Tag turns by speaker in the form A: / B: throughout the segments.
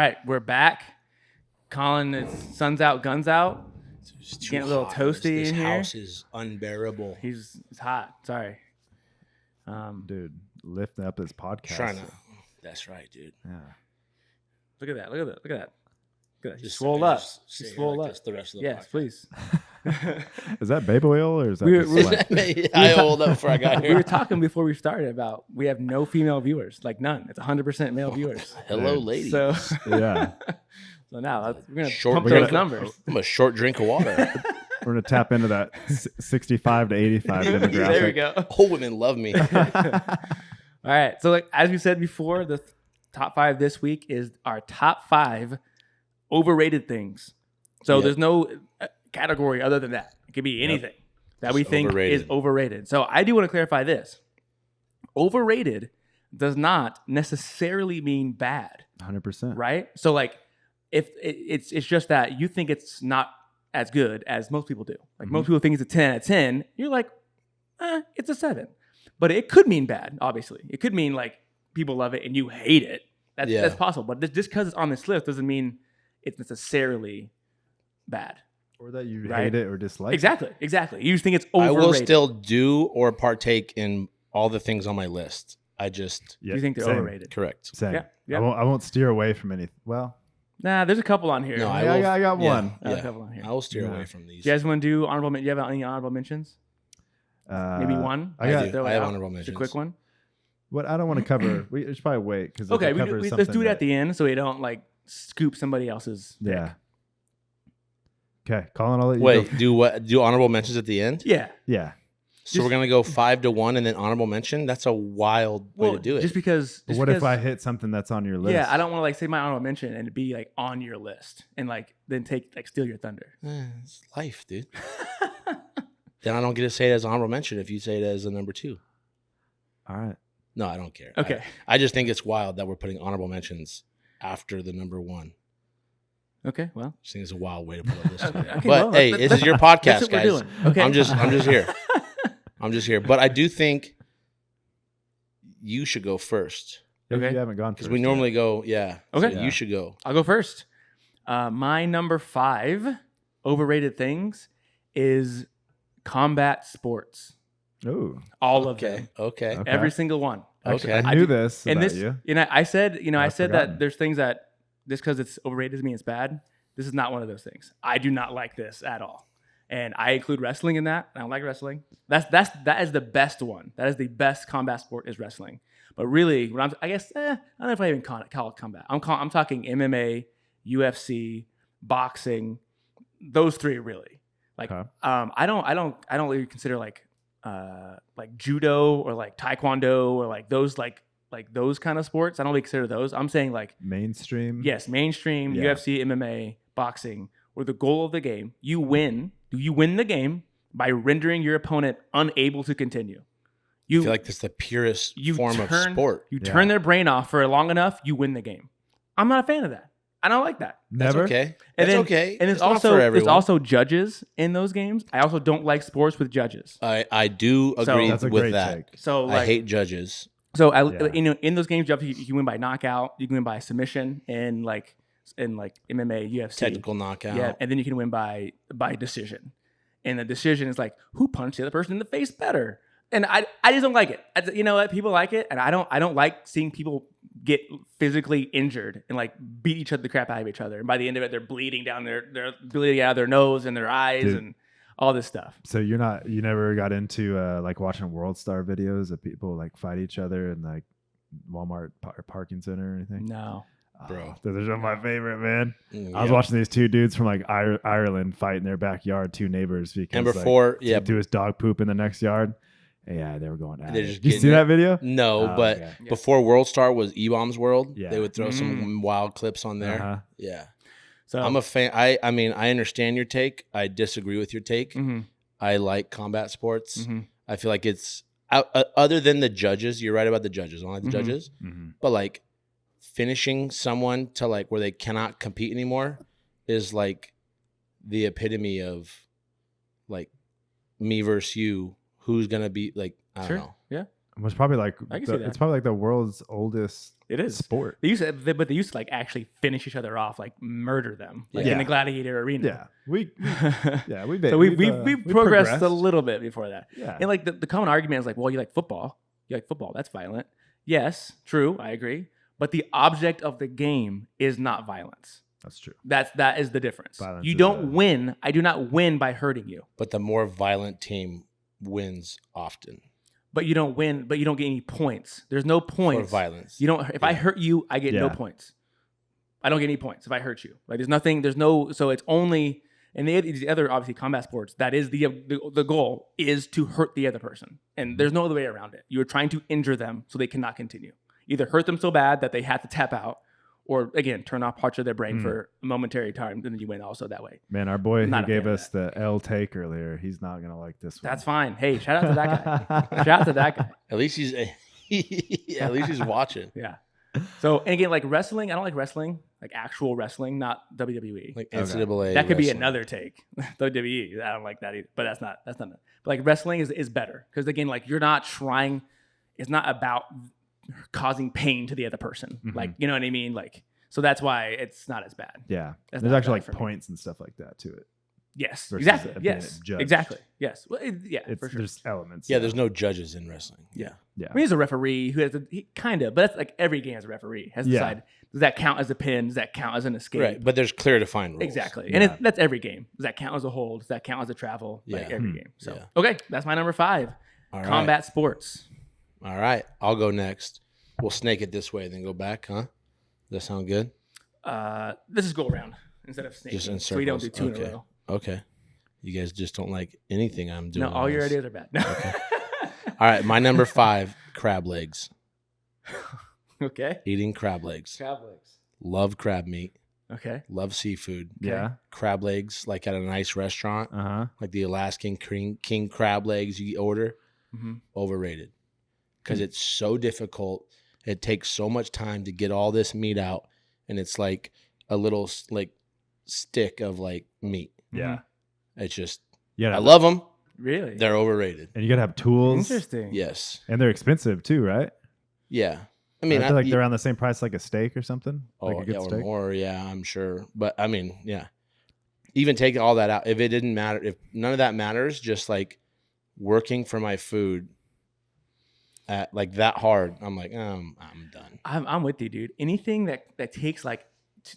A: right, we're back. Colin, it's sun's out, guns out.
B: It's too
A: Getting a little
B: hot.
A: toasty
B: This
A: in here.
B: house is unbearable.
A: It's hot. Sorry.
C: Dude, lifting up this podcast.
B: Trying to. That's right, dude.
C: Yeah.
A: Look at that. Look at that. Look at that. Look at that. She's
B: Just
A: swole
B: I
A: up.
B: just
A: She's
B: sit here
A: swole
B: like
A: up.
B: this the rest of the
A: Yes,
B: podcast.
A: please.
C: Is that baby oil or is that
A: We
C: just
A: were-
C: sweat?
B: I oiled up before I got
A: We
B: here.
A: were talking before we started about we have no female viewers, like none. It's 100% male viewers.
B: Hello,
C: Dude.
B: ladies.
A: So,
C: Yeah.
A: so now we're gonna
B: Short
A: pump
B: drink
A: those
B: of-
A: numbers.
B: I'm a short drink of water.
C: We're going to tap into that 65 to 85 demographic.
A: There we go.
B: All women love me.
A: All right. So, like as we said before, the top 5 this week is our top 5 overrated things. So
B: Yep.
A: there's no category other than that. It could be anything that we
B: Just
A: think
B: overrated.
A: is overrated. So I do want to clarify this: overrated does not necessarily mean bad,
C: 100%.
A: right? So like, if it's just that you think it's not as good as most people do. Like most people think it's a 10 out of 10. You're like, it's a 7. But it could mean bad, obviously. It could mean like people love it and you hate it. That's possible. But just because it's on this list doesn't mean it's necessarily bad.
C: Or that you
A: Right.
C: hate it or dislike
A: Exactly. You just think it's
B: I
A: overrated.
B: will still do or partake in all the things on my list. I just
C: it. Yeah,
A: You think they're
C: same,
A: overrated?
B: correct.
C: Same.
A: Yeah.
C: I won't steer away from any. Well,
A: Nah, there's a couple on here.
B: No,
C: I,
B: will-
C: I got
B: yeah,
C: one.
A: I got a
B: yeah.
A: couple on here.
B: I will steer
C: Yeah.
B: away from these.
A: Do you guys want to do honorable? You have any honorable mentions? Maybe one.
C: I got.
B: do.
A: Throw it
B: I have
A: out.
B: honorable
A: Just a
B: mentions.
A: quick one.
C: What I don't want to cover. We should probably wait because
A: Okay, let's do it at the end so we don't like scoop somebody else's pick.
C: Yeah. Okay, Colin, I'll let you
B: Wait,
C: go.
B: do what? Do honorable mentions at the end?
A: Yeah.
C: Yeah.
B: So we're gonna go 5 to 1 and then honorable mention. That's a wild way to do it.
A: Just because.
C: But
A: just
C: what if
A: because-
C: I hit something that's on your list?
A: Yeah, I don't want to like say my honorable mention and it be like on your list and like then steal your thunder.
B: It's life, dude. Then I don't get to say it as honorable mention if you say it as a number 2.
C: All right.
B: No, I don't care.
A: Okay.
B: I just think it's wild that we're putting honorable mentions after the number 1.
A: Okay. Well.
B: I think it's a wild way to put this.
A: Okay,
B: But
A: well,
B: hey, this is your podcast,
A: that's what
B: guys.
A: we're doing. Okay.
B: I'm just here. I'm just here. But I do think you should go first
A: Okay.
C: You haven't gone
B: because
C: first
B: we
C: yet.
B: normally go. Yeah.
A: Okay.
B: So you should go.
A: I'll go first. My number 5 overrated things is combat sports.
C: Ooh.
A: All of them.
B: Okay.
C: Okay.
A: Every single one.
C: Actually,
B: Okay.
C: I
A: I
C: knew
A: do-
C: this
A: And
C: about
A: this,
C: you.
A: I said, I
C: I've
A: said
C: forgotten.
A: that there's things that just because it's overrated doesn't mean it's bad. This is not one of those things. I do not like this at all, and I include wrestling in that. I don't like wrestling. That is the best one. That is the best combat sport is wrestling. But really, when I guess I don't know if I even call it combat. I'm talking MMA, UFC, boxing, those 3 really. Like
C: Okay.
A: I don't really consider like judo or like taekwondo or like those those kind of sports. I don't really consider those. I'm saying like
C: Mainstream.
A: yes, mainstream
C: Yeah.
A: UFC, MMA, boxing, where the goal of the game you win the game by rendering your opponent unable to continue.
B: I feel like that's the purest form of sport.
A: You
C: Yeah.
A: turn their brain off for long enough, you win the game. I'm not a fan of that. I don't like that.
B: That's
C: Never.
B: okay.
A: And
B: That's
A: then,
B: okay.
A: And
B: It's
A: there's
B: not
A: also
B: for
A: there's
B: everyone.
A: also judges in those games. I also don't like sports with judges.
B: I do agree
C: That's a
B: with
C: great
B: that.
C: take.
A: So like,
B: I hate judges.
A: So
C: Yeah.
A: in those games, you can win by knockout, you can win by submission, and like MMA, UFC,
B: Technical knockout.
A: yeah, and then you can win by decision. And the decision is like who punched the other person in the face better. And I just don't like it. You know what? People like it, and I don't like seeing people get physically injured and like beat each other the crap out of each other. And by the end of it, they're bleeding down they're bleeding out of their nose and their eyes
C: Dude.
A: and all this stuff.
C: So you never got into like watching World Star videos of people like fight each other in like Walmart parking center or anything?
A: No.
B: Bro.
C: Those are my favorite, man. I was
B: Yeah.
C: watching these 2 dudes from like Ireland fight in their backyard, 2 neighbors because
B: And before,
C: like, do his dog poop in the next yard. Yeah, they were going at
B: They're
C: it.
B: just
C: Did you see
B: getting it.
C: that video?
B: No,
C: Oh,
B: but
C: okay.
B: before World Star was E-Bomb's World,
C: Yeah.
B: they would throw some wild clips on there.
C: Uh-huh.
B: Yeah.
A: So
B: I'm a fan. I mean, I understand your take. I disagree with your take.
A: mhm,
B: I like combat sports.
A: mhm.
B: I feel like it's other than the judges. You're right about the judges. I don't like the
A: Mhm.
B: judges,
C: Mhm.
B: but like finishing someone to like where they cannot compete anymore is like the epitome of like me versus you. Who's gonna be like? I
A: Sure.
B: don't know.
A: Yeah.
C: was probably like
A: I can see that.
C: it's probably like the world's oldest
A: It is.
C: sport.
A: They used to like actually finish each other off, like murder them, like
C: Yeah.
A: in the gladiator arena.
C: Yeah, we
A: So we've progressed a little bit before that.
C: Yeah,
A: And like the common argument is like, well, you like football. You like football. That's violent. Yes, true. I agree. But the object of the game is not violence.
C: that's true.
A: That is the difference.
C: Violence
A: You
C: is
A: don't win. I do not win by hurting you.
B: But the more violent team wins often
A: But you don't win. But you don't get any points. There's no
B: for
A: points.
B: violence.
A: You don't. If I hurt you, I get no
C: Yeah.
A: points. I don't get any points if I hurt you. Like there's nothing. There's no. So it's only. And the other obviously combat sports. That is the goal is to hurt the other person, and there's no other way around it. You are trying to injure them so they cannot continue. Either hurt them so bad that they have to tap out, or again turn off parts of their brain for a momentary time, and then you win also that way.
C: Man, our boy
A: Not
C: who
A: a
C: gave
A: fan of
C: us the L take earlier, he's not gonna like this one.
A: That's fine. Hey, shout out to that guy. Shout out to that guy.
B: At least he's at least he's watching.
A: Yeah. So and again, like wrestling, I don't like wrestling, like actual wrestling, not WWE.
B: Like NCAA.
A: That could be
B: wrestling.
A: another take. WWE, I don't like that either. But that's not. But like wrestling is better because again, like you're not trying. It's not about causing pain to the other person.
C: Mhm.
A: Like you know what I mean. Like so that's why it's not as bad.
C: Yeah,
A: That's
C: there's
A: not
C: actually
A: bad
C: like
A: for me.
C: points and stuff like that to it.
A: Yes,
C: Versus
A: exactly.
C: it being
A: Yes,
C: judged.
A: exactly. Yes. Well, yeah,
C: It's
A: for sure.
C: there's elements.
B: Yeah, there's no judges in wrestling.
A: Yeah.
C: Yeah,
A: I mean, he's a referee who has kind of, but that's like every game has a referee has to
C: Yeah.
A: decide does that count as a pin? Does that count as an escape?
B: Right, but there's clear defined rules.
A: Exactly.
C: Yeah.
A: And that's every game. Does that count as a hold? Does that count as a travel? Like
B: Yeah.
A: every game. So,
B: Yeah.
A: okay, that's my number 5.
B: All right.
A: Combat sports.
B: All right, I'll go next. We'll snake it this way, then go back, huh? Does that sound good?
A: Let's just go around instead of snaking.
B: Just in
A: So we don't do
B: circles.
A: 2 in a
B: Okay.
A: row.
B: Okay. You guys just don't like anything I'm doing.
A: No, all
B: on
A: your
B: this.
A: ideas are bad.
B: All right, my number 5, crab legs.
A: Okay.
B: Eating crab legs.
A: Crab legs.
B: Love crab meat.
A: Okay.
B: Love seafood.
C: yeah.
B: Crab legs, like at a nice restaurant,
C: Uh-huh.
B: like the Alaskan king crab legs you order.
A: Mm-hmm.
B: Overrated. Because it's so difficult. It takes so much time to get all this meat out. And it's like a little like stick of like meat.
C: Yeah.
B: It's just,
C: Yeah.
B: I love them.
A: Really?
B: They're overrated.
C: And you gotta have tools.
A: Interesting.
B: Yes.
C: And they're expensive too, right?
B: Yeah. I mean,
C: I feel like they're around the same price like a steak or something.
B: oh,
C: Like a good
B: yeah, or
C: steak.
B: more. Yeah, I'm sure. But I mean, yeah. Even taking all that out, if it didn't matter, if none of that matters, just like working for my food at like that hard, I'm like, I'm done.
A: I'm with you, dude. Anything that takes like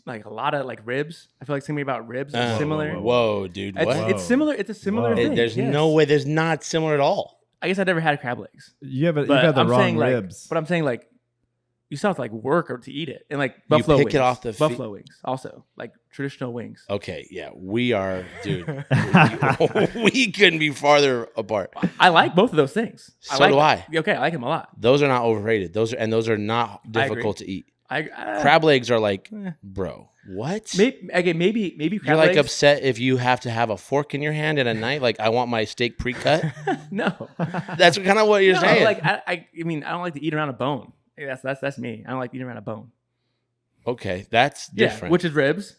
A: a lot of like ribs. I feel like something about ribs is similar.
B: Whoa, dude.
A: It's,
B: What?
A: it's similar. It's a similar
C: Whoa.
A: thing.
B: There's
A: yes.
B: no way. There's not similar at all.
A: I guess I never had crab legs.
C: You've
A: But
C: had the
A: I'm
C: wrong
A: saying
C: ribs.
A: But I'm saying like you still have to like work or to eat it, and like buffalo
B: pick
A: wings.
B: it off the feet.
A: buffalo wings also like traditional wings.
B: Okay, yeah, we are, dude. we couldn't be farther apart.
A: I like both of those things.
B: So
A: like,
B: do I.
A: Okay, I like them a lot.
B: Those are not overrated. Those are not
A: I agree.
B: difficult to eat.
A: I
B: Crab legs are like,
A: Eh.
B: bro, what?
A: maybe
B: You're
A: crab
B: like
A: legs.
B: upset if you have to have a fork in your hand and a knife. Like, I want my steak pre-cut.
A: No,
B: That's kind of what you're
A: no,
B: saying.
A: like I mean I don't like to eat around a bone. That's me. I don't like eating around a bone.
B: Okay, that's different.
A: Yeah, which is ribs.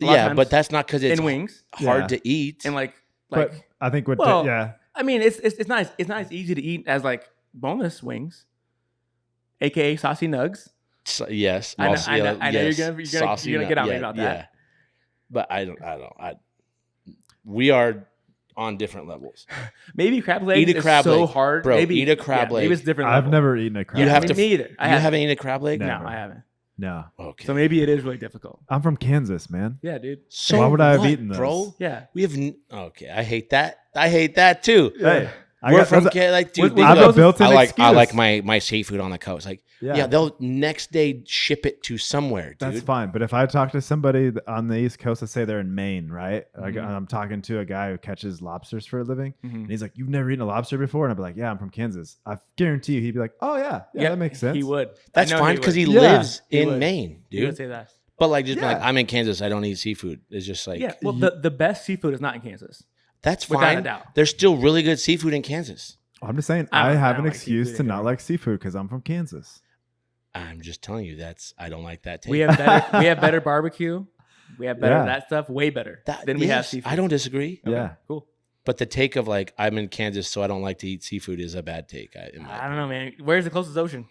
A: A lot of
B: Yeah,
A: times.
B: but that's not because it's
A: And wings
B: hard
C: Yeah.
B: to eat.
A: and like
C: but I think what
A: well,
C: yeah.
A: I mean it's not as easy to eat as like boneless wings, aka saucy nugs.
B: So, yes,
A: I know-
B: also,
A: I know-
B: yeah,
A: I know you're
B: yes,
A: gonna
B: saucy
A: get
B: nut,
A: on me
B: yeah,
A: about that.
B: Yeah. But we are on different levels.
A: Maybe crab legs
B: Eat a crab
A: is so
B: leg.
A: hard.
B: Bro,
A: maybe
B: eat a crab leg.
A: Maybe it's different.
C: I've
A: level.
C: never eaten a crab.
B: You
A: Yeah,
B: have
A: me
B: to-
A: neither.
B: You haven't eaten a crab leg?
C: No.
A: No, I haven't.
C: No.
B: Okay.
A: So maybe it is really difficult.
C: I'm from Kansas, man.
A: Yeah, dude.
B: So
C: Why would I have
B: what,
C: eaten those?
B: bro?
A: Yeah.
B: We have okay. I hate that. I hate that too.
C: Hey,
B: We're from like, dude.
A: We're-
C: I have
A: those-
C: a built-in
B: I
C: excuse.
B: like my seafood on the coast. Like,
C: Yeah.
B: yeah, they'll next day ship it to somewhere, dude.
C: That's fine. But if I talk to somebody on the East Coast, let's say they're in Maine, right? Like
A: Mhm.
C: I'm talking to a guy who catches lobsters for a living,
A: Mhm.
C: and he's like, "You've never eaten a lobster before?" And I'd be like, "Yeah, I'm from Kansas." I guarantee you, he'd be like, "Oh yeah, that makes sense."
A: He would.
B: That's
A: I know
B: fine because he
A: would.
C: Yeah.
B: lives
A: He
B: in
A: would.
B: Maine,
A: He would
B: dude.
A: say that.
B: But like, just be like,
C: Yeah.
B: I'm in Kansas. I don't eat seafood. It's just like,
A: Yeah. Well, the best seafood is not in Kansas.
B: that's
A: Without a
B: fine.
A: doubt.
B: There's still really good seafood in Kansas.
C: I'm just saying,
A: I
C: I
A: don't- I
C: have
A: don't
C: an
A: like
C: excuse
A: seafood
C: to
A: in
C: not
A: general.
C: like seafood because I'm from Kansas.
B: I'm just telling you, I don't like that taste.
A: We have better barbecue. We have better
C: Yeah.
A: that stuff. Way better than we have
B: yes,
A: seafood.
B: I don't disagree.
A: Okay,
C: Yeah.
A: Cool.
B: But the take of like I'm in Kansas, so I don't like to eat seafood is a bad take.
A: I don't know, man. Where's the closest ocean?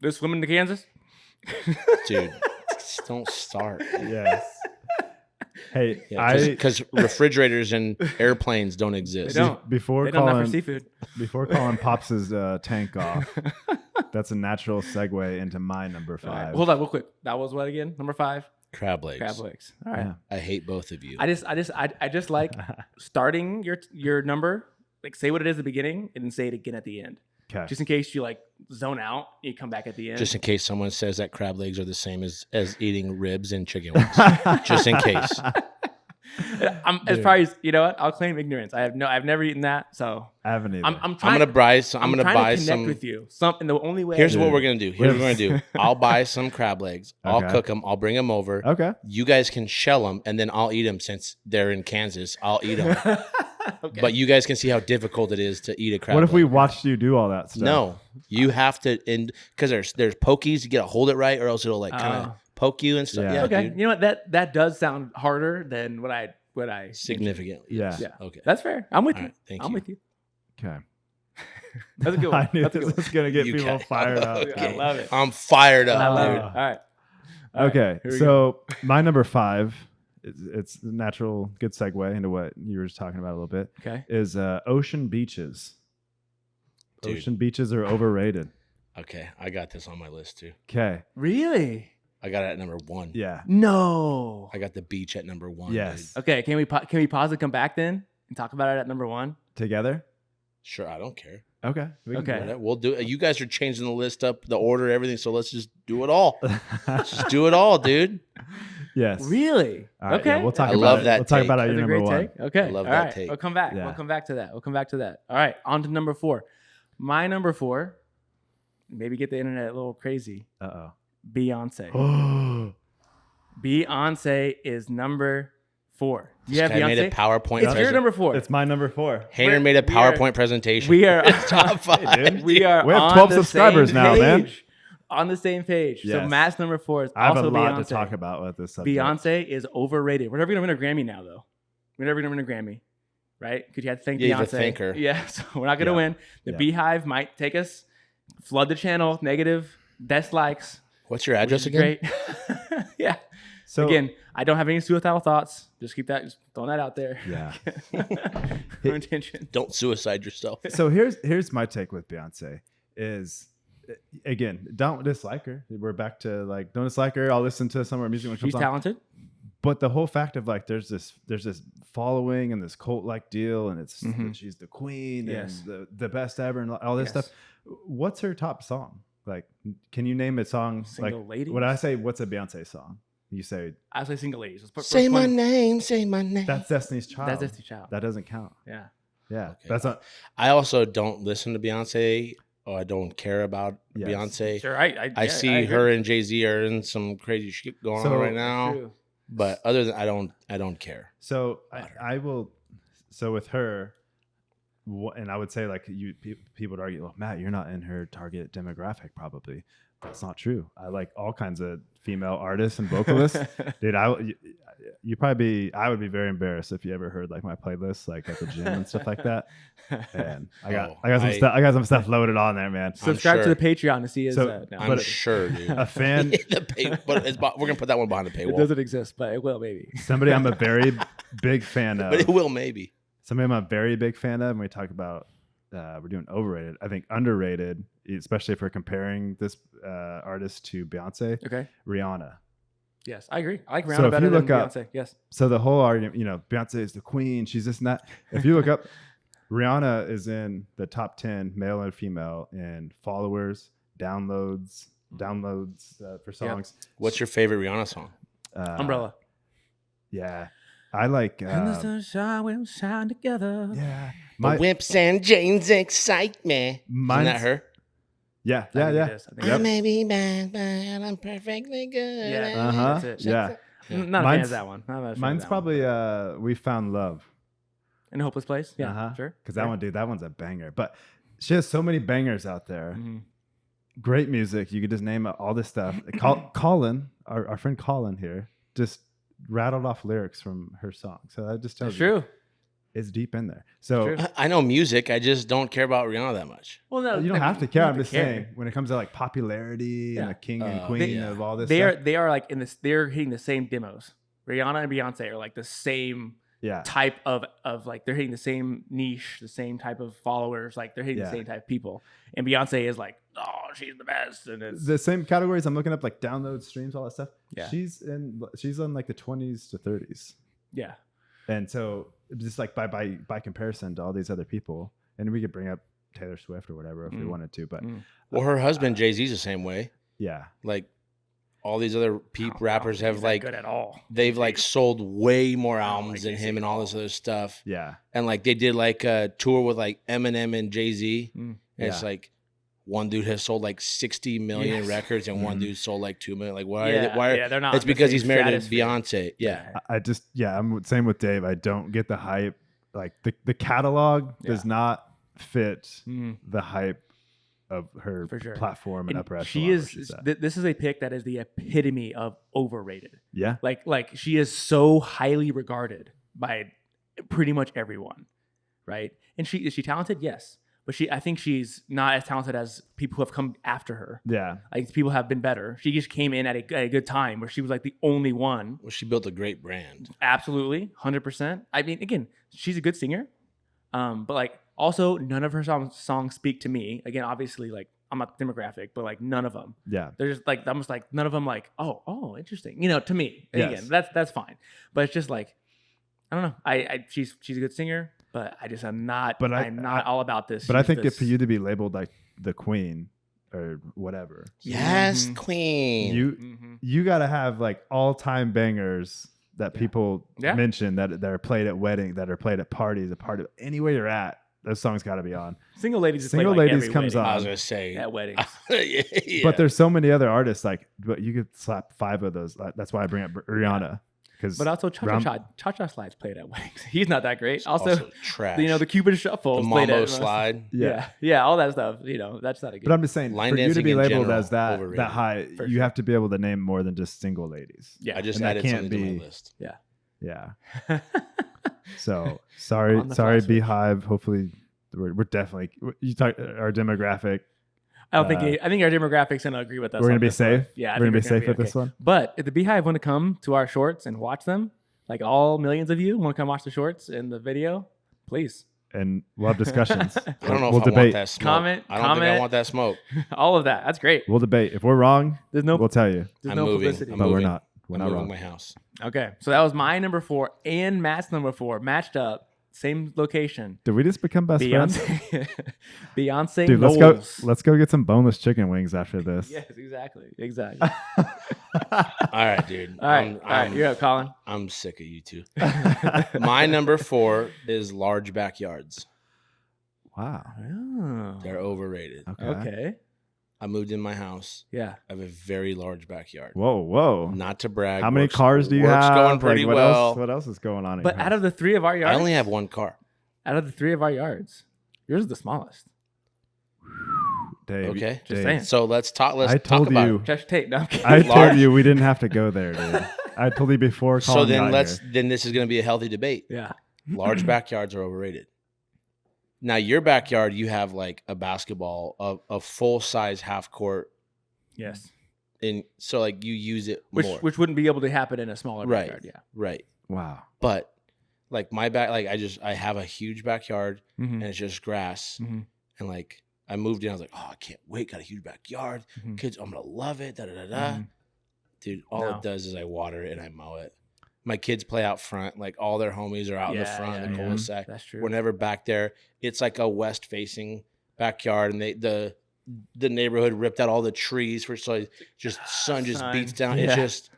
A: They're swimming to Kansas?
B: Dude, just don't start.
C: Yes. Hey,
B: Because refrigerators and airplanes don't exist.
A: They don't.
C: before
A: They don't have for
C: calling
A: seafood.
C: before calling Pops' tank off, that's a natural segue into my number
A: All right,
C: 5.
A: hold on, real quick. That was what again? Number 5?
B: Crab legs.
A: Crab legs. All right.
C: Yeah.
B: I hate both of you.
A: I just like starting your number, like say what it is at the beginning and then say it again at the end.
C: Okay.
A: Just in case you like zone out, you come back at the end.
B: Just in case someone says that crab legs are the same as eating ribs and chicken wings. Just in case.
A: As far as you know what, I'll claim ignorance. I've never eaten that, so
C: I haven't either.
A: I'm
B: I'm
A: trying.
B: gonna buy some. I'm gonna
A: trying
B: buy
A: to connect
B: some.
A: with you. And the only way.
B: Here's what we're gonna do. Here's what we're gonna do. I'll buy some crab legs. I'll
C: Okay.
B: cook them. I'll bring them over.
C: Okay.
B: You guys can shell them, and then I'll eat them since they're in Kansas. I'll eat them.
A: Okay.
B: But you guys can see how difficult it is to eat a crab.
C: What if we
B: leg.
C: watched you do all that stuff?
B: No, you have to, because there's pokies. You gotta hold it right, or else it'll like kind of poke you and stuff.
C: Yeah.
B: Yeah,
A: okay,
B: dude.
A: you know what? That does sound harder than what I
B: Significantly.
C: Yeah.
A: Yeah.
B: Okay.
A: That's fair. I'm with
B: All
A: you.
B: right, thank
A: I'm
B: you.
A: with you.
C: Okay.
A: That's a good one.
C: I knew
A: That's a
C: this
A: good one.
C: was gonna get
B: You
C: people
B: got-
C: fired up.
A: I love it.
B: I'm fired
A: I
B: up,
A: love
B: dude.
A: it. All right.
C: Okay,
A: here we
C: so my number 5, it's a natural good segue into what you were just talking about a little bit,
A: Okay.
C: is ocean beaches.
B: Dude.
C: Ocean beaches are overrated.
B: Okay, I got this on my list too.
C: Okay.
A: Really?
B: I got it at number 1.
C: Yeah.
A: No.
B: I got the beach at number 1.
C: Yes.
B: dude.
A: Okay. Can we pause and come back then and talk about it at number 1?
C: Together?
B: Sure, I don't care.
C: Okay. We can
A: Okay.
C: do
B: Whatever. We'll do it. You guys are changing the list up, the order, everything. So let's just do it all.
C: that.
B: Let's just do it all, dude.
C: Yes.
A: Really?
C: All right,
A: okay.
C: yeah, we'll talk
B: I
C: about
B: love
C: it.
B: that
C: We'll talk
B: take.
C: about it at
A: That's
C: your
A: a
C: number
A: great
C: 1.
A: take. Okay.
B: I love
A: All
B: that
A: right.
B: take.
A: We'll come back.
C: Yeah.
A: We'll come back to that. We'll come back to that. All right. On to number 4. My number 4, maybe get the internet a little crazy.
C: Uh
A: Beyonce.
C: oh.
A: Beyonce is number 4. Do you
B: This
A: have
B: guy made a
A: Beyonce?
B: PowerPoint.
A: It's your number 4.
C: It's my number 4.
B: Hayner made a
A: we are-
B: PowerPoint presentation.
A: We are
B: top 5.
C: dude.
A: we are
C: We have
A: on
C: 12
A: the
C: subscribers
A: same
C: now, man.
A: page. On the same page. So
C: Yes.
A: Matt's number 4 is
C: I have
A: also
C: a lot
A: Beyonce.
C: to talk about with this subject.
A: Beyonce is overrated. We're never gonna win a Grammy now, though. We're never gonna win a Grammy, right? Because you have to thank
B: Yeah, you
A: Beyonce.
B: have to thank her.
A: Yeah, so we're not gonna
C: Yeah.
A: win. The
C: Yeah.
A: Beehive might take us, flood the channel, negative dislikes.
B: What's your
A: which
B: address
A: is
B: again?
A: Great. Yeah.
C: So
A: Again, I don't have any suicidal thoughts. Just throwing that out there.
C: Yeah.
A: No intention.
B: Don't suicide yourself.
C: So here's my take with Beyonce is, again, don't dislike her. We're back to like, don't dislike her. I'll listen to some of her music when it
A: She's
C: comes on.
A: talented.
C: But the whole fact of like, there's this following and this cult like deal, and it's
A: Mhm.
C: she's the queen
A: Yes.
C: and the best ever and all this
A: Yes.
C: stuff. What's her top song? Like, can you name a song?
A: Single
C: like,
A: Ladies?
C: when I say what's a Beyonce song, you say
A: I say Single Ladies. Let's put
B: Say
A: first
B: my
A: one.
B: name. Say my name.
C: that's Destiny's Child.
A: That's Destiny's Child.
C: That doesn't count.
A: Yeah.
C: Yeah,
B: Okay.
C: that's not.
B: I also don't listen to Beyonce, or I don't care about
C: Yes.
B: Beyonce.
A: Sure.
B: I see
A: agree.
B: her and Jay-Z are in some crazy shit going
C: So-
B: on right now.
A: True.
B: But other than I don't care.
C: So
B: About her.
C: I will. So with her, and I would say like people would argue, well, Matt, you're not in her target demographic. Probably that's not true. I like all kinds of female artists and vocalists, dude. You probably I would be very embarrassed if you ever heard like my playlist like at the gym and stuff like that. And I got I got some stuff loaded on there, man.
A: Subscribe to
B: sure.
A: the Patreon to see his.
C: So,
A: no,
B: I'm
C: But-
B: sure, dude.
C: A fan,
B: We're gonna put that one behind the
A: it
B: paywall.
A: doesn't exist, but it will maybe.
C: somebody I'm a very big fan
B: But it
C: of.
B: will maybe.
C: Somebody I'm a very big fan of. And we talk about we're doing overrated. I think underrated, especially if we're comparing this artist to Beyonce.
A: Okay.
C: Rihanna.
A: Yes, I agree. I like Rihanna
C: So if
A: better
C: you
A: than
C: look up-
A: Beyonce. Yes.
C: So the whole argument, Beyonce is the queen. She's this and that. If you look up, Rihanna is in the top 10, male and female, in followers, downloads for songs.
B: What's your favorite Rihanna song?
A: Umbrella.
C: Yeah, I like.
A: and the sunshine will shine together.
C: Yeah,
B: The Whips and Jane's excitement. Isn't
C: mine's-
B: that her?
C: Yeah,
A: I think it
C: yeah.
A: is. I think
C: Yep.
B: I may be bad, but I'm perfectly good.
A: Yeah.
C: Uh-huh.
A: That's it.
C: Yeah.
A: Not a fan
C: Mine's-
A: of that one. Not a fan of
C: Mine's
A: that one.
C: probably We Found Love.
A: In a Hopeless Place. Yeah,
C: Uh-huh.
A: sure.
C: Because that one, dude, that one's a banger. But she has so many bangers out there.
A: Mhm.
C: Great music. You could just name all this stuff. Colin, our friend Colin here, just rattled off lyrics from her song. So that just tells
A: That's
C: you.
A: true.
C: It's deep in there. So
A: True.
B: I know music. I just don't care about Rihanna that much.
A: Well, no,
C: you don't
A: I
C: have
A: mean,
C: to care.
A: you
C: I'm
A: don't
C: just
A: have to
C: saying when it comes to like popularity and
A: Yeah.
C: the king and
B: Oh,
C: queen
B: yeah.
C: of all this
A: They
C: stuff.
A: are like in this. They're hitting the same demos. Rihanna and Beyonce are like the same
C: Yeah.
A: type of like they're hitting the same niche, the same type of followers. Like they're hitting
C: Yeah.
A: the same type of people. And Beyonce is like, oh, she's the best. And it's
C: The same categories. I'm looking up like downloads, streams, all that stuff.
A: Yeah.
C: She's on like the 20s to 30s.
A: yeah,
C: And so just like by comparison to all these other people, and we could bring up Taylor Swift or whatever if we wanted to, but
B: Well, her husband Jay-Z's the same way.
C: yeah.
B: Like all these other rappers have
A: he's not
B: like
A: good at all.
B: they've like sold way more
A: don't
B: albums
A: like
B: than
A: Jay-Z
B: him
A: at
B: and all
A: all.
B: this other stuff.
C: Yeah.
B: And like they did like a tour with like Eminem and Jay-Z. And it's
C: Yeah.
B: like one dude has sold like 60 million
A: Yes.
B: records and one
C: Mhm.
B: dude sold like 2 million. Like why?
A: Yeah,
B: Why?
A: yeah, they're not
B: It's
A: in the
B: because
A: same
B: he's married
A: stratosphere.
B: to Beyonce. Yeah.
C: I just I'm same with Dave. I don't get the hype. Like the catalog does not fit
A: Mm.
C: the hype of her
A: For sure.
C: platform and
A: And
C: upper echelon.
A: she
C: where
A: is.
C: she's at.
A: This is a pick that is the epitome of overrated.
C: Yeah.
A: Like she is so highly regarded by pretty much everyone, right? And is she talented? Yes, but I think she's not as talented as people who have come after her.
C: Yeah.
A: Like people have been better. She just came in at a good time where she was like the only one.
B: Well, she built a great brand.
A: Absolutely, 100%. I mean, again, she's a good singer, but like also none of her songs speak to me. Again, obviously, like I'm not demographic, but like none of them.
C: Yeah.
A: They're just like almost like none of them like oh interesting, to me. And
C: Yes.
A: again, that's fine, but it's just like I don't know. She's a good singer, but I'm not.
C: But
A: I'm not all about this.
C: But I
A: She's
C: think
A: this,
C: for you to be labeled like the queen or whatever,
B: Yes,
A: Mhm.
B: queen.
C: you got to have like all-time bangers that people
A: Yeah.
C: mention that are played at wedding, that are played at parties, a part of anywhere you're at. Those songs got to be on.
A: Single Ladies. is
C: Single
A: played, like,
C: Ladies
A: every
C: comes
A: wedding
B: I was
C: on.
B: gonna say.
A: at weddings.
B: Yeah.
C: But there's so many other artists like, but you could slap 5 of those. That's why I bring up Rihanna. Because
A: But also Cha-Cha Slide's played at weddings. He's not that great. Also,
B: trash.
A: the Cupid Shuffle.
B: the
A: played
B: Mambo
A: at
B: slide.
A: Yeah, all that stuff. That's not a good.
C: But I'm just saying,
B: Line
C: for you to
B: dancing
C: be
B: in
C: labeled
B: general,
C: as that
B: overrated.
C: high,
A: For
C: you
A: sure.
C: have to be able to name more than just single ladies.
A: yeah.
B: I just
C: And that
B: added
C: can't
B: something to
C: be-
B: my list.
C: Yeah.
A: yeah.
C: So sorry,
A: On the fly switch.
C: Beehive. Hopefully, we're definitely you talk our demographic.
A: I don't think. I think our demographics gonna agree with us.
C: We're gonna
A: on
C: be
A: this one.
C: safe.
A: Yeah, I
C: we're gonna
A: think
C: be safe with
A: okay.
C: this one.
A: But if the Beehive want to come to our shorts and watch them, like all millions of you want to come watch the shorts and the video, please.
C: And we'll have discussions.
B: I don't know
C: we'll
B: if I want
C: debate.
B: that smoke.
A: Comment-
B: I don't think I
A: comment.
B: want that smoke.
A: All of that. That's great.
C: We'll debate. If we're wrong,
A: There's no.
C: we'll tell you.
A: There's
B: I'm
A: no
B: moving.
A: publicity.
B: I'm
C: But we're
B: moving.
C: not. We're
B: I'm
C: not
B: moving
C: wrong.
B: my house.
A: Okay, so that was my number 4 and Matt's number 4 matched up, same location.
C: Did we just become best friends?
A: Beyonce. Beyonce.
C: Dude,
A: Knowles.
C: let's go get some boneless chicken wings after this.
A: Yes, exactly.
B: All right, dude.
A: All right. You're up, Colin.
B: I'm sick of you two. My number 4 is large backyards.
C: Wow.
A: Oh.
B: They're overrated.
A: Okay.
B: I moved in my house.
A: Yeah.
B: I have a very large backyard.
C: Whoa.
B: Not to brag.
C: How many
B: works-
C: cars do you
B: works
C: have?
B: going pretty
C: what
B: well.
C: Else, what else is going on?
A: But out of the 3 of our yards,
B: I only have one car.
A: out of the 3 of our yards, yours is the smallest.
C: Dave,
B: Okay.
A: Just saying.
B: So let's talk. Let's
C: I
B: talk
C: told
B: about
C: you.
B: it.
A: Josh Tate. No, I'm kidding.
C: I
B: Large.
C: told you we didn't have to go there, dude. I told you before.
B: So
C: Colin
B: then
C: got here.
B: then this is going to be a healthy debate.
A: Yeah.
B: Large backyards are overrated. Now your backyard, you have like a basketball, a full size half court,
A: Yes.
B: and so like you use it
A: Which
B: more.
A: which wouldn't be able to happen in a smaller
B: Right.
A: backyard. Yeah.
B: Right.
C: Wow.
B: But like my back, like I have a huge backyard
A: Mm-hmm.
B: and it's just grass.
A: Mhm.
B: And like I moved in, I was like, oh, I can't wait. Got a huge backyard.
A: Mhm.
B: Kids, I'm gonna love it. Da da da da.
A: Mhm.
B: Dude, all
A: No.
B: it does is I water it and I mow it. My kids play out front. Like all their homies are out in the front in the cul-de-sac.
A: That's true.
B: We're never back there. It's like a west facing backyard, and the neighborhood ripped out all the trees for so just sun just
A: Sun.
B: beats down.
A: Yeah.
B: It's just,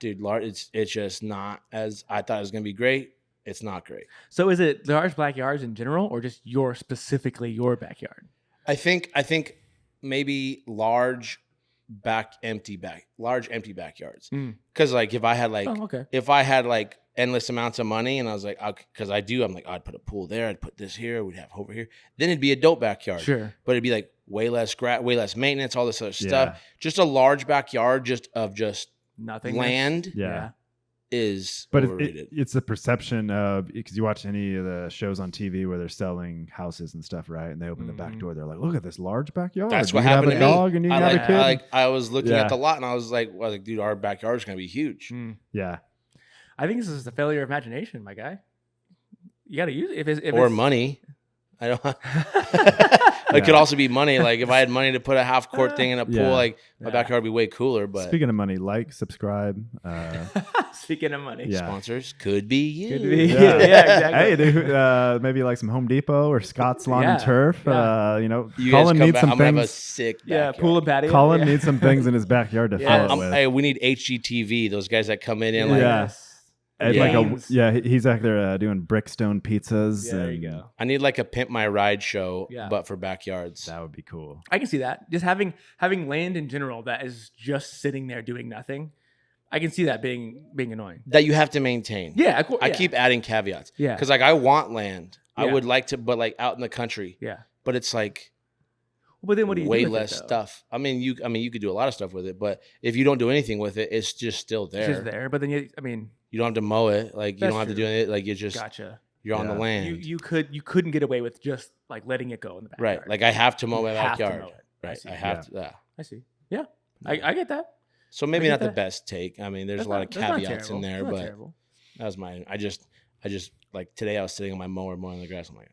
B: dude, it's just not as I thought it was gonna be great. It's not great.
A: So is it large backyards in general, or just specifically your backyard?
B: I think maybe large empty backyards.
A: Mm.
B: Because like if I had like
A: Oh, okay.
B: if I had like endless amounts of money and I was like, because I'm like, I'd put a pool there, I'd put this here, we'd have over here. Then it'd be a dope backyard.
A: Sure.
B: But it'd be like way less way less maintenance, all this other
C: Yeah.
B: stuff. Just a large backyard, just
A: Nothing.
B: land.
C: Yeah.
B: is
C: But
B: overrated.
C: it's the perception of, because you watch any of the shows on TV where they're selling houses and stuff, right? And they open the back door. They're like, look at this large backyard.
B: That's
C: You
B: what
C: can
B: happened
C: have
B: to
C: a
B: me.
C: dog and you can have a kid.
B: I was looking
C: Yeah.
B: at the lot and I was like, dude, our backyard's gonna be huge.
C: Yeah.
A: I think this is a failure of imagination, my guy. You got to use it. If
B: Or
A: it's,
B: money. I don't. It could also be money. Like if I had money to put a half court thing in a pool,
C: Yeah.
B: like my backyard would be way cooler. But
C: Speaking of money, like, subscribe.
A: Speaking of money.
C: Yeah.
B: sponsors could be you.
A: Could be.
C: Yeah.
A: Yeah, exactly.
C: Hey, dude, maybe like some Home Depot or Scott's Lawn and
A: Yeah.
C: Turf.
A: Yeah.
C: You know,
B: You guys
C: Colin
B: come
C: needs
B: back.
C: some
B: I'm gonna have a
C: things.
B: sick
A: Yeah,
B: backyard.
A: pool and patio.
C: Colin
A: yeah.
C: needs some things in his backyard to
A: Yes.
C: fill it with.
B: Hey, we need HGTV. Those guys that come in and like,
C: Yeah.
A: Yes.
C: And
B: Yeah.
C: like
A: Games.
C: he's out there doing brickstone pizzas.
A: Yeah, there
C: and
A: you go.
B: I need like a Pimp My Ride show,
A: Yeah.
B: but for backyards.
C: That would be cool.
A: I can see that. Just having land in general that is just sitting there doing nothing. I can see that being annoying.
B: That you have to maintain.
A: Yeah, of course.
B: I keep adding caveats.
A: Yeah.
B: Because like I want land. I
A: Yeah.
B: would like to, but like out in the country.
A: Yeah.
B: But it's like
A: But then what do you
B: way
A: do with
B: less
A: it, though?
B: stuff. I mean, you could do a lot of stuff with it, but if you don't do anything with it, it's just still there.
A: It's just there. But then
B: You don't have to mow it. Like you
A: That's
B: don't have to do
A: true.
B: anything. Like you just
A: gotcha.
B: you're on the
C: Yeah.
B: land.
A: You couldn't get away with just like letting it go in the backyard.
B: right. Like I have to mow my
A: You have to
B: backyard.
A: mow it. I
B: Right.
A: see.
B: I have to. Yeah.
A: I see. Yeah. I get that.
B: So maybe
A: get
B: not the
A: that.
B: best take. I mean, there's
A: That's
B: a lot
A: not-
B: of
A: that's not
B: caveats in
A: terrible.
B: there,
A: That's not
B: but
A: terrible.
B: that was mine. I just like today I was sitting on my mower mowing the grass. I'm like,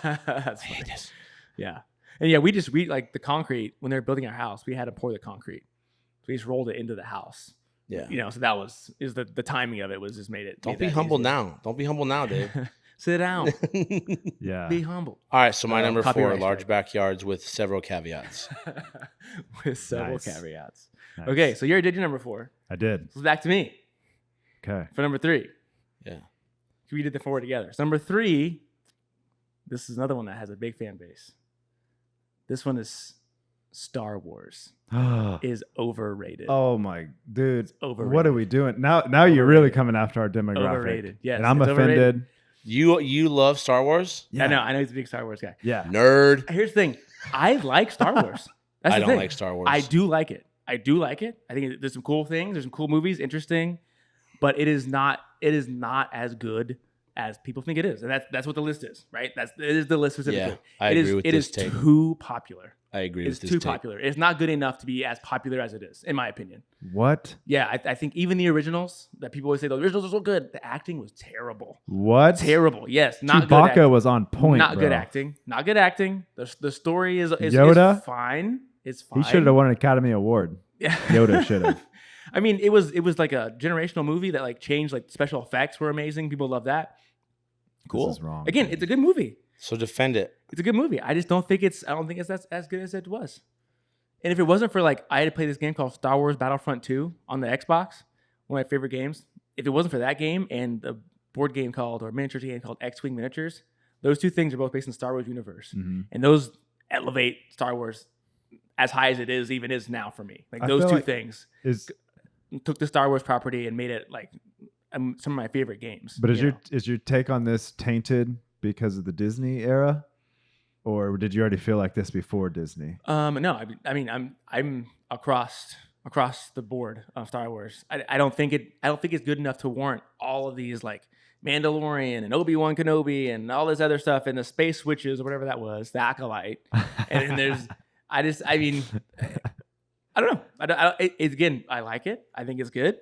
A: That's
B: I hate
A: funny.
B: this.
A: Yeah. And yeah, we like the concrete when they were building our house, we had to pour the concrete. So we just rolled it into the house.
B: Yeah.
A: You know, so that was the timing of it was just made it.
B: Don't
A: made
B: be
A: that
B: humble
A: easier.
B: now. Don't be humble now, Dave.
A: Sit down.
C: Yeah.
A: Be humble.
B: All right. So my number 4,
A: copyright
B: large
A: strike.
B: backyards with several caveats.
A: With several
C: Nice.
A: caveats.
C: Nice.
A: Okay, so you already did your number 4.
C: I did.
A: So it's back to me
C: Okay.
A: for number 3.
B: Yeah.
A: We did the 4 together. So number 3, this is another one that has a big fan base. This one is Star Wars is overrated.
C: Oh my dude.
A: Overrated.
C: What are we doing? Now you're really coming after our demographic.
A: Overrated. Yes,
C: And I'm
A: it's
C: offended.
A: overrated.
B: You love Star Wars?
A: I know he's a big Star Wars guy.
C: Yeah.
B: Nerd.
A: Here's the thing. I like Star Wars. That's
B: I
A: the
B: don't
A: thing.
B: like Star Wars.
A: I do like it. I think there's some cool things. There's some cool movies, interesting, but it is not as good as people think it is. And that's what the list is, right? It is the list specifically.
B: Yeah, I agree with
A: it
B: this
A: is
B: take.
A: too popular.
B: I agree
A: It's
B: with this
A: too
B: take.
A: popular. It's not good enough to be as popular as it is, in my opinion.
C: What?
A: Yeah, I think even the originals that people always say the originals are so good, the acting was terrible.
C: What?
A: Terrible. Yes, not good.
C: Chewbacca
A: acting.
C: was on point.
A: Not good
C: bro.
A: acting. Not good acting. The story is
C: Yoda?
A: fine. It's fine.
C: He should have won an Academy Award.
A: Yeah.
C: Yoda should have.
A: I mean, it was like a generational movie that like changed. Like special effects were amazing. People love that. Cool.
C: This is wrong.
A: Again, it's a good movie.
B: So defend it.
A: It's a good movie. I just don't think it's. I don't think it's as good as it was. And if it wasn't for like, I had to play this game called Star Wars Battlefront 2 on the Xbox, one of my favorite games. If it wasn't for that game and the board game or miniature game called X-Wing Miniatures, those two things are both based in Star Wars universe,
C: Mhm.
A: and those elevate Star Wars as high as it is now for me. Like
C: I
A: those
C: feel
A: two
C: like-
A: things
C: Is
A: took the Star Wars property and made it like some of my favorite games.
C: but
A: you know?
C: is your take on this tainted because of the Disney era, or did you already feel like this before Disney?
A: No, I mean, I'm across the board of Star Wars. I don't think it's good enough to warrant all of these like Mandalorian and Obi-Wan Kenobi and all this other stuff and the space switches or whatever that was, the Acolyte. And then there's, I mean, I don't know. Again, I like it. I think it's good.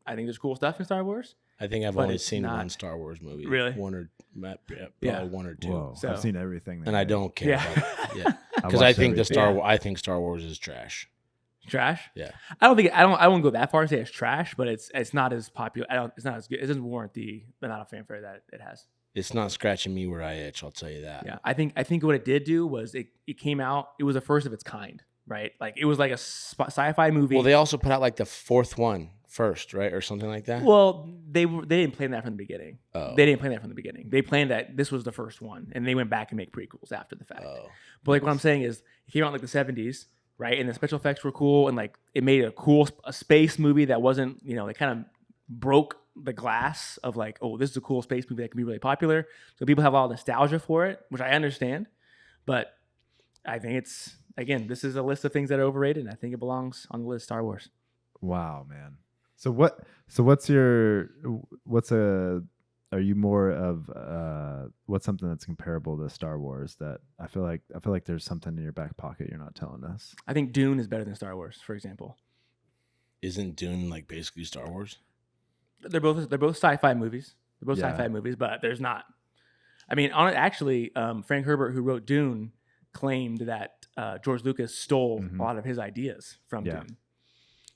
A: I think there's cool stuff in Star Wars.
B: I think I've
A: But
B: only
A: it's
B: seen
A: not-
B: one Star Wars movie.
A: Really?
B: One or probably
A: Yeah.
B: one or two.
C: Whoa,
A: So-
C: I've seen everything.
B: And I don't care.
A: Yeah.
B: About it. Yeah. Because
C: watched
B: I think
C: everything.
B: I think Star Wars is trash.
A: Trash.
B: Yeah.
A: I won't go that far and say it's trash, but it's not as popular. It's not as good. It doesn't warrant the amount of fanfare that it has.
B: It's not scratching me where I itch. I'll tell you that.
A: Yeah, I think what it did do was it came out. It was the first of its kind, right? Like it was like a sci-fi movie.
B: Well, they also put out like the fourth one first, right, or something like that.
A: Well, they didn't plan that from the beginning.
B: Oh.
A: They didn't plan that from the beginning. They planned that this was the first one, and they went back and make prequels after the fact.
B: Oh.
A: But like what I'm saying is, it came out in like the 70s, right? And the special effects were cool, and like it made a space movie that wasn't, they kind of broke the glass of like, oh, this is a cool space movie that can be really popular. So people have all nostalgia for it, which I understand. But I think this is a list of things that are overrated, and I think it belongs on the list Star Wars.
C: Wow, man. So what's are you more of what's something that's comparable to Star Wars that I feel like there's something in your back pocket you're not telling us?
A: I think Dune is better than Star Wars, for example.
B: Isn't Dune like basically Star Wars?
A: They're both sci-fi movies. They're both
C: Yeah.
A: sci-fi movies, but there's not. I mean, on it actually, Frank Herbert, who wrote Dune, claimed that George Lucas stole a lot of his ideas from
C: Yeah.
A: Dune.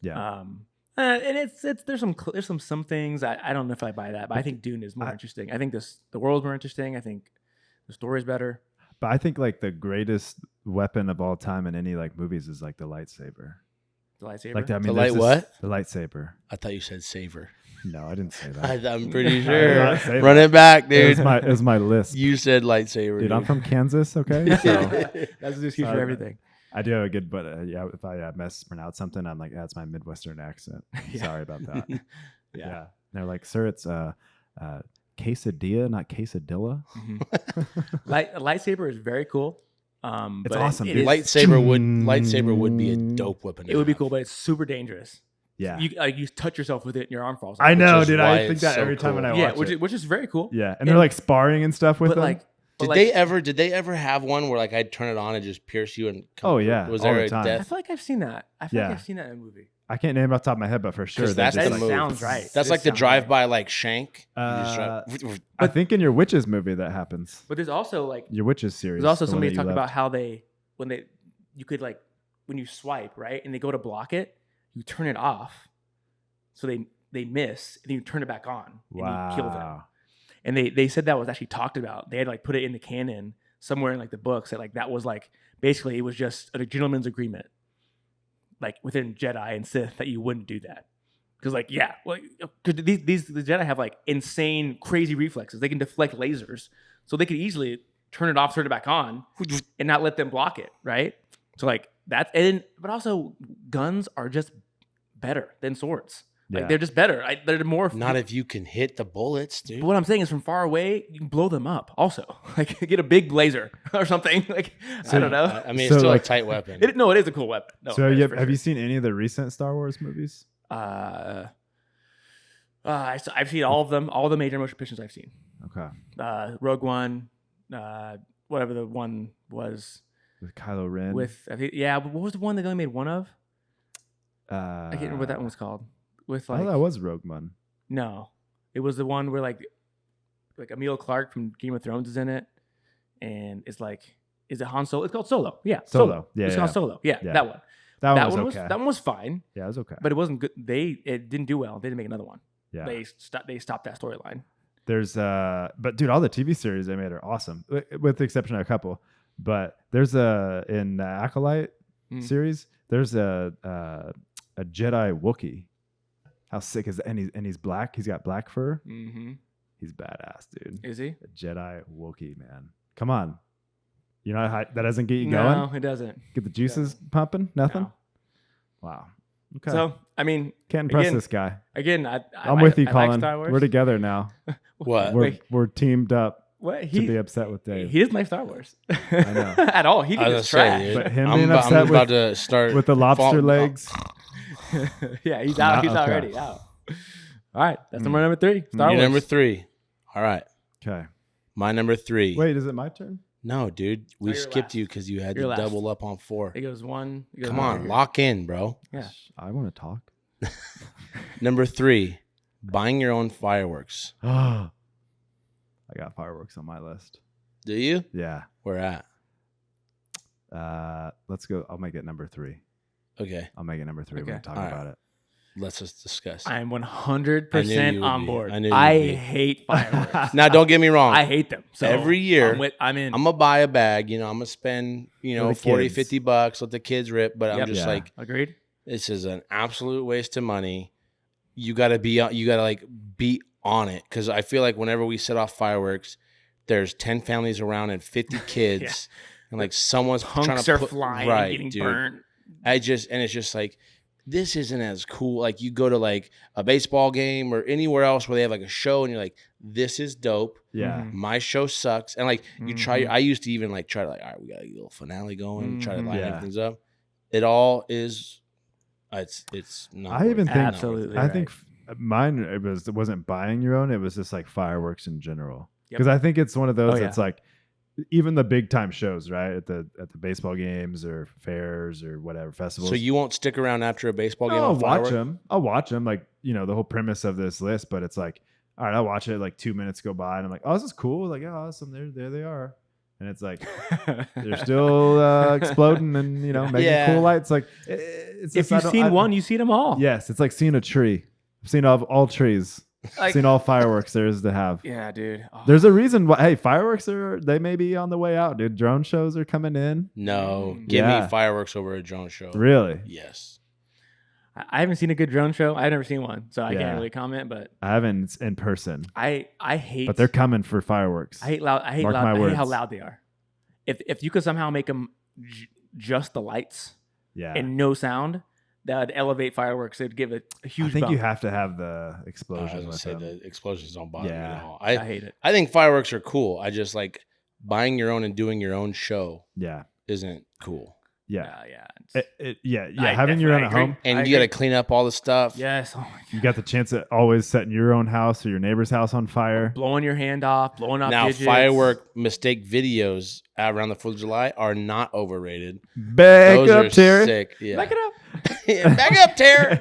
C: Yeah.
A: And it's there's some things I don't know if I buy that, but I think Dune is more interesting. I think the world's more interesting. I think the story's better.
C: But I think like the greatest weapon of all time in any like movies is like the lightsaber.
A: The lightsaber.
C: Like I mean,
B: The
C: there's
B: light what?
C: The lightsaber.
B: I thought you said saver.
C: No, I didn't say that.
B: I'm pretty
C: I did
B: sure.
C: not say
B: Run
C: that.
B: it back,
C: It
B: dude.
C: was my list.
B: You said lightsaber.
C: Dude, I'm from Kansas, okay? So
A: That's the excuse for everything.
C: I do have a good, but yeah, if I mispronounce something, I'm like, that's my Midwestern accent.
A: Yeah.
C: Sorry about that.
A: Yeah.
C: Yeah. They're like, sir, it's quesadilla, not quesadilla.
A: Lightsaber is very cool.
C: It's
A: but
C: awesome,
A: it
C: dude.
A: is-
B: Lightsaber would be a dope weapon.
A: It would be cool, but it's super dangerous.
C: Yeah.
A: You touch yourself with it, and your arm falls off.
C: I know,
B: is
C: dude.
B: why
C: I think
B: it's
C: that
B: so
C: every time when I
B: cool.
C: watch it.
A: which is very cool.
C: Yeah. And they're like sparring and stuff with
A: But
C: them.
A: like,
B: Did they ever have one where like I'd turn it on and just pierce you and come
C: Oh,
B: through?
C: yeah,
B: Was
C: all
B: there
C: the
B: a
C: time.
A: I
B: death?
A: feel like I've seen that. I feel like
C: Yeah.
A: I've seen that in a movie.
C: I can't name it off the top of my head, but for sure.
B: 'Cause
C: they
B: that's
C: just,
B: the
A: That
B: move.
A: sounds right.
B: That's
A: It
B: like the
A: sounds
B: drive
A: right.
B: by like shank. You just drive-
C: I think in your Witches movie that happens.
A: But there's also like
C: Your Witches series.
A: there's also
C: the one
A: somebody
C: that you
A: talking about
C: left.
A: how you could like when you swipe right and they go to block it, you turn it off, so they miss and you turn it back on and you kill them.
C: Wow.
A: And they said that was actually talked about. They had like put it in the canon somewhere in like the books that like that was like basically it was just a gentleman's agreement, like within Jedi and Sith that you wouldn't do that. Because like because the Jedi have like insane crazy reflexes. They can deflect lasers, so they could easily turn it off, turn it back on, and not let them block it. Right. So like that's but also guns are just better than swords. Like
C: Yeah.
A: they're just better. They're more.
B: Not if you can hit the bullets, dude.
A: But what I'm saying is, from far away, you can blow them up. Also, like get a big blazer or something. Like I don't know.
B: I mean,
C: So,
B: it's still
C: like-
B: a tight weapon.
A: It is a cool weapon. No,
C: So
A: it is
C: have
A: for
C: you
A: sure.
C: seen any of the recent Star Wars movies?
A: I've seen all of them. All the major motion pictures I've seen.
C: Okay.
A: Rogue One, whatever the one was
C: With Kylo Ren.
A: with. I think, yeah, but what was the one they only made one of?
C: I
A: I can't remember what that one was called. With
C: Oh,
A: like
C: that was Rogue One.
A: no, it was the one where like Emilia Clarke from Game of Thrones is in it, and it's like, is it Han Solo? It's called Solo. Yeah,
C: Solo. Yeah,
A: it's
C: yeah.
A: called Solo. Yeah,
C: Yeah.
A: that one.
C: That,
A: That
C: one
A: one
C: was
A: was
C: okay.
A: that one was fine,
C: Yeah, it was okay.
A: but it wasn't good. It didn't do well. They didn't make another one.
C: Yeah.
A: They stopped that storyline.
C: There's but dude, all the TV series they made are awesome, with the exception of a couple. But there's in the Acolyte
A: Mm.
C: series, there's a Jedi Wookiee. How sick is that? And he's black. He's got black fur.
A: Mm-hmm.
C: He's badass, dude.
A: Is he?
C: A Jedi Wookiee, man. Come on. You know how that doesn't get you
A: No,
C: going?
A: it doesn't.
C: Get the juices pumping? Nothing?
A: No.
C: Wow. Okay.
A: So I mean,
C: Can't impress
A: again,
C: this guy.
A: again,
C: I'm with you,
A: I like
C: Colin.
A: Star Wars.
C: We're together now.
B: What?
C: We're teamed up
A: What
C: to
A: he
C: be upset with Dave.
A: he doesn't like Star Wars.
C: I know.
A: At all. He
B: I
A: thinks
B: was
A: it's
B: gonna
A: trash.
B: say, dude.
C: But him
B: I'm,
C: being
B: I'm
C: upset
B: about
C: with-
B: to start
C: with the lobster legs.
A: Yeah, he's out. He's
C: Okay.
A: already out. All right, that's number 3. Star
B: Your
A: Wars.
B: number 3. All right.
C: Okay.
B: My number 3.
C: Wait, is it my turn?
B: No, dude. We
A: you're
B: skipped
A: last.
B: you because you had
A: You're
B: to
A: last.
B: double up on 4.
A: It goes 1. it goes
B: Come
A: over
B: on,
A: here.
B: lock in, bro.
A: Yeah.
C: I want to talk.
B: Number 3, buying your own fireworks.
C: I got fireworks on my list.
B: Do you?
C: Yeah.
B: Where at?
C: Let's go. I'll make it number 3.
B: Okay,
C: I'll make it number 3 when
A: Okay.
C: we talk
B: All right.
C: about it.
B: let's just discuss.
A: I am
B: I knew
A: 100%
B: you would
A: on
B: be.
A: board.
B: I knew you
A: I
B: would be.
A: hate fireworks.
B: Now, don't get me wrong.
A: I hate them. So
B: Every year,
A: I'm in.
B: I'm gonna buy a bag. You know, I'm gonna spend,
C: For the
B: 40,
C: kids.
B: 50 bucks. Let the kids rip. But I'm
A: Yep.
B: just
C: Yeah.
B: like,
A: Agreed.
B: this is an absolute waste of money. You gotta be like be on it, because I feel like whenever we set off fireworks, there's 10 families around and 50 kids, and like someone's trying
A: Punks
B: to
A: are
B: put,
A: flying,
B: right,
A: getting
B: dude.
A: burnt.
B: And it's just like, this isn't as cool. Like, you go to like a baseball game or anywhere else where they have like a show, and you're like, this is dope.
C: Yeah.
A: Mhm.
B: My show sucks. And like, you try.
A: Mhm.
B: I used to even like try to like, all right, we got a little finale going, try to
A: Mhm.
B: line
C: Yeah.
B: things up. It all is It's not.
C: I even
B: worth it.
C: think-
B: Not worth
A: Absolutely.
B: it.
C: I
A: right.
C: think mine it wasn't buying your own. It was just like fireworks in general.
A: Yep.
C: Because I think it's one of those
A: Oh, yeah.
C: that's like even the big time shows, right? At the baseball games or fairs or whatever festivals.
B: So you won't stick around after a baseball game?
C: No, I'll
B: on
C: watch
B: fireworks?
C: them. I'll watch them. Like, you know, the whole premise of this list, but it's like, all right, I'll watch it. Like 2 minutes go by, and I'm like, oh, this is cool. Like, yeah, awesome. There they are. And it's like they're still exploding and making
B: Yeah.
C: cool lights. Like, it's
A: if
C: just, I
A: you've
C: don't-
A: seen
C: I-
A: one, you've seen them all.
C: yes, it's like seeing a tree. I've seen all trees.
A: Like-
C: Seen all fireworks there is to have.
A: Yeah, dude. Oh.
C: There's a reason why. Hey, fireworks they may be on the way out, dude. Drone shows are coming in.
B: No,
A: Mm.
B: give
C: Yeah.
B: me fireworks over a drone show.
C: Really?
B: Yes.
A: I haven't seen a good drone show. I've never seen one, so I
C: Yeah.
A: can't really comment. But
C: I haven't in person,
A: I hate.
C: but they're coming for fireworks.
A: I hate loud. I hate
C: Mark
A: loud.
C: my
A: I hate how
C: words.
A: loud they are. If you could somehow make them just the lights
C: Yeah.
A: and no sound, that would elevate fireworks. It'd give it a
C: I
A: huge.
C: think
A: bump.
C: you have to have the
B: I was
C: explosion
B: gonna
C: with
B: say
C: them.
B: the explosions don't bother me
C: Yeah.
B: at all.
A: I hate it.
B: I think fireworks are cool. I just like buying your own and doing your own show
C: Yeah.
B: isn't cool.
C: Yeah.
A: Yeah.
C: Yeah.
A: I
C: Having your own at
A: definitely
C: home.
B: And
A: I
B: you got to
A: agree.
B: clean up all the stuff.
A: Yes. Oh my God.
C: You got the chance at always setting your own house or your neighbor's house on fire.
A: Blowing your hand off, blowing off
B: Now,
A: digits.
B: firework mistake videos around the 4th of July are not overrated.
C: Back
B: Those
C: up,
B: are
C: Terry.
B: sick. Yeah.
A: Back it up.
B: Yeah, back up, Terry.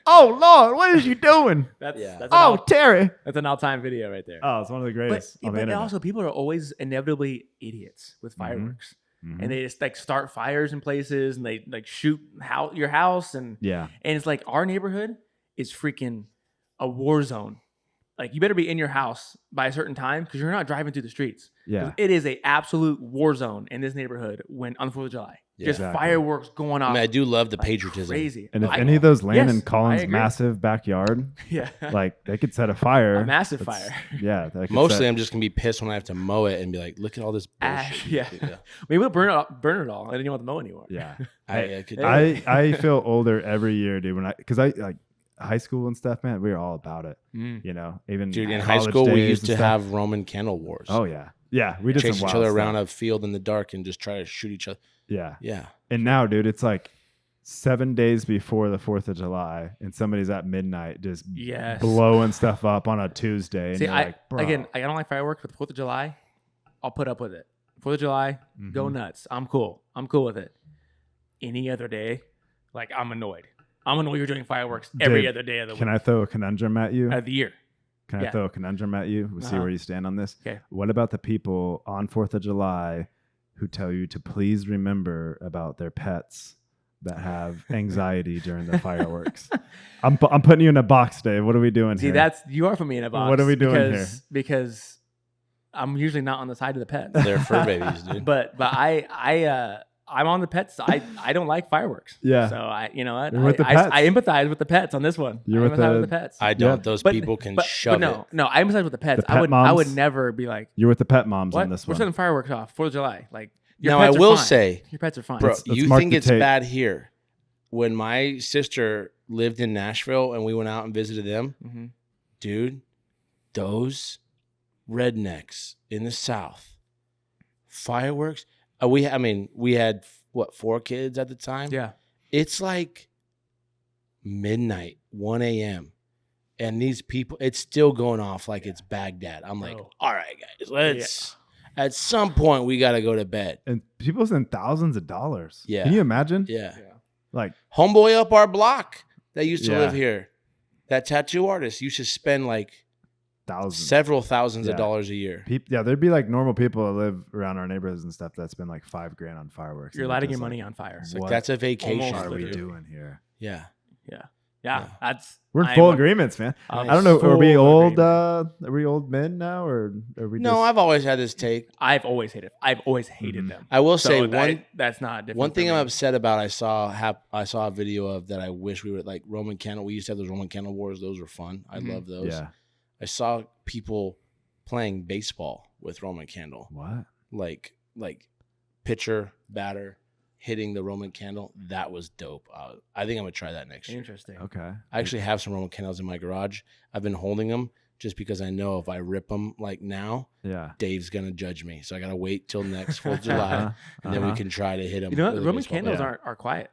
C: Oh Lord, what is you doing?
A: That's
B: Yeah.
A: that's an
C: Oh,
A: all,
C: Terry.
A: that's an all-time video right there.
C: Oh, it's one of the greatest on the
A: but
C: internet.
A: also people are always inevitably idiots with fireworks,
C: Mhm.
A: and they just like start fires in places, and they like shoot your house, and
C: Yeah.
A: it's like our neighborhood is freaking a war zone. Like you better be in your house by a certain time because you're not driving through the streets. 'Cause
C: Yeah.
A: it is a absolute war zone in this neighborhood when on the 4th of July.
B: Yeah.
A: Just
C: Exactly.
A: fireworks going
B: I
A: off.
B: mean, I do love the
A: like
B: patriotism.
A: crazy.
C: And if
A: I-
C: any of those land
A: yes,
C: in Colin's
A: I agree.
C: massive backyard,
A: yeah,
C: like they could set a fire.
A: a massive
C: That's-
A: fire.
C: Yeah. they could
B: Mostly,
C: set-
B: I'm just gonna be pissed when I have to mow it and be like, "Look at all this bullshit."
A: Ash, yeah. Maybe we'll burn it all. I didn't want to mow anymore.
C: yeah.
B: I could.
C: I feel older every year, dude. Because I like high school and stuff, man. We were all about it.
A: Mm.
C: Even
B: Dude, in high
C: college
B: school, we
C: days
B: used
C: and
B: to
C: stuff.
B: have Roman candle wars.
C: Oh yeah, yeah. We did
B: chase
C: some
B: each
C: wild
B: other
C: stuff.
B: around a field in the dark and just try to shoot each other.
C: Yeah,
B: Yeah.
C: and now, dude, it's like 7 days before the 4th of July, and somebody's at midnight just
A: Yes.
C: blowing stuff up on a Tuesday. And
A: See,
C: you're
A: I
C: like, bro.
A: again, I don't like fireworks, but the 4th of July, I'll put up with it. 4th of July, go
C: Mhm.
A: nuts. I'm cool. I'm cool with it. Any other day, like I'm annoyed. I'm annoyed you're doing fireworks every
C: Dave,
A: other day of the
C: Can
A: week
C: I throw a conundrum at you?
A: of the year.
C: Can I
A: yeah.
C: throw a conundrum at you? We'll see
A: Uh-huh.
C: where you stand on this.
A: Okay.
C: What about the people on 4th of July who tell you to please remember about their pets that have anxiety during the fireworks? I'm putting you in a box, Dave. What are we doing
A: See,
C: here?
A: you are putting me in a box.
C: What are we doing
A: Because I'm usually not on the side of the pets.
B: They're fur babies, dude.
A: but I'm on the pets. I don't like fireworks.
C: Yeah.
A: So you know what?
C: You're with the
A: I
C: pets.
A: empathize with the pets on this one.
C: You're
A: I
C: with
A: empathize
C: the-
A: with the pets.
B: I don't.
C: Yeah.
B: Those
A: But-
B: people can
A: but
B: shove
A: no,
B: it.
A: no, I empathize with the pets.
C: The
A: I
C: pet
A: would
C: moms?
A: never be like,
C: You're with the pet moms
A: what?
C: on this
A: We're
C: one.
A: setting fireworks off 4th of July. Like your
B: Now, I
A: pets are
B: will
A: fine.
B: say,
A: your pets are fine.
B: bro,
C: Let's
B: you
C: mark
B: think
C: the
B: it's
C: tape.
B: bad here. When my sister lived in Nashville and we went out and visited them,
A: hmm
B: dude, those rednecks in the South, fireworks. We had what, 4 kids at the time?
A: Yeah.
B: It's like midnight, 1 a.m. And these people, it's still going off like it's Baghdad. I'm like,
A: Oh.
B: all right, guys, let's, at some point, we got to go to bed.
C: And people spend thousands of dollars.
B: Yeah.
C: Can you imagine?
B: Yeah.
C: Like,
B: Homeboy up our block that used to
C: Yeah.
B: live here, that tattoo artist used to spend like
C: thousands.
B: several thousands of
C: Yeah.
B: dollars a year.
C: Yeah, there'd be like normal people that live around our neighborhoods and stuff that spend like $5,000 on fireworks.
A: You're
C: and they're
A: lighting
C: just
A: your
C: like,
A: money on fire.
B: It's like,
C: What
B: that's a vacation.
A: almost
C: What are we
B: dude.
C: doing here?
B: Yeah.
A: Yeah.
B: Yeah.
A: That's
C: We're in
A: I'm
C: full
A: a-
C: agreements, man.
A: I'm
C: I don't know. Are we
A: full
C: old?
A: agreement.
C: Are we old men now, or are we?
B: No,
C: just,
B: I've always had this take.
A: I've always hated
C: Mhm.
A: them.
B: I will
A: So
B: say one
A: that's not different.
B: one
A: for
B: thing
A: me.
B: I'm upset about. I saw a video of that. I wish we were like Roman candle. We used to have those Roman candle wars. Those were fun. I
A: Mhm.
B: love those.
C: Yeah.
B: I saw people playing baseball with Roman candle,
C: What?
B: like pitcher, batter, hitting the Roman candle. That was dope. I think I'm gonna try that next year.
A: Interesting.
C: Okay.
B: I actually have some Roman candles in my garage. I've been holding them just because I know if I rip them like now,
C: Yeah.
B: Dave's gonna judge me. So I gotta wait till next 4th of July, and then we can try to hit them.
A: You know what? Roman candles are quiet.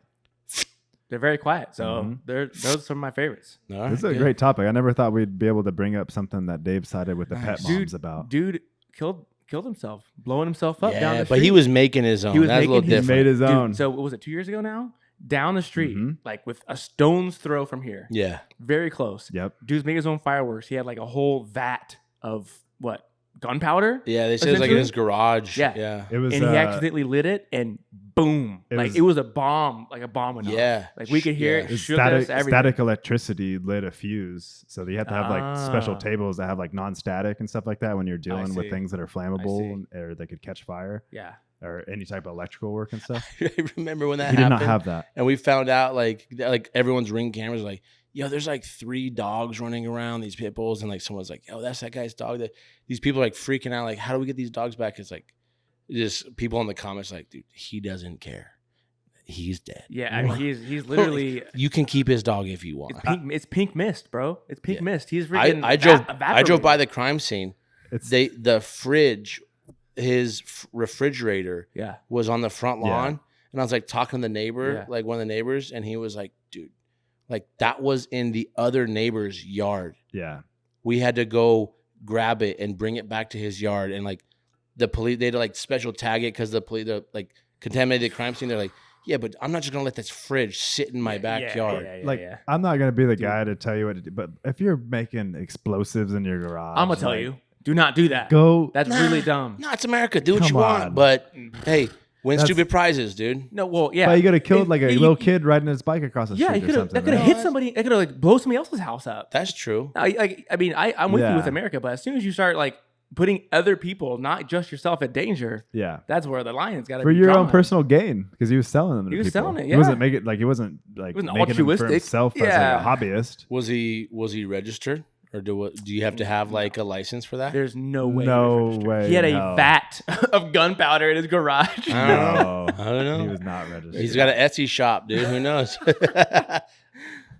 A: They're very quiet. So those are some of my favorites.
B: All right,
C: This is a
B: good.
C: great topic. I never thought we'd be able to bring up something that Dave sided with the pet
B: Nice.
C: moms about.
A: Dude killed himself, blowing himself up down
B: Yeah,
A: the
B: but
A: street.
B: he was making his own.
A: He was
B: That's a little
A: making his-
C: He made
B: different.
C: his own.
A: Dude, so what was it, 2 years ago now? Down the street,
C: Mhm.
A: like with a stone's throw from here.
B: Yeah.
A: Very close.
C: Yep.
A: Dude's making his own fireworks. He had like a whole vat of what? Gunpowder?
B: Yeah, they said it was like in
A: Essentially?
B: his garage.
A: Yeah.
B: Yeah.
C: It was.
A: And he accidentally lit it and boom.
C: It was
A: a bomb. Like a bomb went off.
B: Yeah.
A: Like we could hear
B: Yeah.
A: it.
C: It's
A: Shook us, everything.
C: static electricity lit a fuse, so you have to have like special
A: Ah.
C: tables that have like non-static and stuff like that when you're dealing
A: see.
C: with things that are
A: see.
C: flammable or they could catch fire
A: Yeah.
C: or any type of electrical work and stuff.
B: I remember when that
C: He did
B: happened.
C: not have that.
B: And we found out like everyone's Ring cameras were like, yo, there's like 3 dogs running around, these pit bulls, and like someone's like, oh, that's that guy's dog. That these people are like freaking out, like, how do we get these dogs back? It's like just people in the comments like, dude, he doesn't care. He's dead.
A: Yeah. I mean, he's literally
B: You can keep his dog if you want.
A: it's pink mist, bro. It's pink
B: Yeah.
A: mist. He's
B: I
A: freaking
B: I drove by the crime scene.
C: It's
B: The fridge, his refrigerator
A: Yeah.
B: was on the front
C: Yeah.
B: lawn, and I was like talking to the neighbor,
A: Yeah.
B: like one of the neighbors, and he was like, dude, like that was in the other neighbor's yard.
C: yeah.
B: We had to go grab it and bring it back to his yard, and like the police, they had to like special tag it because the police, the like contaminated crime scene. They're like, yeah, but I'm not just gonna let this fridge sit in my backyard.
C: Like I'm not gonna be the guy to tell you what to do, but if you're making explosives in your garage,
A: I'm gonna tell
C: like,
A: you, do not do that.
C: Go.
A: That's
B: Nah.
A: really dumb.
B: No, it's America. Do what
C: Come
B: you want,
C: on.
B: but hey, win
C: That's-
B: stupid prizes, dude.
A: No, well, yeah.
C: But you could have killed like a
A: You-
C: little kid riding his bike across the
A: Yeah,
C: street
A: you
C: or
A: could have.
C: something.
A: That could have
C: right?
A: hit somebody. It could have like blow somebody else's house up.
B: That's true.
A: I'm with you
C: Yeah.
A: with America, but as soon as you start like putting other people, not just yourself, at danger,
C: Yeah.
A: that's where the line's got to
C: For
A: be
C: your own
A: drawn.
C: personal gain, because he was selling them. To
A: He was
C: people.
A: selling it,
C: He wasn't
A: yeah.
C: making like he wasn't like
A: He wasn't
C: making them for
A: altruistic.
C: himself
A: Yeah.
C: as like a hobbyist.
B: Was he registered, or do you have to have like a license for that?
A: There's no way.
C: No
A: he was registered.
C: way
A: He had
C: in
A: a
C: hell.
A: vat of gunpowder in his garage.
B: I don't know.
C: No,
B: I don't know.
C: He was not registered.
B: He's got an Etsy shop, dude. Who knows?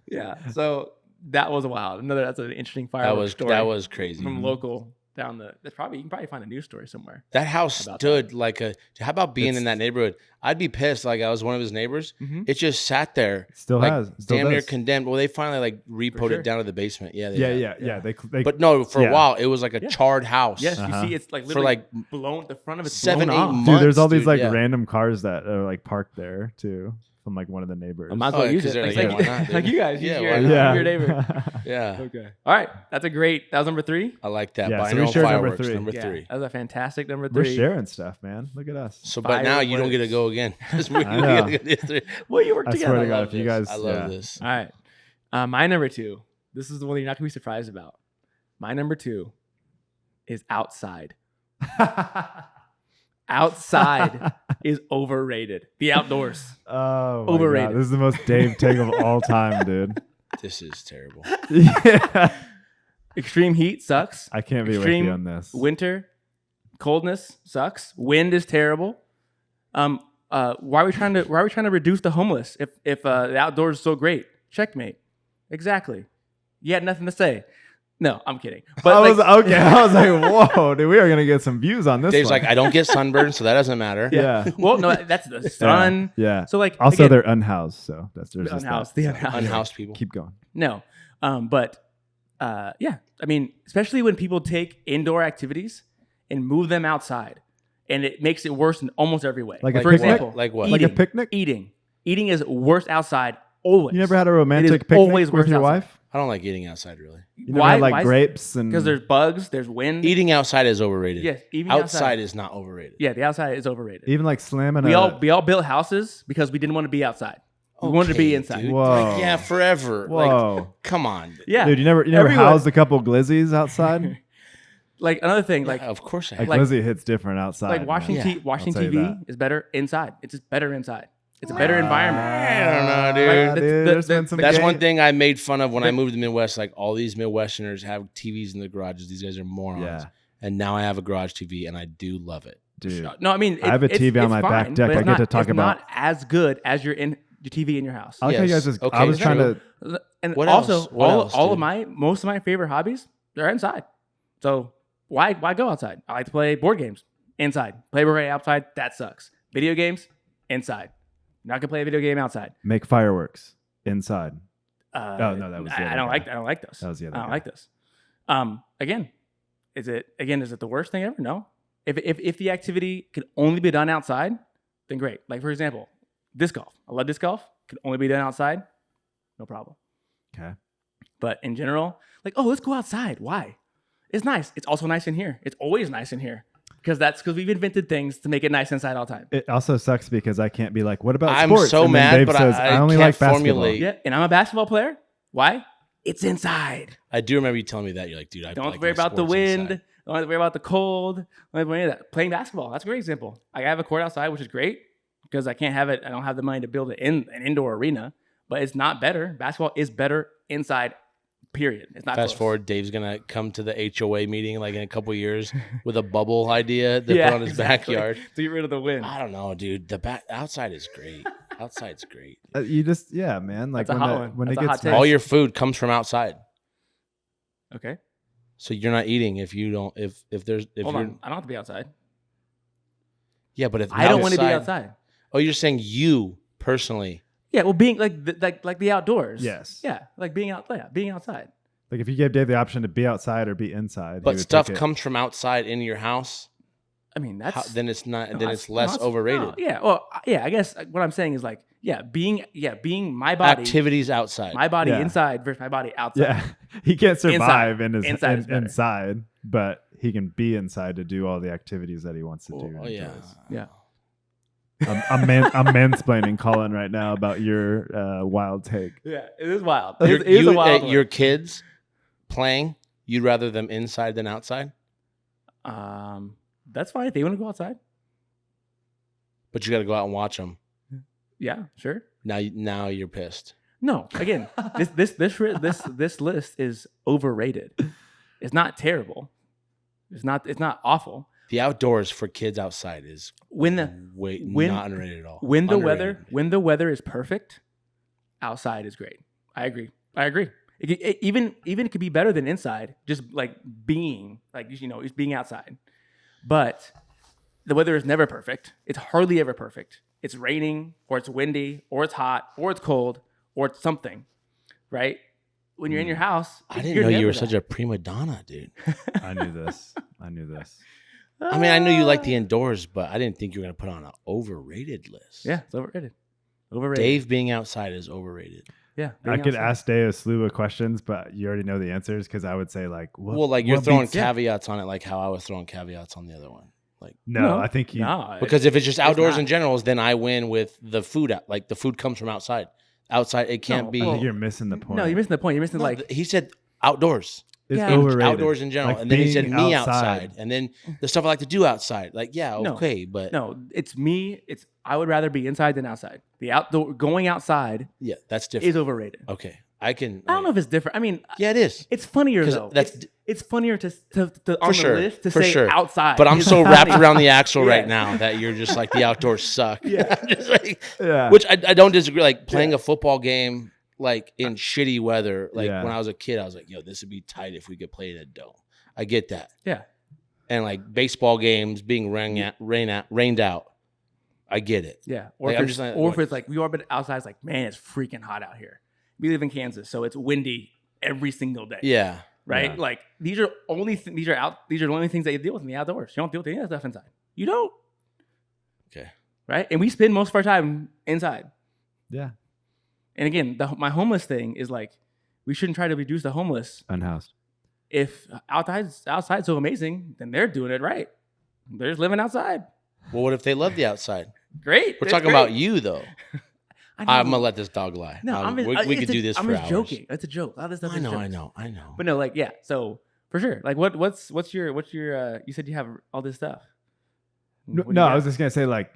A: Yeah. So that was wild. That's an interesting fireworks story.
B: that was crazy.
A: from local down the. That's probably you can probably find a news story somewhere.
B: That house
A: About
B: stood like a. How about being
C: It's-
B: in that neighborhood? I'd be pissed. Like I was one of his neighbors.
A: Mhm.
B: It just sat there,
C: Still
B: like
C: has. Still
B: damn near
C: does.
B: condemned. Well, they finally like repoed
A: sure.
B: it down to the basement. Yeah, they
C: Yeah,
B: have.
C: yeah. They
B: But no, for
C: Yeah.
B: a while it was like a
A: Yeah.
B: charred house.
A: Yes,
C: Uh-huh.
A: you see, it's like
B: For,
A: literally
B: like,
A: blown. The front of it's
B: 7,
A: blown
B: 8
A: off.
B: months.
C: dude, there's all these
B: dude,
C: like
B: yeah.
C: random cars that are like parked there too from like one of the neighbors.
A: I might as
B: Oh,
A: well
B: yeah,
A: use
B: 'cause
A: it.
B: they're
A: Like,
B: like, yeah, why not,
A: like
B: dude?
A: you guys,
B: Yeah,
A: use
B: why
A: your,
B: not?
A: your neighbor.
B: Yeah,
A: Okay. All right. That's a great. That was number 3.
B: I like that.
C: Yeah,
B: Buying
C: so we
B: your own
C: shared number
B: fireworks.
C: three.
B: Number
A: Yeah,
B: 3.
A: that was a fantastic number
C: We're
A: 3.
C: sharing stuff, man. Look at us.
B: So, but now you don't get to go again. We
C: I know.
B: gotta get the 3.
A: Well, you work
C: I
A: together.
C: swear to God,
B: love
C: if you
B: this.
C: guys,
B: I love
C: yeah.
B: this.
A: All right. My number 2. This is the one that you're not gonna be surprised about. My number 2 is outside. Outside is overrated. The outdoors.
C: Oh, my
A: Overrated.
C: God. This is the most Dave take of all time, dude.
B: This is terrible.
C: Yeah.
A: Extreme heat sucks.
C: I can't be
A: Extreme
C: with you on this.
A: Winter, coldness sucks. Wind is terrible. Why are we trying to reduce the homeless if the outdoors is so great? Checkmate. Exactly. You had nothing to say. No, I'm kidding. But
C: I was
A: like,
C: okay. I was like, whoa, dude, we are gonna get some views on this.
B: Dave's
C: one.
B: like, I don't get sunburned, so that doesn't matter.
C: yeah.
A: well, no, that's the sun.
C: Yeah.
A: So like,
C: Also,
A: again,
C: they're unhoused, so there's just
A: unhoused.
C: that.
A: The
C: So
A: unhoused.
B: Unhoused people.
C: Keep going.
A: No, but yeah, I mean, especially when people take indoor activities and move them outside, and it makes it worse in almost every way.
C: Like a
A: for
C: picnic?
A: example,
B: Like what?
C: Like a
A: eating.
C: picnic?
A: Eating is worse outside always.
C: You never had a romantic picnic
A: always
C: with
A: worse
C: your
A: outside.
C: wife?
B: I don't like eating outside really.
C: You never had like grapes and
A: Because there's bugs, there's wind.
B: Eating outside is overrated.
A: Yes, even
B: outside is not overrated.
A: Yeah, the outside is overrated.
C: even like slamming
A: We
C: a
A: all built houses because we didn't want to be outside. We wanted to be
B: Okay,
A: inside.
B: dude.
C: Whoa.
B: Like, yeah, forever.
C: Whoa.
B: Like, come on.
A: Yeah,
C: Dude, you never
A: Everyone-
C: housed a couple glizzies outside?
A: like another thing, like
B: Yeah, of course I
C: Like,
B: have.
C: glizzy hits different outside.
A: like watching
C: man.
B: Yeah,
A: watching
C: I'll tell you
A: TV
C: that.
A: is better inside. It's just better inside. It's a better environment.
B: I don't know, dude.
C: Yeah,
A: Like,
C: dude, there's been some
B: That's
C: gay-
B: one thing I made fun of when I moved to the Midwest. Like all these Midwesterners have TVs in their garages. These guys are morons.
C: Yeah.
B: And now I have a garage TV, and I do love it.
C: Dude.
A: No, I mean,
C: I have a TV on my back deck.
A: but
C: I
A: it's
C: get to talk
A: it's
C: about-
A: not as good as your TV in your house.
C: I like how you
B: Yes.
C: guys just.
B: Okay,
C: I was
B: that's
C: trying
B: true.
C: to.
A: And
B: What
A: also,
B: else? What else,
A: all of
B: dude?
A: most of my favorite hobbies, they're inside. So why go outside? I like to play board games inside. Play board game outside, that sucks. Video games inside. Not gonna play a video game outside.
C: Make fireworks inside. Oh, no, that was the
A: I
C: other
A: don't
C: guy.
A: like. I don't like those.
C: That was the other
A: I don't
C: guy.
A: like those. Again, is it the worst thing ever? No. If the activity could only be done outside, then great. Like for example, disc golf. I love disc golf. Could only be done outside, no problem.
C: Okay.
A: But in general, like, oh, let's go outside. Why? It's nice. It's also nice in here. It's always nice in here. Because we've invented things to make it nice inside all the time.
C: It also sucks because I can't be like, what about
B: I'm
C: sports?
B: so
C: And then
B: mad,
C: Dave
B: but
C: says,
B: I
C: only
B: can't
C: like basketball.
B: formulate.
A: Yeah, and I'm a basketball player. Why? It's inside.
B: I do remember you telling me that. You're like, dude, I
A: Don't
B: like
A: worry
B: my
A: about the
B: sports
A: wind.
B: inside.
A: Don't have to worry about the cold. Don't have to worry about any of that. Playing basketball. That's a great example. I have a court outside, which is great because I can't have it. I don't have the money to build an indoor arena, but it's not better. Basketball is better inside, period. It's not
B: Fast
A: close.
B: forward, Dave's gonna come to the HOA meeting like in a couple years with a bubble idea to put on his
A: exactly.
B: backyard.
A: To get rid of the wind.
B: I don't know, dude. The outside is great. Outside's great.
C: You just, yeah, man. Like
A: That's a hot one.
C: when
A: That's
C: it
A: a
C: gets
A: hot take.
B: All your food comes from outside,
A: Okay.
B: so you're not eating if you don't. If
A: Hold
B: you're
A: on. I don't have to be outside.
B: yeah, but if
A: I don't want to be outside.
B: Oh, you're saying you personally?
A: Yeah, well, being like the outdoors.
C: Yes.
A: Yeah, like being being outside.
C: Like if you gave Dave the option to be outside or be inside, he
B: But
C: would
B: stuff
C: take it.
B: comes from outside in your house.
A: I mean, that's
B: Then it's not.
A: no,
B: Then
A: that's-
B: it's less
A: no, that's-
B: overrated.
A: no, yeah. Well, yeah. I guess what I'm saying is like, being my body,
B: Activities outside.
A: my body
C: Yeah.
A: inside versus my body outside.
C: Yeah, he can't survive in his
A: Inside is better.
C: inside, but he can be inside to do all the activities that he wants to do.
B: Oh
C: and
B: yeah.
C: enjoys.
A: Yeah.
C: I'm mansplaining Colin right now about your wild take.
A: Yeah, it is wild.
B: Your-
A: It is a
B: you-
A: wild one.
B: your kids playing. You'd rather them inside than outside,
A: That's fine if they want to go outside.
B: but you got to go out and watch them.
A: Yeah, sure.
B: Now you're pissed.
A: No, again, this list is overrated. It's not terrible. It's not awful.
B: The outdoors for kids outside is
A: When
B: not underrated at all.
A: when the
B: Underrated.
A: weather is perfect, outside is great. I agree. Even it could be better than inside. Just like being just being outside. But the weather is never perfect. It's hardly ever perfect. It's raining, or it's windy, or it's hot, or it's cold, or it's something, right? When you're in your house,
B: I didn't know you were such a prima donna, dude.
C: I knew this. I
B: I mean, I knew you like the indoors, but I didn't think you were going to put on an overrated list.
A: Yeah, it's overrated. Overrated.
B: Dave being outside is overrated.
A: Yeah,
C: I
A: being
C: could
A: outside.
C: ask Dave a slew of questions, but you already know the answers because I would say like, what,
B: Well, like you're
C: what
B: throwing
C: beats-
B: caveats on it, like how I was throwing caveats on the other one. Like
C: No, I think you.
A: No,
B: because if it's just outdoors
A: not.
B: in general, then I win with the food. Like the food comes from outside. Outside, it can't
A: No,
B: be.
C: I
A: well,
C: think you're missing the point.
A: No, you're missing the point. You're missing
B: No,
A: like
B: he said outdoors.
C: It's
A: Yeah.
C: overrated.
B: Outdoors in general,
C: Like
B: and then he said
C: being
B: me outside, and then the stuff I like to do outside. Like, yeah,
A: No.
B: okay, but
A: no. It's me. I would rather be inside than outside. The outdoor going outside
B: yeah, that's different.
A: is overrated.
B: Okay, I can.
A: I don't know if it's different. I mean,
B: Yeah, it is.
A: it's funnier
B: 'Cause
A: though.
B: that's-
A: It's funnier to on
B: For sure,
A: the list to
B: for
A: say
B: sure.
A: outside.
B: But I'm
A: It's
B: so wrapped
A: funny.
B: around the axle right
A: Yes.
B: now that you're just like the outdoors suck.
A: Yeah.
B: I'm just like,
C: Yeah.
B: which I don't disagree. Like playing a football game like in shitty weather. Like
C: Yeah.
B: when I was a kid, I was like, yo, this would be tight if we could play in a dome. I get that.
A: Yeah.
B: And like baseball games being rained out. I get it.
A: Yeah. Or
B: Like,
A: if
B: I'm
A: it's,
B: just like-
A: or if it's like we are but outside, it's like, man, it's freaking hot out here. We live in Kansas, so it's windy every single day.
B: Yeah.
A: Right?
C: Yeah.
A: Like these are the only things that you deal with in the outdoors. You don't deal with any of that stuff inside. You don't.
B: Okay.
A: Right? And we spend most of our time inside.
C: Yeah.
A: And again, my homeless thing is like we shouldn't try to reduce the homeless.
C: Unhoused.
A: If outside's so amazing, then they're doing it right. They're just living outside.
B: Well, what if they love the outside?
A: Great.
B: We're
A: That's
B: talking
A: great.
B: about you though.
A: I know.
B: I'm gonna let this dog lie.
A: No, I'm just,
B: we could do this
A: I'm
B: for
A: just
B: hours.
A: joking. It's a joke. All this stuff
B: I
A: is
B: know,
A: jokes.
B: I know.
A: But no, like yeah. So for sure, like what's your you said you have all this stuff.
C: No,
A: What do you
C: I
A: got?
C: was just gonna say like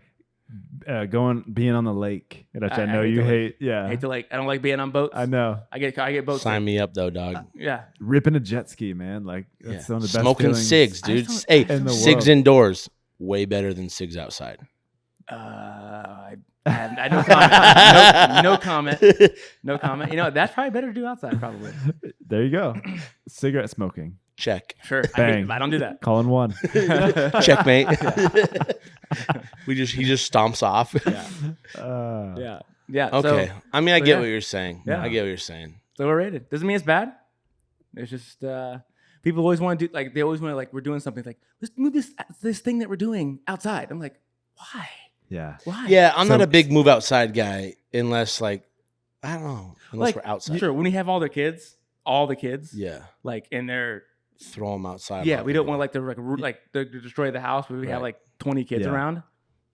C: being on the lake, which I
A: I
C: know
A: hate
C: you
A: the
C: hate. Yeah,
A: I hate to I don't like being on boats.
C: I know.
A: I get boats.
B: Sign me up though, dog.
A: Yeah.
C: Ripping a jet ski, man. Like that's
B: Yeah.
C: some of the best
B: Smoking
C: feelings.
B: cigs,
A: I
B: dude.
A: just
B: Hey,
A: don't-
C: in the
B: cigs
C: world.
B: indoors, way better than cigs outside.
A: I no comment. No comment. No comment. You know that's probably better to do outside. Probably.
C: There you go. Cigarette smoking.
B: Check.
A: Sure.
C: Bang.
A: I don't do that.
C: Colin won.
B: Checkmate. He just stomps off.
A: Yeah.
C: Uh,
A: Yeah. Yeah.
B: Okay.
A: So
B: I mean, I
A: so
B: get
A: yeah.
B: what you're saying.
A: Yeah.
B: I get what you're saying.
A: it's overrated. Doesn't mean it's bad. It's just people always want to do like they always want to like we're doing something like let's move this thing that we're doing outside. I'm like, why?
C: Yeah.
A: Why?
B: Yeah, I'm
C: So-
B: not a big move outside guy unless like I don't know, unless
A: Like,
B: we're outside.
A: Sure, when you have all the kids,
B: Yeah,
A: like in their
B: throw them outside.
A: yeah, we don't want like to destroy the house, but we have
B: Right.
A: like 20 kids
C: Yeah.
A: around.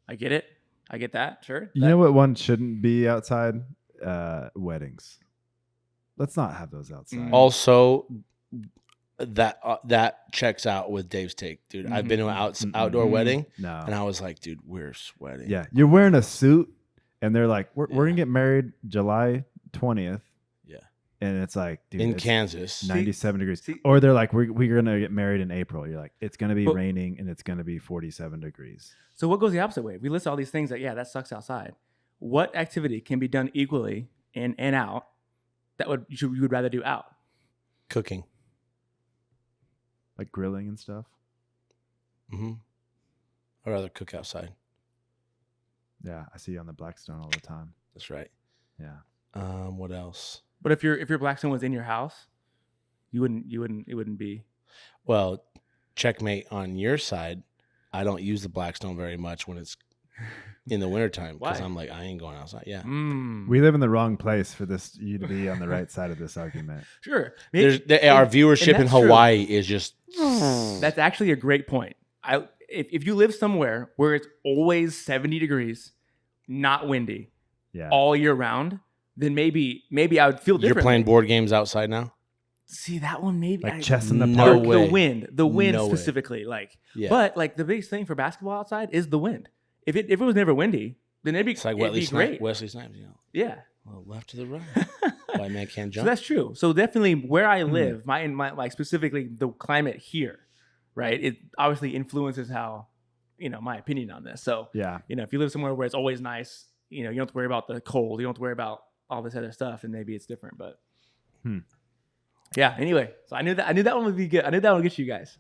A: I get it. I get that. Sure.
C: You know what one shouldn't be outside? Weddings. Let's not have those outside.
B: Also, that checks out with Dave's take, dude. I've been to an outdoor wedding,
C: No.
B: and I was like, dude, we're sweating.
C: Yeah, you're wearing a suit, and they're like, "We're gonna get married July 20th."
B: Yeah.
C: And it's like, dude,
B: In
C: it's
B: Kansas.
C: 97 degrees.
A: see-
C: Or they're like, we're gonna get married in April. You're like, it's gonna be
A: But-
C: raining and it's gonna be 47 degrees.
A: So what goes the opposite way? We list all these things that that sucks outside. What activity can be done equally in and out that you would rather do out?
B: Cooking.
C: Like grilling and stuff.
B: Mm-hmm. I'd rather cook outside.
C: Yeah, I see you on the Blackstone all the time.
B: That's right.
C: Yeah.
B: What else?
A: But if your Blackstone was in your house, it wouldn't be.
B: Well, checkmate on your side. I don't use the Blackstone very much when it's in the wintertime because
A: Why?
B: I'm like, I ain't going outside. Yeah.
C: We live in the wrong place for this you to be on the right side of this argument.
A: Sure.
B: Our viewership in
A: that's true.
B: Hawaii is just.
A: That's actually a great point. If you live somewhere where it's always 70 degrees, not windy,
C: Yeah.
A: all year round, then maybe I would feel
B: You're
A: differently.
B: playing board games outside now?
A: See that one maybe
C: Like chess in the
B: No
C: park.
A: or
B: way.
A: the wind
B: No way.
A: specifically like.
B: Yeah.
A: But like the biggest thing for basketball outside is the wind. If it was never windy, then it'd be
B: It's like
A: it'd be great.
B: Wesley Snipes,
A: Yeah.
B: Well, left to the right. White man can't
A: So
B: jump.
A: that's true. So definitely where I live, my like specifically the climate here, right? It obviously influences how, my opinion on this. So,
C: Yeah.
A: if you live somewhere where it's always nice, you don't have to worry about the cold. You don't have to worry about all this other stuff, and maybe it's different. But yeah. Anyway, so I knew that one would be good. I knew that one would get you guys.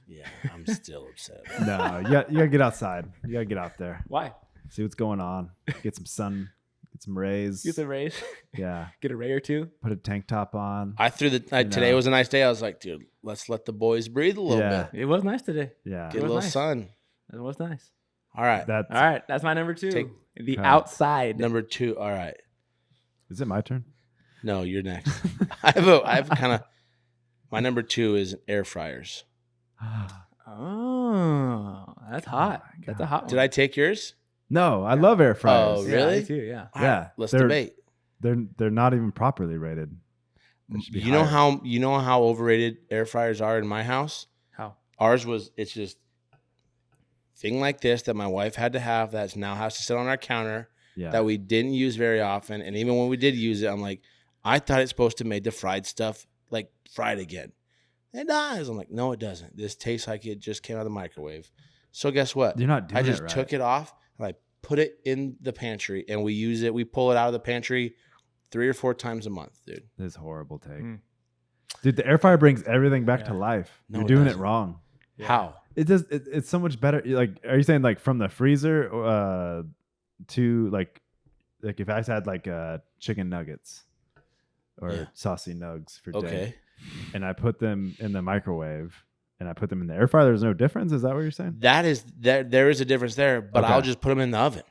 B: Yeah, I'm still upset.
C: No, you gotta get outside. You gotta get out there.
A: Why?
C: See what's going on. Get some sun. Get some rays.
A: Get the rays.
C: Yeah.
A: Get a ray or two.
C: Put a tank top on.
B: I threw today was a nice day. I was like, dude, let's let the boys breathe a little
C: Yeah.
B: bit.
A: It was nice today.
C: Yeah.
B: Get a
A: was
B: little
A: nice.
B: sun.
A: It was nice.
B: All right.
C: That's
A: All right, that's my number 2.
B: Take-
A: the
C: Okay.
A: outside.
B: Number 2. All right.
C: Is it my turn?
B: No, you're next. I have kind of my number 2 is air fryers.
A: Oh, that's hot. That's a hot one.
B: Did I take yours?
C: No, I love air fryers.
B: Oh,
A: Yeah,
B: really?
A: me too, yeah.
B: All
C: Yeah,
B: right, let's
C: they're-
B: debate.
C: They're not even properly rated. They should be
B: You know
C: higher.
B: how overrated air fryers are in my house?
A: How?
B: Ours was it's just thing like this that my wife had to have that now has to sit on our counter
C: Yeah.
B: that we didn't use very often. And even when we did use it, I'm like, I thought it's supposed to make the fried stuff like fried again. It does. I'm like, no, it doesn't. This tastes like it just came out of the microwave. So guess what?
C: You're not doing
B: I just
C: it right.
B: took it off and I put it in the pantry and we use it. We pull it out of the pantry 3 or 4 times a month, dude.
C: This is a horrible take.
A: Mm.
C: Dude, the air fryer brings everything back to
A: Yeah.
C: life.
B: No,
C: You're
B: it
C: doing it
B: doesn't.
C: wrong.
B: How?
C: It does. It's so much better. Like, are you saying like from the freezer to like if I had like chicken nuggets or
B: Yeah.
C: saucy nugs for day,
B: Okay.
C: and I put them in the microwave and I put them in the air fryer, there's no difference. Is that what you're saying?
B: There is a difference there, but
C: Okay.
B: I'll just put them in the oven.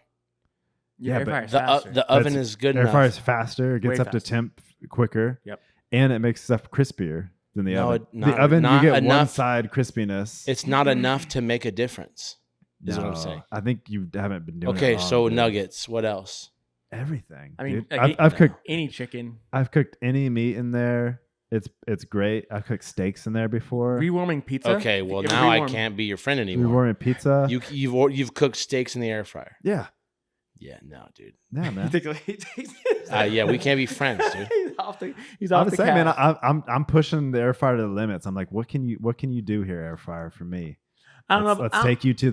C: Yeah,
A: air
C: but
A: fryer's
B: The
A: faster.
B: oven
C: That's-
B: is good
C: Air
B: enough.
C: fryer is faster. It gets
A: Way
C: up to
A: faster.
C: temp quicker.
A: Yep.
C: And it makes stuff crispier than the
B: No,
C: oven.
B: it- not-
C: the oven, you
B: not
C: get one
B: enough.
C: side crispiness.
B: It's not enough to make a difference. Is what I'm
C: No,
B: saying.
C: I think you haven't been doing it
B: Okay,
C: wrong,
B: so
C: dude.
B: nuggets. What else?
C: Everything.
A: I mean,
C: dude.
A: like,
C: I've cooked
A: any chicken.
C: I've cooked any meat in there. It's great. I've cooked steaks in there before.
A: Rewarming pizza.
B: Okay, well
A: If you
B: now I
A: rewarm-
B: can't be your friend anymore.
C: Rewarming pizza.
B: You've cooked steaks in the air fryer.
C: Yeah.
B: Yeah, no, dude.
C: Yeah, man.
B: Yeah, we can't be friends, dude.
A: He's
C: I'm
A: off
C: just
A: the
C: saying, man.
A: cast.
C: I'm pushing the air fryer to the limits. I'm like, what can you do here, air fryer, for me?
A: I don't know.
C: Let's take you to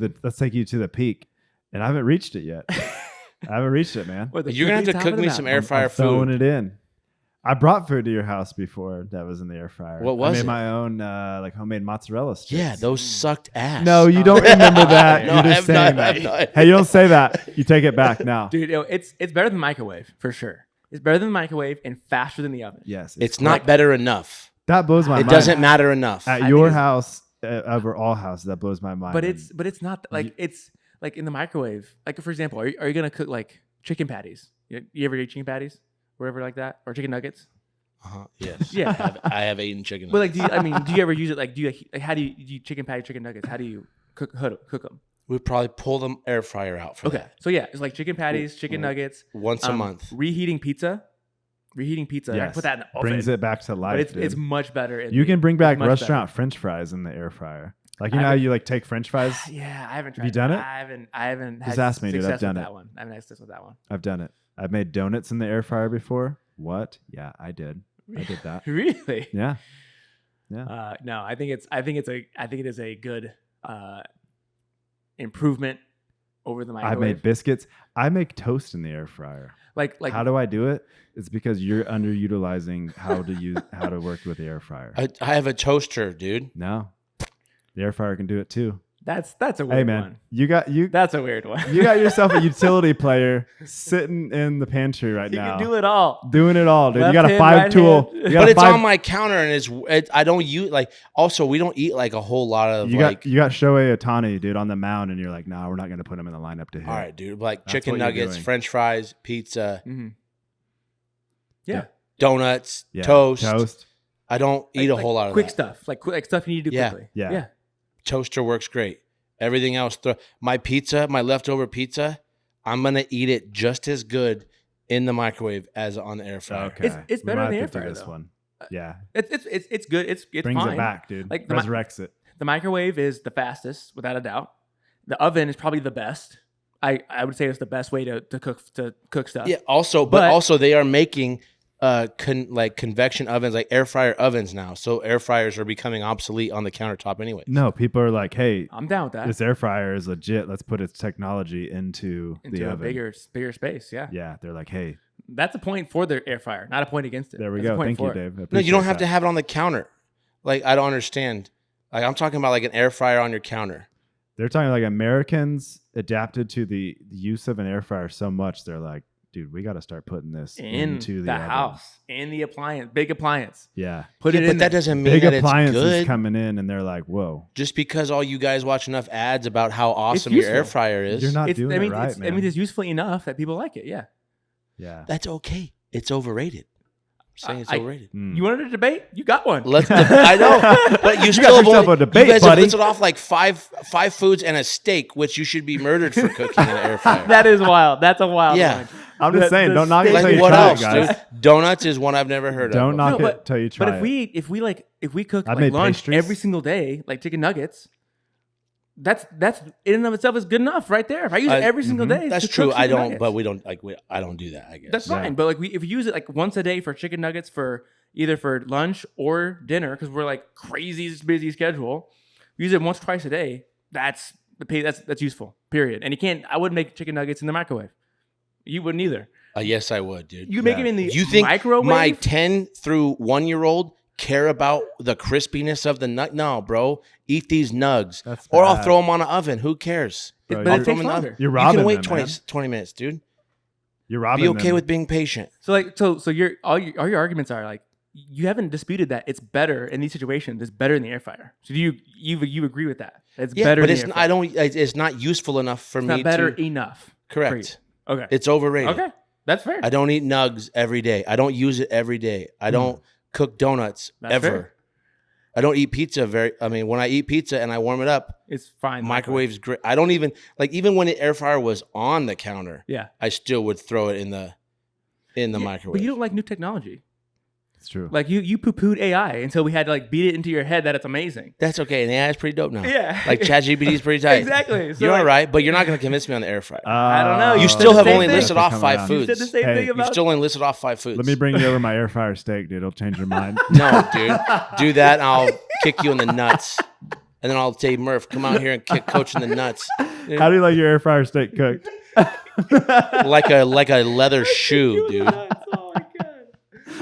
C: the peak, and I haven't reached it yet. I haven't reached it, man.
A: What, the
B: You're gonna have to
A: top
B: cook
A: of the
B: me some
A: mountain?
B: air fryer
C: I'm throwing
B: food.
C: it in. I brought food to your house before that was in the air fryer.
B: What was
C: I made
B: it?
C: my own like homemade mozzarella sticks.
B: Yeah, those sucked ass.
C: No, you don't remember that.
B: No,
C: You're
B: I
C: just
B: have
C: saying
B: not- I
C: that.
B: have not.
C: Hey, you don't say that. You take it back now.
A: Dude, it's better than the microwave for sure. It's better than the microwave and faster than the oven.
C: Yes,
B: It's not better enough.
C: that blows my
B: It
C: mind.
B: doesn't matter enough.
C: At
A: I
C: your
A: think it's-
C: house, over all houses, that blows my mind.
A: But
C: And
A: it's not like it's like in the microwave. Like for example, are you gonna cook like chicken patties? You ever eat chicken patties, whatever like that, or chicken nuggets?
B: Yes.
A: Yeah.
B: I have eaten chicken.
A: But like, do you ever use it? Like, how do you chicken patty, chicken nuggets? How do you cook them?
B: we probably pull the air fryer out for
A: Okay,
B: that
A: so yeah, it's like chicken patties, chicken nuggets.
B: once a month.
A: Reheating pizza. I
C: yes,
A: put that in the oven.
C: brings it back to life.
A: But it's
C: dude.
A: much better.
C: You can bring back
A: much
C: restaurant French fries in the air fryer. Like, you
A: I
C: know how
A: haven't-
C: you like take French fries?
A: Yeah, I haven't tried.
C: you done it?
A: I haven't.
C: Just
A: had
C: ask me, dude. I've
A: success
C: done
A: with
C: it.
A: that one. I haven't had success with that one.
C: I've done it. I've made donuts in the air fryer before. What? Yeah, I did. I did that.
A: Really?
C: Yeah.
A: No, I think it is a good improvement over the
C: I
A: microwave.
C: made biscuits. I make toast in the air fryer.
A: like
C: How do I do it? It's because you're underutilizing how to work with the air fryer.
B: I have a toaster, dude.
C: No, the air fryer can do it too.
A: that's a weird
C: Hey man,
A: one.
C: you got
A: That's a weird one.
C: you got yourself a utility player sitting in the pantry right
A: You
C: now,
A: can do it all.
C: doing it all, dude.
A: Left
C: you got a
A: hand,
C: 5
A: right
C: tool.
A: hand.
C: You got
B: But
C: a
B: it's
C: 5
B: on my counter, and I don't use like. Also, we don't eat like a whole lot of
C: You
B: like.
C: got Shohei Ohtani, dude, on the mound, and you're like, nah, we're not gonna put him in the lineup to hit.
B: all right, dude. Like
C: That's
B: chicken
C: what you're
B: nuggets,
C: doing.
B: French fries, pizza,
A: Mm-hmm. Yeah.
B: donuts,
C: Yeah.
B: toast. I don't eat a
A: Like
B: whole lot of
A: quick
B: that.
A: stuff, like stuff you need to do
B: Yeah.
A: quickly.
C: Yeah.
B: Toaster works great. Everything else, my pizza, my leftover pizza, I'm gonna eat it just as good in the microwave as on the air fryer.
C: Okay,
A: It's
C: We
A: better
C: might
A: in the
C: have
A: air
C: to do
A: fryer,
C: this
A: though.
C: one. Yeah,
A: It's good. It's
C: brings
A: fine.
C: it back, dude.
A: Like
C: Like resurrects it.
A: The microwave is the fastest, without a doubt. The oven is probably the best. I would say it's the best way to cook stuff.
B: Yeah. Also, but also they are making convection ovens, like air fryer ovens now. So air fryers are becoming obsolete on the countertop anyway.
C: No, people are like, hey,
A: I'm down with that.
C: this air fryer is legit. Let's put its technology into the
A: Into a
C: oven.
A: bigger space. Yeah.
C: Yeah, they're like, hey,
A: That's a point for the air fryer, not a point against it.
C: there we
A: That's a
C: go.
A: point
C: Thank you,
A: for it.
C: Dave. I
B: No, you
C: appreciate
B: don't have
C: that.
B: to have it on the counter. Like I don't understand. Like I'm talking about like an air fryer on your counter.
C: They're talking like Americans adapted to the use of an air fryer so much. They're like, dude, we got to start putting this
A: In
C: into
A: the
C: oven.
A: house, in the big appliance.
C: Yeah,
A: Put
B: Yeah,
A: it
B: but
A: in
B: that
A: there.
B: doesn't mean
C: big
B: that it's
C: appliances
B: good.
C: coming in, and they're like, whoa,
B: Just because all you guys watch enough ads about how awesome your air
A: useful.
B: fryer is,
C: you're not doing it right, man.
A: it's useful enough that people like it. Yeah.
C: Yeah,
B: that's okay. It's overrated. I'm saying it's
A: I-
B: overrated.
C: Mm.
A: You wanted a debate? You got one.
B: I know, but you still have
C: yourself
B: only,
C: a debate,
B: you guys
C: buddy.
B: have listed off like five foods and a steak, which you should be murdered for cooking in an air fryer.
A: That is wild. That's a wild
B: Yeah.
A: one.
C: I'm just saying, don't knock it
A: steak-
C: till
B: Like
C: you
B: what
C: try
B: else,
C: it, guys.
B: dude? Donuts is one I've never heard
C: Don't
B: of.
C: knock
A: No,
C: it till you try
A: But
C: it.
A: if we cook
C: I've
A: like
C: made
A: lunch
C: pastries.
A: every single day, like chicken nuggets, that's in and of itself is good enough right there. If I use it every single day,
B: That's
A: to
B: true.
A: cook
B: I
A: chicken
B: don't,
A: nuggets,
B: but we don't like. I don't do that. I guess
A: that's fine. But like if we use it like once a day for chicken nuggets for either for lunch or dinner because we're like crazy busy schedule, we use it once twice a day. That's useful. Period. And I wouldn't make chicken nuggets in the microwave. You wouldn't either.
B: Yes, I would, dude.
A: You make
C: Yeah.
A: it in the
B: You think
A: microwave?
B: my 10 through 1-year-old care about the crispiness of the nut? No, bro. Eat these nugs,
C: That's
B: or I'll
C: bad.
B: throw them on an oven. Who cares?
C: Bro,
A: but
C: you're-
A: it
B: throw
A: takes
B: 'em in the
A: longer.
B: oven.
C: You're
B: You
C: robbing
B: can wait
C: them,
B: 20,
C: man.
B: 20 minutes, dude.
C: You're robbing
B: Be okay
C: them.
B: with being patient.
A: So like so your all your arguments are like you haven't disputed that it's better in these situations. It's better in the air fryer. So do you agree with that? It's
B: Yeah,
A: better.
B: but
A: in
B: it's
A: the air
B: I
A: fryer.
B: don't. It's not useful enough for
A: It's
B: me
A: not better
B: to.
A: enough.
B: Correct.
A: For you. Okay.
B: It's overrated.
A: Okay. That's fair.
B: I don't eat nugs every day. I don't use it every day. I don't cook donuts
A: That's
B: ever.
A: fair.
B: I don't eat pizza when I eat pizza and I warm it up,
A: It's fine.
B: microwave's great. I don't even even when the air fryer was on the counter,
A: Yeah.
B: I still would throw it in the microwave.
A: But you don't like new technology.
C: It's true.
A: Like you poo-pooed AI until we had to like beat it into your head that it's amazing.
B: That's okay. And AI is pretty dope now.
A: Yeah.
B: Like ChatGPT is pretty tight.
A: Exactly. So
B: You're
A: like,
B: all right, but you're not going to convince me on the air fryer.
A: I don't know.
B: You
A: You
B: still
A: said
B: have
A: the same
B: only
A: thing.
B: listed off
C: Come
B: 5
C: around.
A: You
B: foods.
A: said the same
C: Hey,
A: thing
C: you've
B: You've
A: about
B: still only listed off 5 foods.
C: Let me bring you over my air fryer steak, dude. It'll change your mind.
B: No, dude. Do that and I'll kick you in the nuts. And then I'll say, Murph, come out here and kick Coach in the nuts.
C: How do you like your air fryer steak cooked?
B: Like a leather shoe, dude.
A: Oh my god.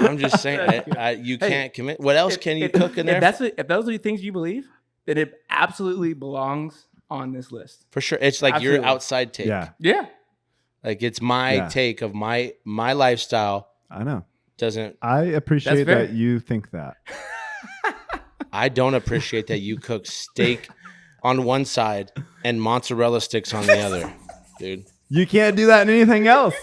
B: I I'm just saying, you can't commit. What else can you cook in there?
A: If those are the things you believe, then it absolutely belongs on this list.
B: For sure. It's like
A: Absolutely.
B: your outside take.
A: Yeah.
B: Like it's my take of my lifestyle.
C: I know. I appreciate that you think that.
B: I don't appreciate that you cook steak on one side and mozzarella sticks on the other, dude.
C: You can't do that in anything else.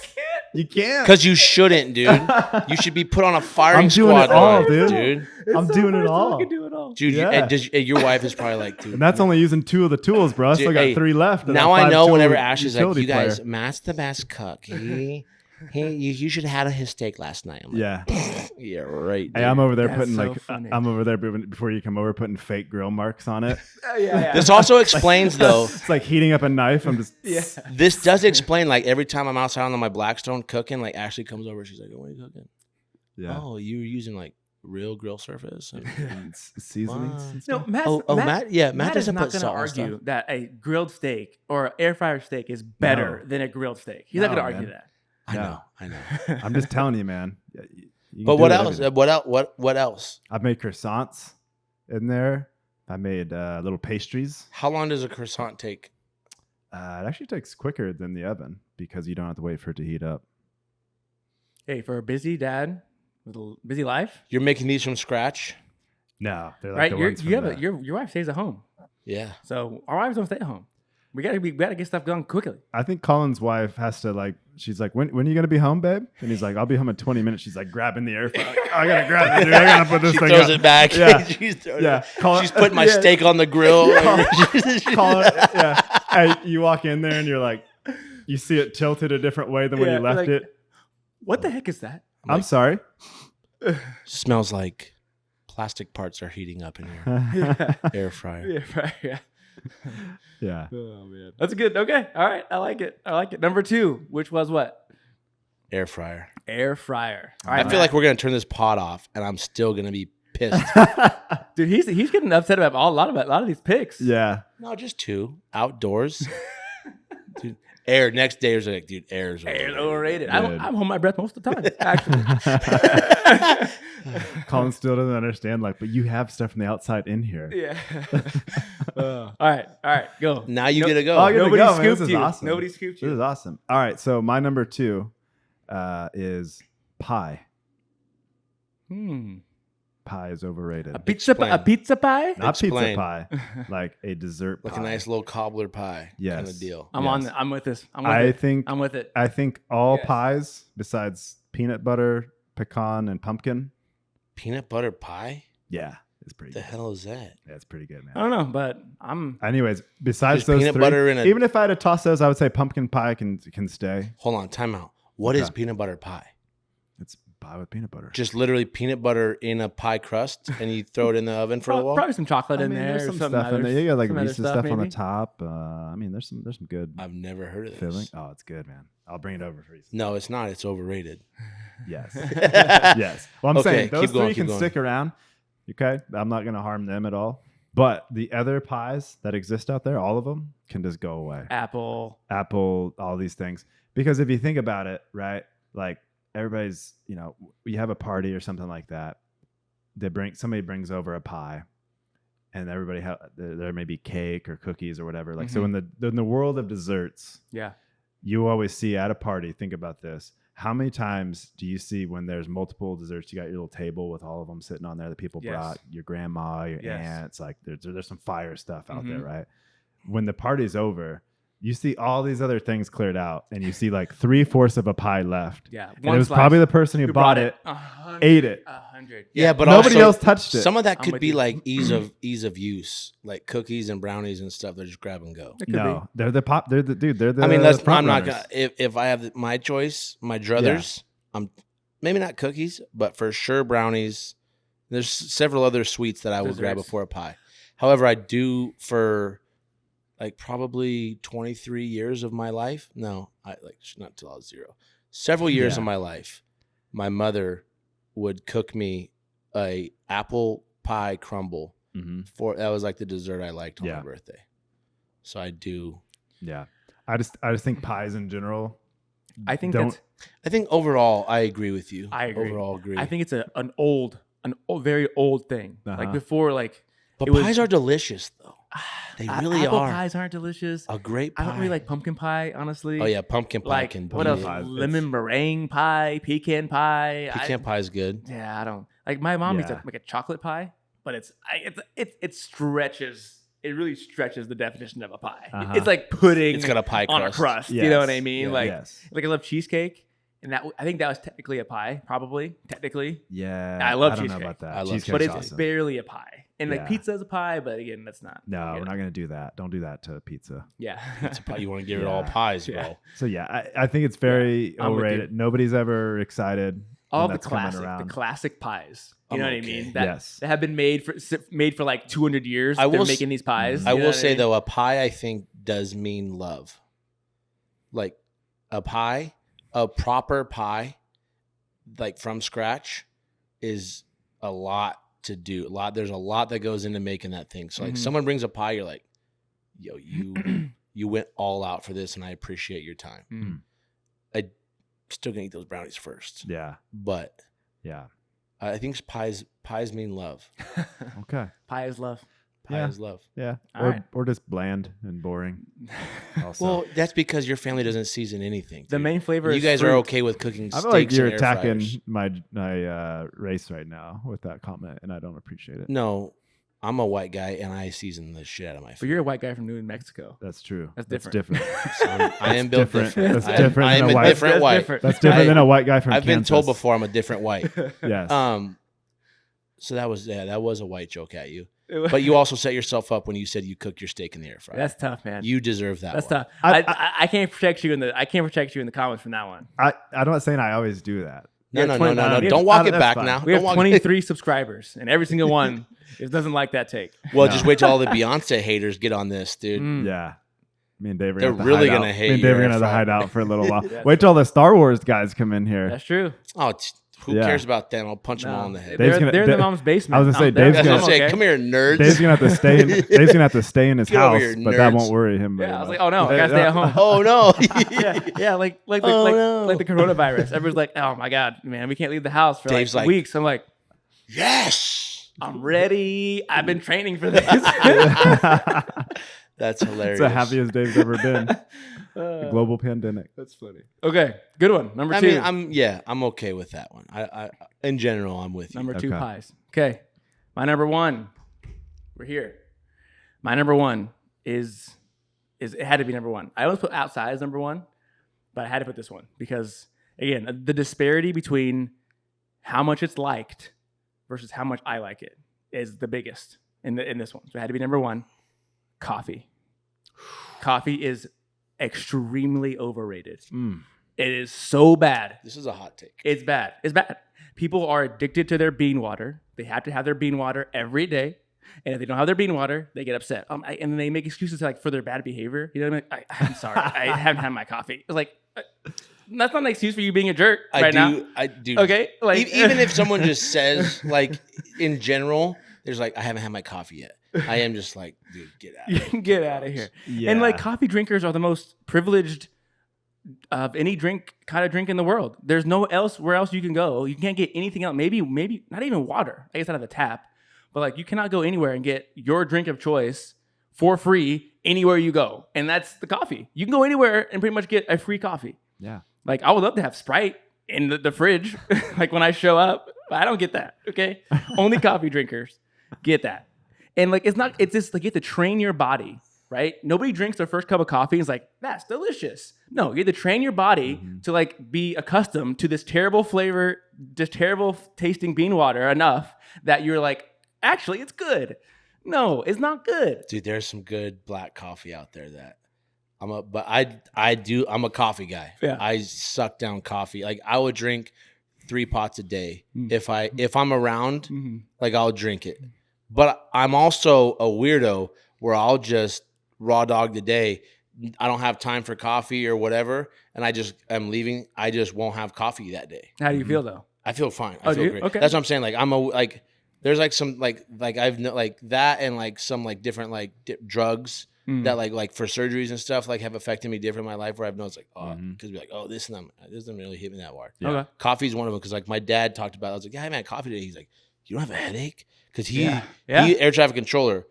C: You can't.
B: Because you shouldn't, dude. You should be put on a firing
C: doing
B: squad,
C: it all,
B: dude.
C: I'm doing it all.
A: I can do it all.
B: Dude,
C: Yeah.
B: your wife is probably like, dude.
C: And that's only using 2 of the tools, bro. I still got 3 left.
B: Now I know whenever Ashley's like, you guys, Matt's the best cook. You should have had his steak last night. I'm like, yeah, right.
C: Hey, I'm over there
A: That's
C: putting
A: so
C: like,
A: funny.
C: I'm over there before you come over, putting fake grill marks on it.
A: Yeah.
B: This also explains, though.
C: It's like heating up a knife. I'm just,
B: This does explain, like, every time I'm outside on my Blackstone cooking, like, Ashley comes over. She's like, what are you cooking?
C: yeah.
B: Oh, you were using, like, real grill surface?
C: And seasonings. And
A: No,
C: stuff.
A: Matt
B: Matt
A: is
B: doesn't
A: not
B: put
A: going to
B: salt on stuff.
A: argue that a grilled steak or air fryer steak is better than a grilled steak. He's not
C: No,
A: going to argue
C: man.
A: that.
B: I know.
C: I'm just telling you, man. You can
B: But
C: do
B: what
C: it
B: else?
C: everything.
B: What else?
C: I've made croissants in there. I made little pastries.
B: How long does a croissant take?
C: It actually takes quicker than the oven because you don't have to wait for it to heat up.
A: Hey, for a busy dad with a busy life,
B: You're making these from scratch?
C: No, they're like
A: right?
C: the ones from the-
A: Your wife stays at home,
B: Yeah.
A: so our wives don't stay at home. We gotta get stuff done quickly.
C: I think Colin's wife has to like. She's like, when are you gonna be home, babe? And he's like, I'll be home in 20 minutes. She's like, grabbing the air fryer. Like, oh, I gotta grab it, dude. I gotta put this
B: She
C: thing
B: throws
C: up.
B: it back.
C: Yeah.
B: She's
C: Colin,
B: putting my steak on the grill.
C: Colin, yeah. Hey, you walk in there and you're like, you see it tilted a different way than when you left
A: like,
C: it.
A: What the heck is that?
C: I'm sorry.
B: Smells like plastic parts are heating up in your air fryer.
A: Yeah, right. Yeah.
C: Yeah.
A: Oh man, that's good. Okay, all right, I like it. Number 2, which was what?
B: Air fryer.
A: Air fryer. All right,
B: I feel like we're gonna turn this pod off, and I'm still gonna be pissed.
A: dude, he's getting upset about a lot of these picks.
C: Yeah.
B: No, just 2 outdoors. Dude, air. Next day is like, dude, air's
A: overrated.
C: Dude.
A: I'm holding my breath most of the time. Actually,
C: Colin still doesn't understand. Like, but you have stuff from the outside in here.
A: yeah. All right, go.
B: Now you get to go.
C: Oh, I get to
A: Nobody
C: go, man.
A: scooped
C: This is
A: you.
C: awesome.
A: Nobody scooped
C: This
A: you.
C: is awesome. All right, so my number 2 is pie. Pie is overrated.
A: A pizza pie.
C: Not
B: Explain.
C: pizza pie, like a dessert
B: Like
C: pie.
B: a nice little cobbler pie kind
C: Yes.
B: of deal.
A: I'm with this.
C: I think
A: I'm with it.
C: I think all
A: Yes.
C: pies besides peanut butter, pecan, and pumpkin.
B: Peanut butter pie?
C: Yeah, it's pretty
B: The
C: good.
B: hell is that?
C: Yeah, it's pretty good, man.
A: I don't know, but I'm.
C: Anyways, besides
B: Just
C: those
B: peanut
C: 3,
B: butter in a-
C: even if I had to toss those, I would say pumpkin pie can stay.
B: Hold on, time out. What is
C: Okay.
B: peanut butter pie?
C: It's pie with peanut butter.
B: Just literally peanut butter in a pie crust, and you throw it in the oven for a while.
A: Probably some chocolate in there.
C: there's
A: or
C: some
A: something
C: stuff in there.
A: others-
C: You got like
A: some other
C: Reese's stuff on the
A: maybe.
C: top. There's some good
B: I've never heard of this.
C: filling. Oh, it's good, man. I'll bring it over for you.
B: No, it's not. It's overrated.
C: Yes. Yes. Well, I'm
B: Okay,
C: saying those
B: keep going,
C: 3
B: keep
C: can
B: going.
C: stick around. Okay. I'm not going to harm them at all. But the other pies that exist out there, all of them can just go away.
A: Apple.
C: Apple, all these things. Because if you think about it, right? Like everybody's, you have a party or something like that. Somebody brings over a pie, and everybody there may be cake or cookies or whatever. Like so, in the world of desserts,
A: Yeah.
C: you always see at a party. Think about this: how many times do you see when there's multiple desserts? You got your little table with all of them sitting on there that people
A: Yes.
C: brought. Your grandma, your
A: Yes.
C: aunts. Like there's some fire stuff out there,
A: Mhm.
C: right? When the party's over, you see all these other things cleared out, and you see like 3/4 of a pie left.
A: Yeah.
C: And it was probably the person who bought it,
A: 100,
C: ate it.
A: 100.
B: Yeah, but
C: Nobody
B: also,
C: else touched it.
B: Some of that
A: I'm
B: could
A: with
B: be
A: you.
B: like ease of use, like cookies and brownies and stuff that just grab and go.
A: It could
C: No, they're the pop. They're the dude. They're the.
B: I mean, I'm
C: front
B: not
C: runners.
B: gonna. If I have my choice, my druthers, I'm maybe not cookies, but for sure brownies. There's several other sweets that I would grab
A: Desserts.
B: before a pie. However, I do for like probably 23 years of my life. No, not till I was 0. Several years
C: Yeah.
B: of my life, my mother would cook me a apple pie crumble. That was like the dessert I liked on my birthday. So I do.
C: Yeah, I just think pies in general
A: I think
C: Don't-
A: that's.
B: I think overall, I agree with you.
A: I agree.
B: Overall, agree.
A: I think it's an old, very old thing.
C: Uh-huh.
A: Like before, like
B: but
A: it was-
B: pies are delicious, though. They really
A: apple
B: are.
A: pies aren't delicious.
B: A great
A: I
B: pie.
A: don't really like pumpkin pie, honestly.
B: Oh yeah, pumpkin pie
A: Like
B: can.
A: what
B: be-
A: else?
C: pies,
A: Lemon meringue pie, pecan pie.
B: Pecan pie is good.
A: Yeah, I don't like. My mom eats
C: Yeah.
A: like a chocolate pie, but it stretches. It really stretches the definition of a pie.
C: Uh-huh.
A: It's like pudding.
B: It's got a pie
A: on a
B: crust.
A: crust.
C: Yes.
A: You know what I mean?
B: Yeah.
A: Like
C: yes.
A: like I love cheesecake, and I think that was technically a pie, probably technically,
C: Yeah.
A: I love
C: don't know
A: cheesecake.
C: about that.
B: I love
C: Cheesecake's
A: but it's
C: awesome.
A: barely a pie. And like
C: Yeah.
A: pizza is a pie, but again, that's not.
C: No,
A: you
C: we're
A: know.
C: not gonna do that. Don't do that to pizza.
A: Yeah,
B: It's a pie. You want to give it all
C: Yeah.
B: pies, bro.
A: Yeah.
C: So yeah, I think it's very
A: I'm with you.
C: overrated. Nobody's ever excited.
A: all
C: when
A: the
C: that's coming
A: classic,
C: around.
A: the classic pies. You
B: I'm
A: know what I
B: okay.
A: mean? That,
C: Yes.
A: that have been made for like 200 years.
B: I
A: They're
B: will s-
A: making these pies.
B: I
A: you know
B: will
A: what
B: say
A: mean?
B: though, a pie I think does mean love. Like a pie, a proper pie, like from scratch, is a lot to do. There's a lot that goes into making that thing. So like
A: Mhm.
B: someone brings a pie, you're like, yo, you went all out for this, and I appreciate your time.
A: Mm.
B: I still gonna eat those brownies first,
C: Yeah.
B: but
C: Yeah.
B: I think pies mean love.
C: Okay.
A: Pie is love.
B: Pie
C: Yeah.
B: is love.
C: Yeah.
A: All
C: Or
A: right.
C: or just bland and boring. Also.
B: Well, that's because your family doesn't season anything.
A: The
B: dude.
A: main flavor.
B: You
A: is
B: guys
A: fruit.
B: are okay with cooking
C: I
B: steaks
C: feel like you're
B: in air
C: attacking
B: fryers.
C: my race right now with that comment, and I don't appreciate it.
B: No, I'm a white guy and I season the shit out of my
A: But
B: food.
A: you're a white guy from New Mexico.
C: That's true.
A: That's
C: different.
B: I am built
C: different.
B: different.
C: That's
B: I am-
C: different
B: I am
C: than a
B: a
C: white-
B: different
A: That's
B: white.
A: different.
C: That's different than a white guy from
B: I've been told
C: Kansas.
B: before I'm a different white.
C: Yes.
B: So that was a white joke at you. But you also set yourself up when you said you cooked your steak in the air fryer.
A: That's tough, man.
B: You deserve that.
A: That's
B: one.
A: tough.
C: I-
A: I can't protect you in the comments from that one.
C: I'm not saying I always do that.
B: No,
A: Yeah,
B: no,
A: 20
B: no, no, no.
A: we have-
B: Don't walk it
C: that's
B: back
C: fine.
B: now.
A: We
B: Don't
A: have
B: walk
A: 23 subscribers, and every single one doesn't like that take.
B: Well,
C: No.
B: just wait till all the Beyonce haters get on this, dude.
A: Mm.
C: Yeah. Me and Dave are
B: They're
C: gonna have to
B: really
C: hide
B: gonna
C: out.
B: hate
C: Me and
B: your
C: Dave are gonna
B: air
C: have to
B: fryer.
C: hide out for a little while.
A: That's
C: Wait till all the Star Wars guys come in here.
A: That's true.
B: Oh, who
C: Yeah.
B: cares about them? I'll punch them all in the head.
C: Dave's
A: They're,
C: gonna-
A: they're in the
C: Dave-
A: mom's basement.
C: I was gonna say,
A: I'm there.
C: Dave's
B: I was
C: gonna-
B: gonna say,
A: Okay.
B: come here, nerds.
C: Dave's gonna have to stay. Dave's gonna have to stay in his
B: Get over
C: house,
B: here,
C: but that
B: nerds.
C: won't worry him. very
A: Yeah, I was
C: much.
A: like, oh no, I gotta stay at home.
B: Oh no.
A: yeah, like
B: Oh,
A: like,
B: no.
A: like the coronavirus. Everyone's like, oh my god, man, we can't leave the house for
B: Dave's
A: like
B: like-
A: weeks. I'm like,
B: Yes.
A: I'm ready. I've been training for this.
B: That's
C: It's
B: hilarious.
C: the happiest Dave's ever been. The global pandemic.
A: That's funny. Okay, good one. Number
B: I
A: two.
B: mean, I'm okay with that one. I in general, I'm with you.
A: Number two
C: Okay.
A: pies. Okay. My number one. We're here. My number one is it had to be number one. I always put outside as number one, but I had to put this one because again, the disparity between how much it's liked versus how much I like it is the biggest in this one. So it had to be number one. Coffee. Coffee is extremely overrated.
C: Mm.
A: It is so bad.
B: This is a hot take.
A: It's bad. It's bad. People are addicted to their bean water. They have to have their bean water every day. And if they don't have their bean water, they get upset. And then they make excuses like for their bad behavior. You know what I mean? I'm sorry. I haven't had my coffee. It's like, that's not an excuse for you being a jerk right now.
B: I do.
A: Okay? Like,
B: Even if someone just says, like, in general, there's like, I haven't had my coffee yet. I am just like, dude, get out.
A: you can get out of here.
C: Yeah.
A: And like coffee drinkers are the most privileged of any kind of drink in the world. There's where else you can go. You can't get anything else. Maybe not even water. I guess out of the tap. But like you cannot go anywhere and get your drink of choice for free anywhere you go. And that's the coffee. You can go anywhere and pretty much get a free coffee.
C: Yeah.
A: Like I would love to have Sprite in the fridge, like when I show up. But I don't get that. Okay. Only coffee drinkers get that. And like it's just like you have to train your body, right? Nobody drinks their first cup of coffee and is like, that's delicious. No, you have to train your body to like be accustomed to this terrible flavor, this terrible tasting bean water enough that you're like, actually, it's good. No, it's not good.
B: Dude, there's some good black coffee out there that I'm a coffee guy.
A: Yeah.
B: I suck down coffee. Like I would drink 3 pots a day. If I'm around, like I'll drink it. But I'm also a weirdo where I'll just raw dog the day. I don't have time for coffee or whatever, and I'm leaving. I just won't have coffee that day.
A: How do you feel though?
B: I feel fine.
A: Oh,
B: I
A: do
B: feel
A: you?
B: great.
A: Okay.
B: That's what I'm saying. Like there's like some like I've like that and like some like different like drugs that like for surgeries and stuff like have affected me different in my life where I've noticed like, oh,
C: Mhm.
B: because be like, oh, this doesn't really hit me that hard.
C: Yeah.
A: Okay.
B: Coffee's one of them because like my dad talked about it. I was like, yeah, I haven't had coffee today. He's like, you don't have a headache? Because he air traffic controller,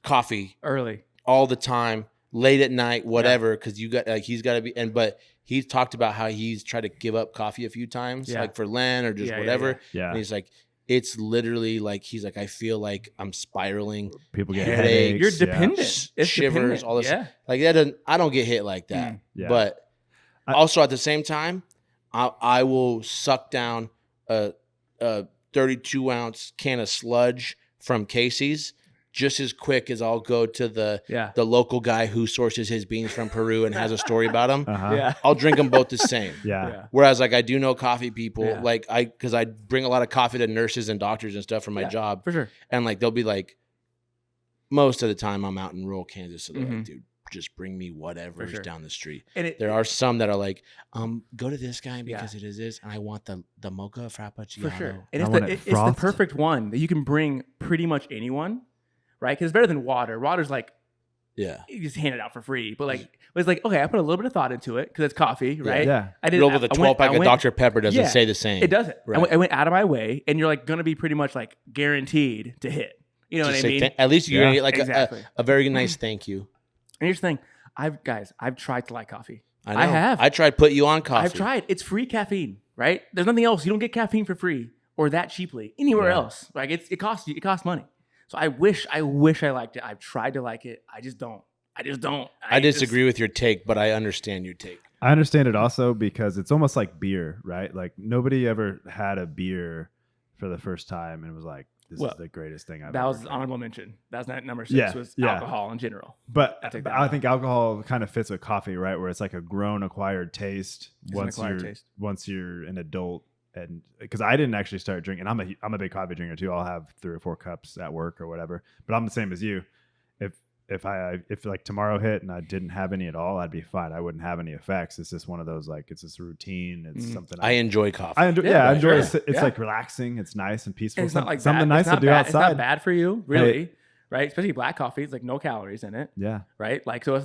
B: coffee
A: Early.
B: all the time, late at night, whatever. Because you got like he's got to be but he's talked about how he's tried to give up coffee a few times, like for Lent or just whatever.
C: Yeah.
B: And he's like, it's literally like he's like, I feel like I'm spiraling.
C: People get
B: Headaches.
C: headaches.
A: You're dependent. It's
B: Shivers,
A: dependent.
B: all this.
A: Yeah.
B: Like that I don't get hit like that.
C: Yeah.
B: But also at the same time, I will suck down a 32-ounce can of sludge from Casey's just as quick as I'll go to the local guy who sources his beans from Peru and has a story about them.
A: Yeah.
B: I'll drink them both the same.
C: Yeah.
B: Whereas like I do know coffee people,
A: Yeah.
B: like because I bring a lot of coffee to nurses and doctors and stuff for my job.
A: For sure.
B: And like they'll be like, most of the time I'm out in rural Kansas, so they're like, dude, just bring me whatever's down the street.
A: And
B: there are some that are like, go to this guy because it is this, and I want the mocha frappuccino.
A: For sure. And it's the
C: frothed.
A: perfect one that you can bring pretty much anyone, right? Because it's better than water. Water's like, you just hand it out for free. But like, it's like, okay, I put a little bit of thought into it because it's coffee, right?
C: Yeah.
A: I did
B: Roll with a 12-pack of Dr. Pepper doesn't say the same.
A: It doesn't.
B: Right.
A: I went out of my way, and you're like going to be pretty much like guaranteed to hit. You know
B: Just
A: what I mean?
B: at least you're gonna get like
A: exactly.
B: a very nice thank you.
A: And here's the thing. I've tried to like coffee.
B: I know.
A: I have.
B: I tried to put you on coffee.
A: I've tried. It's free caffeine, right? There's nothing else. You don't get caffeine for free or that cheaply anywhere else. Like it costs you. It costs money. So I wish I liked it. I've tried to like it. I just don't.
B: I disagree with your take, but I understand your take.
C: I understand it also because it's almost like beer, right? Like nobody ever had a beer for the first time and was like, this is the greatest thing I've ever
A: That was
C: drank.
A: honorable mention. That was number 6 was alcohol in general.
C: But
A: I take that
C: I
A: out.
C: think alcohol kind of fits with coffee, right? Where it's like a grown acquired taste
A: It's an acquired taste.
C: once you're an adult. And because I didn't actually start drinking, I'm a big coffee drinker too. I'll have 3 or 4 cups at work or whatever. But I'm the same as you. If like tomorrow hit and I didn't have any at all, I'd be fine. I wouldn't have any effects. It's just one of those like it's just a routine. It's something
B: I enjoy coffee.
C: I enjoy.
A: Yeah,
C: I enjoy.
A: sure.
C: It's like relaxing. It's nice and peaceful.
A: And it's not like
C: something
A: bad.
C: nice
A: It's
C: to
A: not
C: do
A: bad. It's
C: outside.
A: not bad for you, really, right? Especially black coffee. It's like no calories in it,
C: Yeah.
A: right? Like so,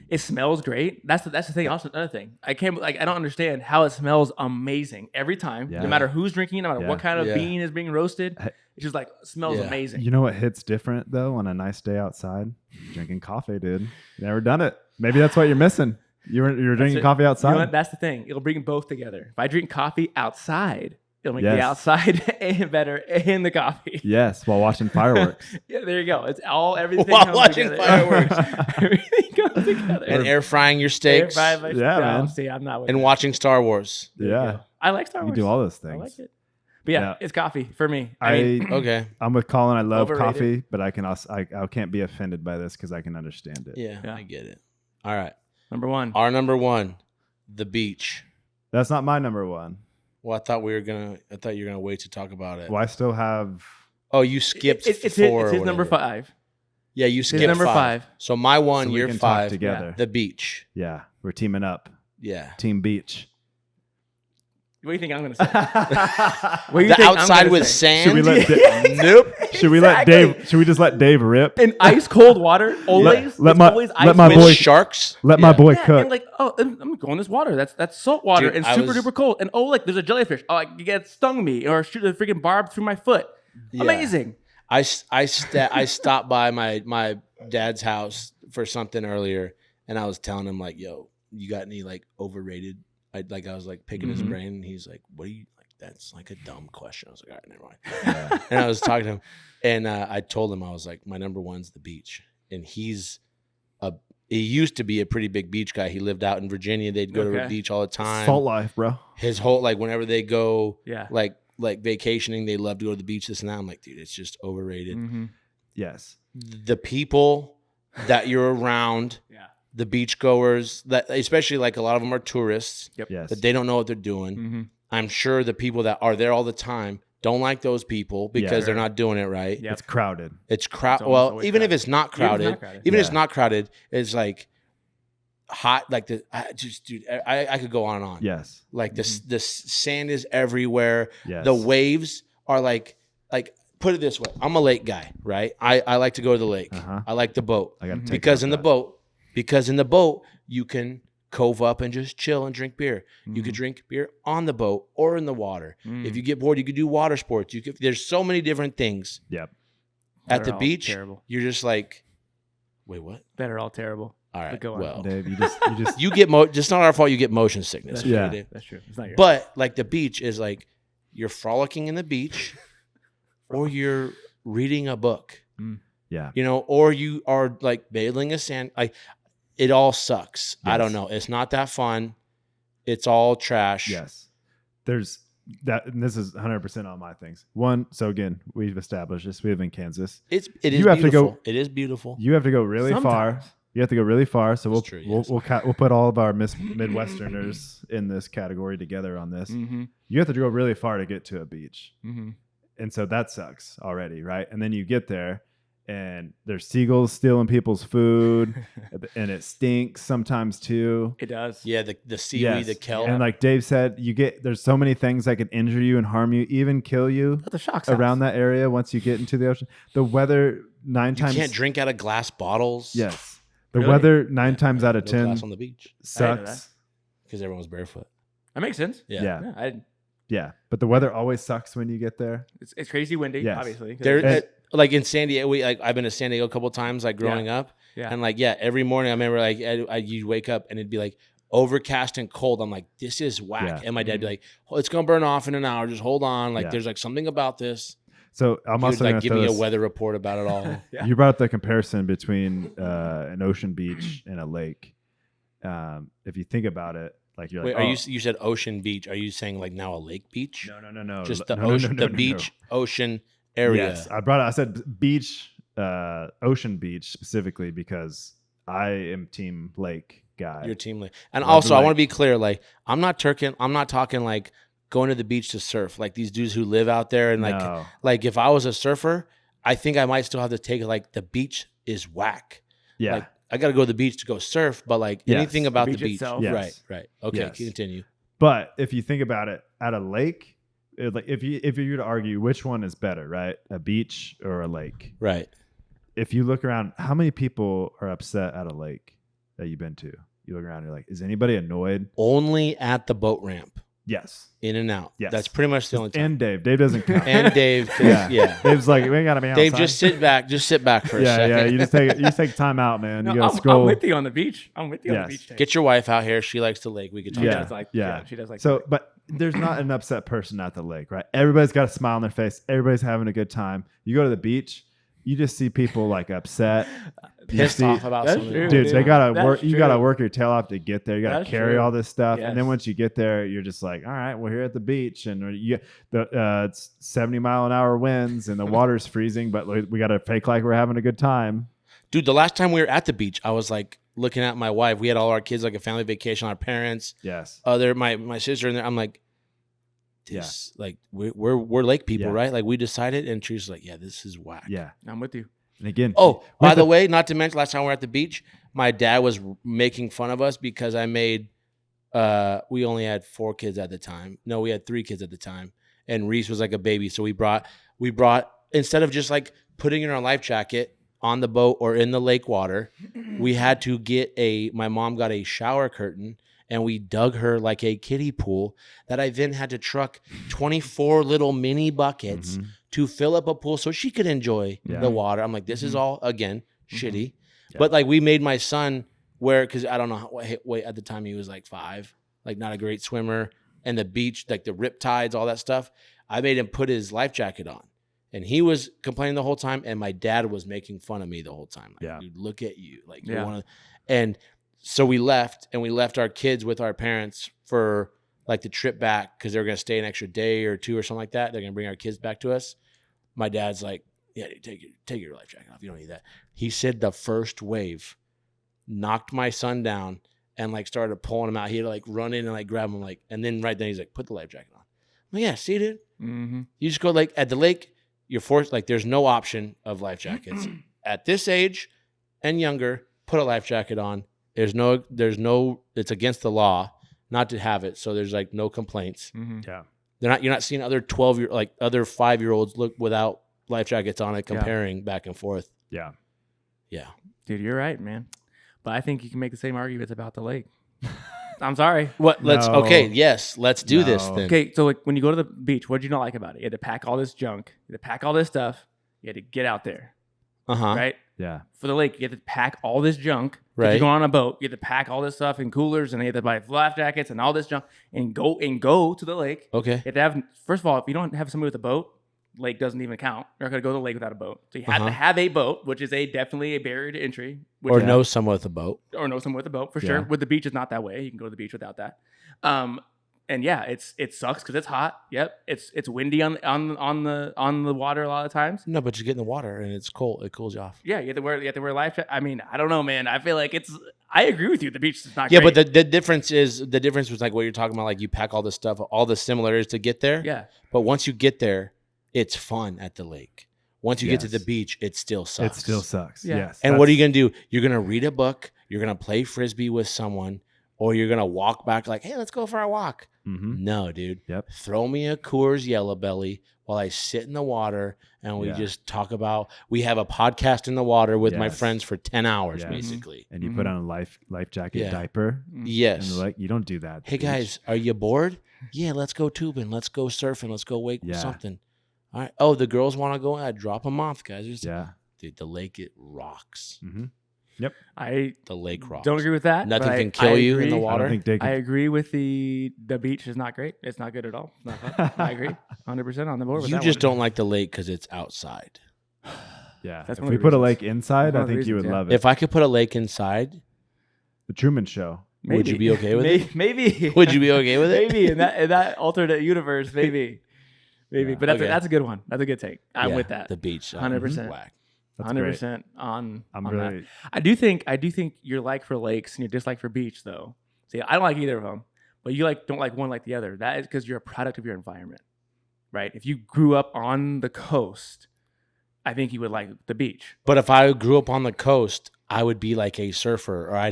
A: it smells great. That's the thing. Also, another thing, I don't understand how it smells amazing every time,
C: Yeah.
A: no matter who's drinking, no matter what kind of
B: Yeah.
A: bean is being roasted. It's just like smells
B: Yeah.
A: amazing.
C: You know what hits different though on a nice day outside? Drinking coffee, dude. Never done it. Maybe that's what you're missing. You're drinking
A: it.
C: coffee outside.
A: You know what? That's the thing. It'll bring them both together. If I drink coffee outside, it'll make the
C: Yes.
A: outside and better and the coffee.
C: Yes, while watching fireworks.
A: Yeah, there you go. It's everything
B: While
A: comes
B: watching
A: together.
B: fireworks.
A: Everything comes together.
B: And air frying your steaks
C: man.
A: See, I'm not with
B: and
A: that.
B: watching Star Wars.
A: There you
C: Yeah.
A: go. I like Star
C: You
A: Wars.
C: do all those
A: I
C: things.
A: like it. But yeah,
C: Yeah.
A: it's coffee for me. I mean,
B: Okay.
C: I'm with Colin. I love
A: Overrated.
C: coffee, but I can also I can't be offended by this because I can understand it.
B: Yeah,
A: Yeah.
B: I get it. All right.
A: number 1.
B: Our number 1, the beach.
C: That's not my number 1.
B: Well, I thought you were gonna wait to talk about it.
C: Well, I still have.
B: Oh, you skipped
A: It's
B: 4.
A: his
B: or
A: number
B: whatever.
A: 5.
B: Yeah, you
A: His
B: skipped
A: number
B: 5.
A: 5.
B: So my 1,
C: so we
B: you're
C: can talk
B: 5.
C: together.
B: The beach.
C: Yeah, we're teaming up.
B: Yeah.
C: Team Beach.
A: What do you think I'm going to say? What do you
B: The
A: think I'm
B: outside
A: gonna
B: with
A: say?
B: sand.
C: Should we let
B: Nope.
C: Should we let
A: Exactly.
C: Dave? Should we just let Dave rip?
A: In ice cold water, always.
C: let
A: it's
C: my-
A: always
C: let
A: ice
C: my
B: With
C: boy-
B: sharks.
C: Let my
B: Yeah.
C: boy
A: Yeah,
C: cook.
A: and like, I'm going in this water. That's salt water
B: Dude,
A: and
B: I
A: super
B: was-
A: duper cold. And like, there's a jellyfish. Oh, like, it stung me or shoot a freaking barb through my foot.
B: Yeah.
A: Amazing.
B: I stopped by my dad's house for something earlier, and I was telling him like, "Yo, you got any like overrated?" I was like picking his brain, and he's like, "What do you like? That's like a dumb question." I was like, "All right, never mind." And I was talking to him, and I told him I was like, "My number 1's the beach," and he used to be a pretty big beach guy. He lived out in Virginia. They'd go to the
A: Okay.
B: beach all the time.
C: Salt life, bro.
B: His whole like whenever they go
A: Yeah.
B: like vacationing, they love to go to the beach. This and that. I'm like, dude, it's just overrated.
A: Mm-hmm.
C: Yes.
B: The people that you're around,
A: Yeah.
B: the beachgoers, that especially like a lot of them are tourists,
C: Yes.
B: that they don't know what they're doing.
A: Mm-hmm.
B: I'm sure the people that are there all the time don't like those people because they're not doing it right.
A: Yep.
C: It's crowded.
B: It's
A: It's
B: crowd.
A: almost
B: Well,
A: always
B: even if
A: crowded.
B: it's not
A: Even if it's
B: crowded,
A: not crowded.
B: even if it's
C: Yeah.
B: not crowded, it's like hot. Like dude, I could go on and on.
C: Yes.
B: Like the sand is everywhere.
C: Yes.
B: The waves are like put it this way. I'm a lake guy, right? I like to go to the lake. I like the boat.
C: I gotta take
B: because
C: off
B: in
C: that.
B: the boat you can cove up and just chill and drink beer. You could drink beer on the boat or in the water. If you get bored, you could do water sports. There's so many different things.
C: Yep.
B: At
A: That
B: the
A: are all
B: beach,
A: terrible.
B: you're just like, wait, what?
A: That are all terrible.
B: All right,
A: But go on.
B: well,
C: Dave, you just
B: you get it's not our fault. You get motion sickness.
A: That's
C: Yeah.
A: true. That's true. It's not your
B: But like the beach is like you're frolicking in the beach, or you're reading a book.
C: yeah.
B: You know, or you are like baling a sand. Like it all sucks. I don't
C: Yes.
B: know. It's not that fun. It's all trash.
C: Yes. There's that, and this is 100% on my things. One, so again, we've established this. We live in Kansas.
B: It is
C: You have to
B: beautiful.
C: go-
B: It is beautiful.
C: You have to go really far.
A: Sometimes.
C: You have to go really far. So we'll
B: That's true,
C: we'll
B: yes.
C: we'll put all of our Midwesterners in this category together on this.
A: Mm-hmm.
C: You have to go really far to get to a beach,
A: Mm-hmm.
C: and so that sucks already, right? And then you get there, and there's seagulls stealing people's food, and it stinks sometimes too.
A: It does.
B: Yeah, the seaweed, the kelp.
C: And like Dave said, there's so many things that could injure you and harm you, even kill you
A: But the shocks
C: around that area once you get into the ocean. The weather
B: you can't drink out of glass bottles.
C: Yes. The
A: Really?
C: weather 9 times out of
B: No
C: 10
B: glass on the beach
C: sucks.
B: because everyone's barefoot.
A: That makes sense.
B: Yeah.
C: Yeah.
A: Yeah,
C: But the weather always sucks when you get there.
A: it's crazy windy.
C: Yes.
A: Obviously.
B: There,
C: And-
B: like in San Diego, I've been to San Diego a couple of times, like growing up,
A: Yeah.
B: and like every morning I remember like you'd wake up and it'd be like overcast and cold. I'm like, this is whack,
C: Yeah.
B: and my dad'd be like, oh, it's gonna burn off in an hour. Just hold on. Like
C: Yeah.
B: there's like something about this.
C: So I'm
B: He would
C: also
B: like
C: going to
B: give me a weather report about it all.
A: Yeah.
C: You brought up the comparison between an ocean beach and a lake. If you think about it, like you're
B: Wait,
C: like,
B: you said ocean beach? Are you saying like now a lake beach?
C: no,
B: Just the
C: no,
B: ocean,
C: no,
B: the
C: no,
B: beach,
C: no.
B: ocean area.
C: Yes, I said beach, ocean beach specifically because I am team lake guy.
B: Your team lake. And
C: Love
B: also,
C: the
B: I want
C: lake.
B: to be clear. Like, I'm not talking like going to the beach to surf. Like these dudes who live out there and
C: No.
B: like if I was a surfer, I think I might still have to take like the beach is whack.
C: Yeah.
B: Like I got to go to the beach to go surf, but like
C: Yes.
B: anything about the
A: beach
B: beach,
A: itself.
C: Yes.
B: right? Okay,
C: Yes.
B: continue.
C: But if you think about it, at a lake, like if you were to argue which one is better, right? A beach or a lake?
B: Right.
C: If you look around, how many people are upset at a lake that you've been to? You look around, you're like, is anybody annoyed?
B: Only at the boat ramp,
C: Yes.
B: in and out.
C: Yes.
B: That's pretty much the only time.
C: And Dave. Dave doesn't count.
B: And Dave, 'cause- yeah.
C: Dave's like, we ain't gotta be outside.
B: Dave, just sit back for a
C: yeah,
B: second.
C: yeah. You just take time out, man.
A: No,
C: You gotta
A: I'm
C: scroll.
A: with you on the beach. I'm with you on
C: Yes.
A: the beach. Tank.
B: Get your wife out here. She likes the lake. We could talk
A: She
C: Yeah.
B: about
A: does like.
C: yeah.
A: She does like.
C: So, but there's not an upset person at the lake, right? Everybody's got a smile on their face. Everybody's having a good time. You go to the beach, you just see people like upset. You
B: pissed
C: see-
B: off about
A: That's
B: something.
A: true.
C: Dude, they gotta
A: That's
C: work. You gotta
A: true.
C: work your tail off to get there. You gotta
A: That's
C: carry
A: true.
C: all this stuff, and then
A: Yes.
C: once you get there, you're just like, all right, we're here at the beach, and it's 70-mile-an-hour winds, and the water's freezing, but we gotta fake like we're having a good time.
B: Dude, the last time we were at the beach, I was like looking at my wife. We had all our kids, like a family vacation, our parents,
C: Yes.
B: my sister in there. I'm like, this, like we're lake people,
C: Yeah.
B: right? Like we decided, and she's like, yeah, this is whack.
C: Yeah.
A: I'm with you.
C: And again,
B: Oh,
C: we
B: by
C: have
B: the
C: to-
B: way, not to mention, last time we were at the beach, my dad was making fun of us because I made. We only had 4 kids at the time. No, we had 3 kids at the time, and Reese was like a baby. So we brought instead of just like putting in our life jacket on the boat or in the lake water, we had to get my mom got a shower curtain and we dug her like a kiddie pool that I then had to truck 24 little mini buckets
C: Mhm.
B: to fill up a pool so she could enjoy
C: Yeah.
B: the water. I'm like, this is all, again, shitty.
C: Yeah.
B: But like we made my son wear, because I don't know, wait, at the time he was like 5, like not a great swimmer. And the beach, like the rip tides, all that stuff, I made him put his life jacket on. And he was complaining the whole time, and my dad was making fun of me the whole time. Like,
C: Yeah.
B: dude, look at you. Like,
A: Yeah.
B: you want to. And so we left our kids with our parents for like the trip back because they were going to stay an extra day or 2 or something like that. They're going to bring our kids back to us. My dad's like, yeah, dude, take your life jacket off. You don't need that. He said the first wave knocked my son down and like started pulling him out. He had to like run in and like grab him, like, and then right then he's like, put the life jacket on. I'm like, yeah, see, dude.
A: Mm-hmm.
B: You just go like at the lake, you're forced, like there's no option of life jackets. At this age and younger, put a life jacket on. There's no, it's against the law not to have it. So there's like no complaints.
A: Mm-hmm.
C: Yeah.
B: You're not seeing other other 5-year-olds look without life jackets on it, comparing back and forth.
C: Yeah.
B: Yeah.
A: Dude, you're right, man. But I think you can make the same arguments about the lake. I'm sorry.
B: What? Let's
C: No.
B: okay. Yes, let's do this
C: No.
B: then.
A: Okay, so like when you go to the beach, what did you not like about it? You had to pack all this junk. You had to pack all this stuff. You had to get out there, right?
C: Yeah.
A: For the lake, you had to pack all this junk.
B: Right.
A: You go on a boat, you had to pack all this stuff in coolers, and you had to buy life jackets and all this junk, and go to the lake.
B: Okay.
A: You have to have, first of all, if you don't have somebody with a boat, lake doesn't even count. You're not gonna go to the lake without a boat. So you have to have a boat, which is definitely a barrier to entry. Which
B: Or know someone with a boat.
A: or know someone with a boat for
C: Yeah.
A: sure. With the beach, it's not that way. You can go to the beach without that. And yeah, it sucks because it's hot. Yep, it's windy on the water a lot of times.
B: No, but you get in the water and it's cold. It cools you off.
A: Yeah, you have to wear life jacket. I mean, I don't know, man. I feel like I agree with you. The beach is not.
B: Yeah,
A: great.
B: but the difference was like what you're talking about. Like you pack all this stuff, all the similarities to get there.
A: yeah,
B: But once you get there, it's fun at the lake. Once you get to
C: Yes.
B: the beach, it still sucks.
C: It still sucks.
A: Yeah.
C: Yes.
B: And what are you gonna do? You're gonna read a book. You're gonna play frisbee with someone, or you're gonna walk back like, hey, let's go for a walk.
C: Mm-hmm.
B: No, dude.
C: Yep.
B: Throw me a Coors Yellow Belly while I sit in the water and we
C: Yeah.
B: just talk about. We have a podcast in the water with my
C: Yes.
B: friends for 10 hours,
C: Yeah.
B: basically.
C: And you put on a life jacket
B: Yeah.
C: diaper.
B: Yes.
C: And like you don't do that. at the
B: Hey
C: beach.
B: guys, are you bored? Yeah, let's go tubing. Let's go surfing. Let's go wake
C: Yeah.
B: something. All right. Oh, the girls want to go. Drop them off, guys.
C: Yeah.
B: Dude, the lake, it rocks.
C: Mm-hmm.
A: I
B: The lake rocks.
A: don't agree with that.
B: Nothing
A: but
B: can kill you in
A: agree-
B: the
C: I
B: water.
C: don't think they
A: I
C: could.
A: agree with the beach is not great. It's not good at all. It's not fun. I agree, 100% on the board. With
B: You
A: that
B: just
A: one.
B: don't like the lake because it's outside.
C: Yeah.
A: That's
C: If
A: one
C: we
A: of the
C: put a
A: reasons.
C: lake inside,
A: One
C: I
A: of the
C: think you would
A: reasons, yeah.
C: love it.
B: If I could put a lake inside,
C: The Truman Show.
B: would you be okay with it?
A: Maybe.
B: Would you be okay with it?
A: Maybe in that alternate universe, maybe.
C: Yeah.
A: But that's
B: Okay.
A: that's a good one. That's a good take. I'm
B: Yeah,
A: with that.
B: The beach.
A: 100%.
B: Whack.
C: That's great.
A: 100% on
C: I'm
A: on that.
C: really.
A: I do think your like for lakes and your dislike for beach though. See, I don't like either of them, but you don't like one like the other. That is because you're a product of your environment, right? If you grew up on the coast, I think you would like the beach.
B: But if I grew up on the coast, I would be like a surfer, or I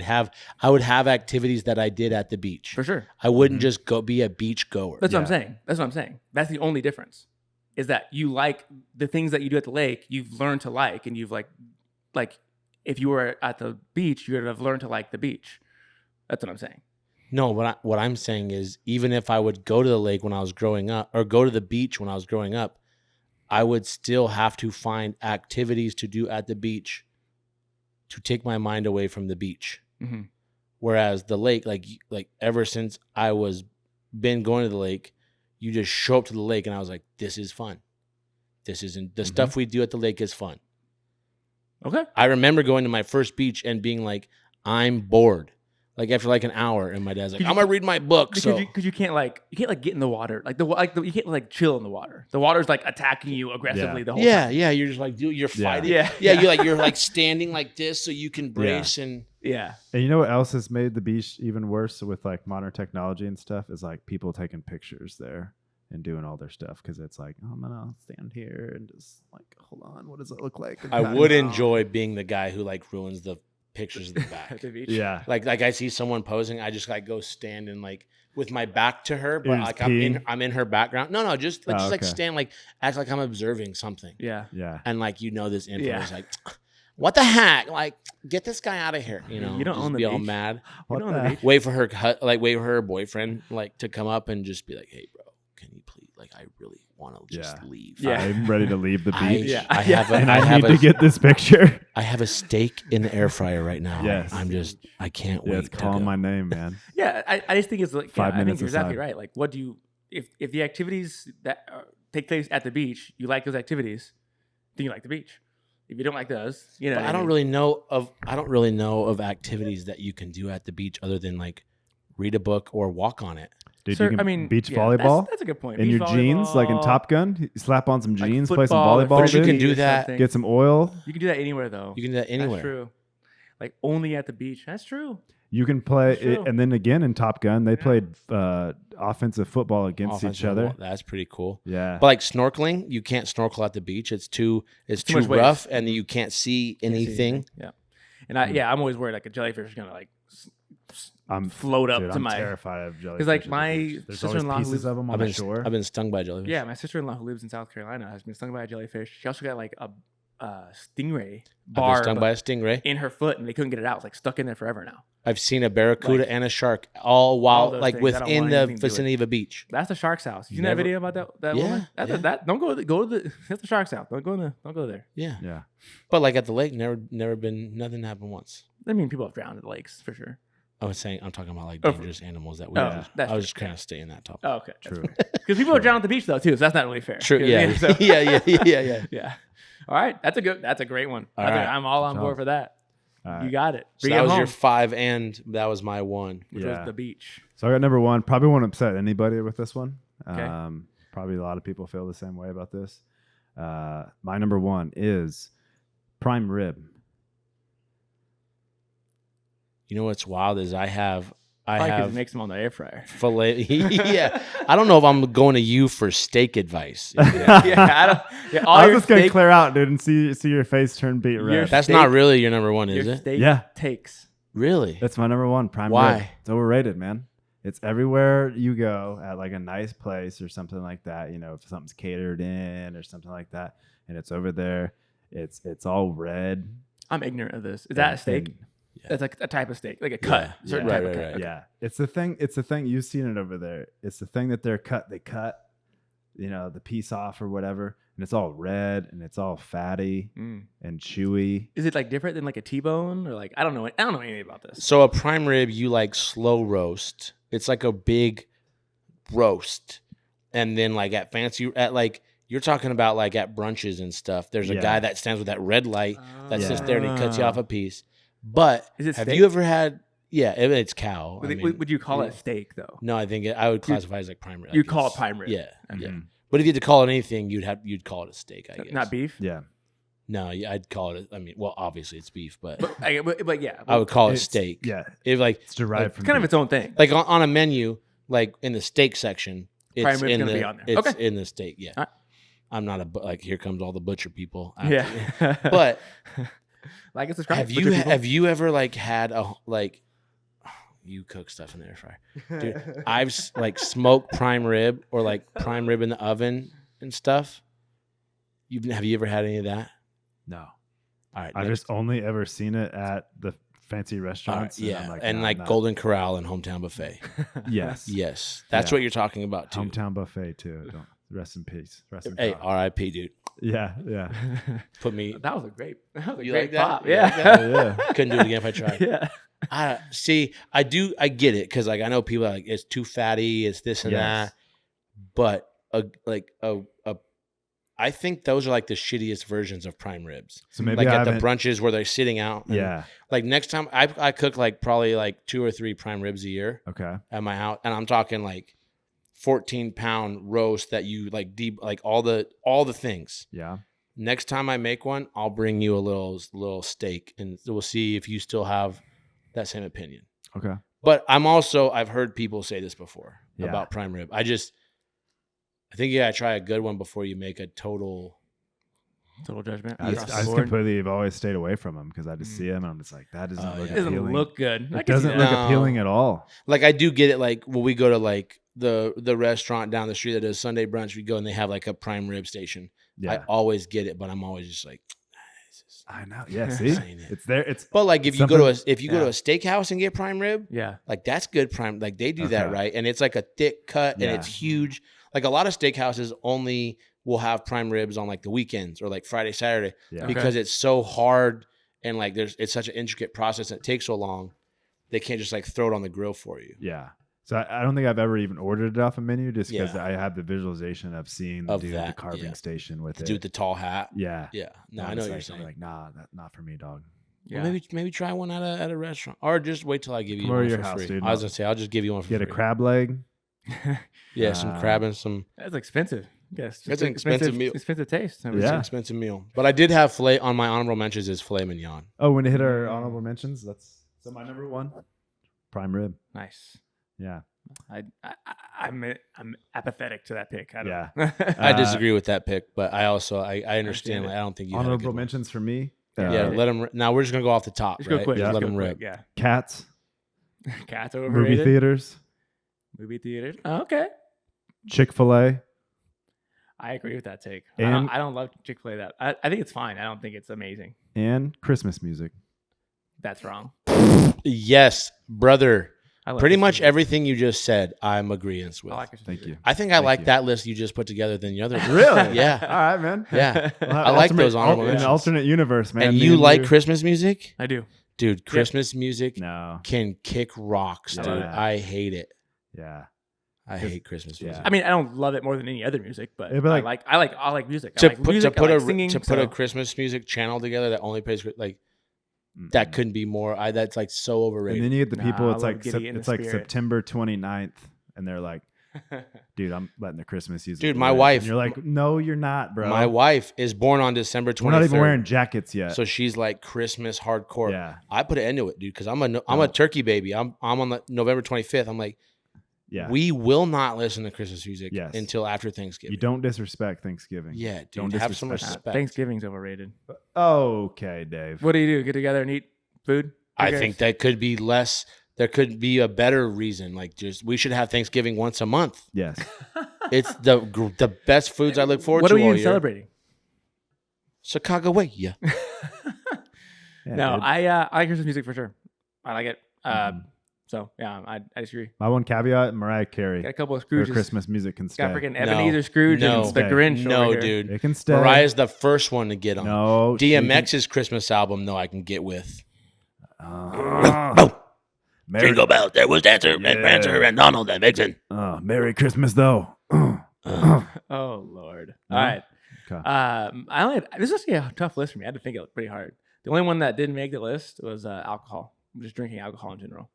B: would have activities that I did at the beach.
A: For sure.
B: I wouldn't just go be a beach goer.
A: That's what I'm
C: Yeah.
A: saying. That's what I'm saying. That's the only difference. Is that you like the things that you do at the lake, you've learned to like, and you've like if you were at the beach, you would have learned to like the beach. That's what I'm saying.
B: No, what I'm saying is, even if I would go to the lake when I was growing up, or go to the beach when I was growing up, I would still have to find activities to do at the beach to take my mind away from the beach.
A: Mm-hmm.
B: Whereas the lake, like ever since I was been going to the lake, you just show up to the lake and I was like, this is fun. This isn't the stuff we do at the lake is fun.
A: Okay.
B: I remember going to my first beach and being like, I'm bored. Like after like an hour, and my dad's like, I'm gonna read my book.
A: Because you can't get in the water. You can't chill in the water. The water's like attacking you aggressively the whole time.
B: yeah, you're just like, dude, you're fighting.
A: Yeah.
B: You're like standing like this so you can brace and
A: Yeah.
C: And you know what else has made the beach even worse with like modern technology and stuff is like people taking pictures there and doing all their stuff because it's like, oh, I'm gonna stand here and just like, hold on, what does it look like?
B: I would enjoy being the guy who like ruins the pictures of the back.
A: At the beach.
C: Yeah.
B: Like I see someone posing, I just like go stand and like with my back to her, but
C: You're
B: like
C: just
B: I'm in her background. No, just like
C: okay.
B: stand like act like I'm observing something.
A: Yeah.
C: Yeah.
B: And like this info
A: Yeah.
B: is like, what the heck? Like get this guy out of here. You know,
A: You don't
B: just
A: own the
B: be all
A: beach.
B: mad.
C: What
A: You know, on
C: the
A: the
C: heck?
A: beach.
B: Wait for her boyfriend like to come up and just be like, hey bro, can you please, like I really want to just
C: Yeah.
B: leave.
A: Yeah.
C: I'm ready to leave the
B: I,
C: beach.
A: Yeah.
B: I have a,
C: And
B: I
C: I
B: have
C: need
B: a,
C: to get this picture.
B: I have a steak in the air fryer right now.
C: Yes.
B: I can't
C: Yeah,
B: wait
C: it's
B: to
C: calling
B: go.
C: my name, man.
A: Yeah. I just think it's like
C: 5
A: I think
C: minutes
A: you're exactly
C: aside.
A: right. Like, what do you if the activities that take place at the beach, you like those activities, then you like the beach. If you don't like those, you know,
B: But I don't really know of activities that you can do at the beach other than like read a book or walk on it.
C: Dude,
A: Sir,
C: you can
A: I mean,
C: beach
A: yeah,
C: volleyball
A: That's a good point.
C: in
A: Beach
C: your jeans, like in
A: volleyball,
C: Top Gun. You slap on some
A: like
C: jeans, play some
A: football or
C: volleyball.
B: But you
C: dude.
B: can do
A: or
B: that.
A: something.
C: Get some oil.
A: You can do that anywhere though.
B: You can do that anywhere.
A: That's true. Like only at the beach. That's true.
C: You can play,
A: True.
C: and then again in Top Gun, they played offensive football against
B: Offensive
C: each other.
B: football, that's pretty cool.
C: Yeah,
B: But like snorkeling, you can't snorkel at the beach. It's too
A: too much waves.
B: rough, and you can't see anything.
A: Yeah. And I'm always worried like a jellyfish is gonna like float up
C: dude,
A: to
C: I'm
A: my.
C: terrified of jellyfish.
A: It's like
C: at the
A: my
C: beach. There's always
A: sister-in-law who
C: pieces
A: lives-
C: of them on the shore.
B: I've been stung by jellyfish.
A: Yeah, my sister-in-law who lives in South Carolina has been stung by a jellyfish. She also got like a stingray
B: I've been
A: barb
B: stung by a stingray.
A: in her foot, and they couldn't get it out. It's like stuck in there forever now.
B: I've seen a barracuda
A: Like,
B: and a shark all while
A: those
B: like
A: things. I don't
B: within
A: want
B: the
A: anything to do with
B: vicinity of a beach.
A: That's the shark's house. You seen that
B: Never-
A: video about that
B: Yeah,
A: woman?
B: yeah.
A: That don't go to the that's the shark's house. Don't go there.
B: Yeah.
C: Yeah.
B: But like at the lake, never been nothing happened once.
A: I mean, people have drowned in the lakes for sure.
B: I'm talking about like
A: Oh,
B: dangerous animals that we.
A: oh, that's
B: I was just
A: true.
B: kind of staying that topic.
A: Oh, okay.
C: True.
A: Because people have drowned at the beach though too, so that's not really fair.
B: True. Yeah.
A: so-
B: Yeah.
A: yeah. All right, that's a great one.
B: All right.
A: I'm all on
C: Good
A: board
C: job.
A: for that.
C: All
A: You
C: right.
A: got it.
B: So
A: Bring
B: that
A: it
B: was
A: home,
B: your 5, and that was my 1.
A: which
C: Yeah.
A: was the beach.
C: So I got number 1. Probably won't upset anybody with this one.
A: Okay.
C: Probably a lot of people feel the same way about this. My number 1 is prime rib.
B: You know what's wild is I have
A: Probably 'cause it makes them on the air fryer.
B: filet. Yeah. I don't know if I'm going to you for steak advice.
A: yeah, I don't. Yeah, all
C: I
A: your
C: was just gonna
A: steak,
C: clear out, dude, and see your face turn beat
A: Your
C: red.
B: That's
A: steak-
B: not really your number 1, is
A: your
B: it?
A: steak
C: Yeah.
A: takes.
B: Really?
C: That's my number 1 prime
B: Why?
C: rib. It's overrated, man. It's everywhere you go at like a nice place or something like that. You know, if something's catered in or something like that, and it's over there, it's all red.
A: I'm ignorant of this. Is that a steak?
C: And-
A: That's like a type of steak, like a cut.
B: Yeah.
A: Certain
B: Yeah.
A: type
B: Right,
A: of
B: right,
A: cut.
B: right.
C: Yeah, it's the thing. It's the thing. You've seen it over there. It's the thing that they cut, you know, the piece off or whatever, and it's all red and it's all fatty
A: Mm.
C: and chewy.
A: Is it like different than like a T-bone or like I don't know anything about this.
B: So a prime rib, you like slow roast. It's like a big roast, and then like you're talking about like at brunches and stuff. There's a
C: Yeah.
B: guy that stands with that red light that sits
C: Yeah.
B: there and he cuts you off a piece. But
A: Is it
B: have
A: steak?
B: you ever had? Yeah, it's cow. I mean,
A: Would you call
B: yeah.
A: it steak though?
B: No, I think I would classify it as like prime rib.
A: You
B: Like
A: call it
B: it's-
A: prime rib.
B: Yeah,
A: Okay.
B: yeah.
C: Mhm.
B: But if you had to call it anything, you'd call it a steak. I guess
A: Not beef.
C: Yeah,
B: No, yeah, I'd call it. I mean, well, obviously it's beef, but
A: But yeah,
B: I would call it
C: It's-
B: steak.
C: Yeah,
B: If like
C: it's derived
B: Like,
C: from
A: it's kind of
C: beef.
A: its own thing.
B: like on a menu, like in the steak section,
A: Prime
B: it's
A: rib's
B: in
A: gonna
B: the
A: be on there.
B: it's
A: Okay.
B: in the steak. Yeah,
A: All right.
B: I'm not like here comes all the butcher people. after
A: Yeah,
B: you. But
A: like it's described.
B: have you ever like had a like you cook stuff in the air fryer? Dude, I've like smoked prime rib or like prime rib in the oven and stuff. Have you ever had any of that?
C: No,
B: All right,
C: I've
B: next.
C: just only ever seen it at the fancy
B: All right,
C: restaurants.
B: yeah,
C: I'm
B: and
C: nah,
B: like
C: nah.
B: Golden Corral and Hometown Buffet.
C: Yes,
B: Yes, that's
C: Yeah.
B: what you're talking about too.
C: hometown buffet too. Don't rest in peace. Rest in
B: Hey,
C: power.
B: R.I.P. dude.
C: Yeah, yeah,
B: Put me.
A: That was a great. That was a
B: You
A: great
B: like that?
A: pop.
B: You
A: Yeah.
B: like that?
C: yeah.
B: Couldn't do it again if I tried.
A: yeah.
B: I see. I get it because like I know people are like it's too fatty, it's this and
C: Yes.
B: that. But I think those are like the shittiest versions of prime ribs.
C: So maybe
B: Like
C: I
B: at the
C: haven't-
B: brunches where they're sitting out. and,
C: Yeah.
B: Like next time I cook like probably like 2 or 3 prime ribs a year
C: Okay.
B: at my house, and I'm talking like 14-pound roast that you like deep like all the things.
C: Yeah.
B: Next time I make one, I'll bring you a little steak, and we'll see if you still have that same opinion.
C: Okay.
B: But I've heard people say this before
C: Yeah.
B: about prime rib. I think you gotta try a good one before you make a total.
A: Total judgment.
C: I
A: across
C: just,
A: the
C: I just
A: board.
C: completely have always stayed away from them because I just see them and I'm just like, that doesn't
B: Oh,
C: look
B: yeah.
A: It doesn't
C: appealing.
A: look good. I
C: It
A: can see
C: doesn't
A: that.
C: look
B: No.
C: appealing at all.
B: Like I do get it. Like when we go to like the restaurant down the street that does Sunday brunch, we go and they have like a prime rib station. I
C: Yeah.
B: always get it, but I'm always just like.
C: I know. Yeah. See,
B: Saying it.
C: it's there. It's
B: But like if you go to a
A: Yeah.
B: steakhouse and get prime rib,
A: Yeah.
B: like that's good prime. Like they do that
C: Okay.
B: right, and it's like a thick cut and
C: Yeah.
B: it's huge. Like a lot of steakhouses only will have prime ribs on like the weekends or like Friday, Saturday
C: yeah.
A: Okay.
B: because it's so hard and like it's such an intricate process and it takes so long. They can't just like throw it on the grill for you.
C: Yeah. So I don't think I've ever even ordered it off a menu just because
B: Yeah.
C: I have the visualization of seeing the
B: Of
C: dude at the
B: that,
C: carving
B: yeah.
C: station with
B: The
C: it.
B: dude with the tall hat.
C: Yeah.
B: Yeah. No,
C: And
B: I
C: I'm
B: know
C: just
B: what you're
C: like,
B: saying.
C: I'm like, nah, not for me, dog.
A: Yeah.
B: Well, maybe try one at a restaurant, or just wait till I give you
C: Come over
B: one
C: to
B: for
C: your house,
B: free.
C: dude.
B: I was gonna say I'll just give you one for
C: Get a
B: free.
C: crab leg.
B: Yeah, some crab and some.
A: That's expensive. Yes.
B: That's an expensive meal.
A: Expensive taste.
B: It's an
C: Yeah.
B: expensive meal, but I did have filet on my honorable mentions. Is filet mignon.
C: Oh, when they hit our honorable mentions, that's so my number 1, prime rib.
A: Nice.
C: Yeah.
A: I'm apathetic to that pick. I don't
C: Yeah.
B: I disagree with that pick, but I also I understand.
A: it.
B: Like, I don't think you had a
C: Honorable
B: good one.
C: mentions for me.
A: Yeah.
B: Yeah, let them. Now we're just gonna go off the top.
A: Just
B: right?
A: go quick.
C: Yeah.
A: Just
B: Let
A: go
B: them
A: quick.
B: rip.
A: Yeah.
C: Cats.
A: Cats are
C: Movie
A: overrated.
C: theaters,
A: Movie theaters. Oh, okay.
C: Chick-fil-A,
A: I agree with that take.
C: And-
A: I don't love Chick-fil-A that. I think it's fine. I don't think it's amazing.
C: and Christmas music.
A: That's wrong.
B: Yes, brother.
A: I love
B: Pretty
A: Christmas
B: much
A: music.
B: everything you just said, I'm agreeing with.
A: I like Christmas
C: Thank
A: music.
C: you.
B: I think I
C: Thank
B: like
C: you.
B: that list you just put together than the other.
C: Really?
B: Yeah.
C: All right, man.
B: Yeah.
C: We'll have
B: I like those honorable
C: an
B: mentions.
C: alternate universe, man.
B: And
C: Me
B: you like
C: you.
B: Christmas music?
A: I do.
B: Dude, Christmas music
C: No.
B: can kick rocks, dude.
C: Yeah.
B: I hate it.
C: Yeah.
B: I hate Christmas music.
A: I mean, I don't love it more than any other music, but
C: It'd be
A: I
C: like-
A: like music. I
B: To
A: like
B: put
A: music.
B: to put
A: I
B: a
A: like singing.
B: to put
A: so-
B: a Christmas music channel together that only plays like that couldn't be more. That's like so
C: And
B: overrated.
C: then you get the people.
A: Nah, I
C: It's
A: love
C: like
A: Giddy in the
C: it's like
A: Spirit.
C: September 29th, and they're like, "Dude, I'm letting the Christmas music."
B: Dude, my
C: rip."
B: wife-
C: And you're like, "No, you're not, bro.
B: My wife is born on December 23rd.
C: We're not even wearing jackets yet."
B: So she's like Christmas hardcore.
C: Yeah.
B: I put an end to it, dude, because I'm a turkey baby. I'm on the November 25th. I'm like,
C: yeah,
B: we will not listen to Christmas music
C: Yes.
B: until after Thanksgiving.
C: you don't disrespect Thanksgiving.
B: Yeah, dude.
C: Don't
B: Have some
C: disrespect
B: respect.
A: Thanksgiving's overrated.
C: Okay, Dave.
A: What do? Get together and eat food?
B: I think that could be less. There could be a better reason. Like, just we should have Thanksgiving once a month.
C: Yes.
B: It's the best foods I look forward
A: What
B: to
A: are we
B: all
A: even
B: year.
A: celebrating?
B: Chicago way, yeah.
C: Yeah,
A: No,
C: dude.
A: I like Christmas music for sure. I like it.
C: Mhm.
A: So yeah, I disagree.
C: My one caveat: Mariah Carey.
A: Got a couple of
C: Her
A: Scrooges.
C: Christmas music can stay.
A: Got freaking
B: No.
A: Ebenezer Scrooge
B: No.
A: and the
C: Stay.
A: Grinch.
B: No,
A: over here.
B: dude.
C: It can stay.
B: Mariah's the first one to get on.
C: No. she
B: DMX's Christmas album, no, I can get with.
C: can- Merry,
B: Jingle bells, there was Dancer and
C: Yeah.
B: Prancer and Donald and Vixen.
C: Merry Christmas, though.
A: Oh Lord.
C: No?
A: All right.
C: Okay.
A: This is a tough list for me. I had to think it pretty hard. The only one that didn't make the list was alcohol. I'm just drinking alcohol in general.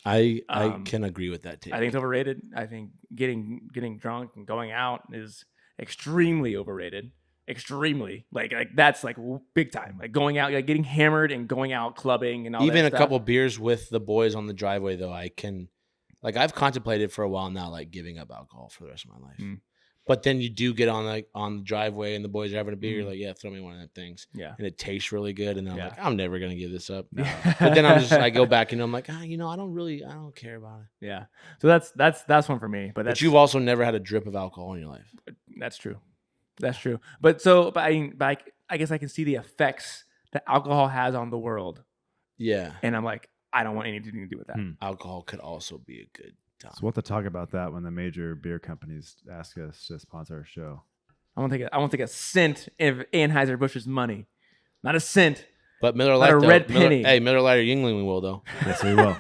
B: I
A: Um,
B: can agree with that too.
A: I think it's overrated. I think getting drunk and going out is extremely overrated. Extremely like that's like big time. Like going out, like getting hammered and going out clubbing and all
B: Even
A: that
B: a
A: stuff.
B: couple beers with the boys on the driveway, though, I can, like, I've contemplated for a while now, like giving up alcohol for the rest of my life.
A: Mm.
B: But then you do get on the driveway and the boys are having a beer. You're
A: Mm.
B: like, yeah, throw me one of them things,
A: Yeah.
B: and it tastes really good. And then I'm
A: Yeah.
B: like, I'm never gonna give this up.
C: No.
B: But then I go back and I'm like, I don't care about it.
A: Yeah. So that's one for me. But that's
B: But you've also never had a drip of alcohol in your life.
A: That's true. That's true. But I guess I can see the effects that alcohol has on the world,
B: Yeah,
A: and I'm like, I don't want anything to do with that.
C: Hmm.
B: alcohol could also be a good time.
C: So we'll have to talk about that when the major beer companies ask us to sponsor our show.
A: I won't take a cent of Anheuser Busch's money, not a cent.
B: But Miller
A: Not
B: Lite,
A: a
B: though,
A: red
B: Miller,
A: penny.
B: hey, Miller Lite or Yingling, we will though.
C: Yes, we will.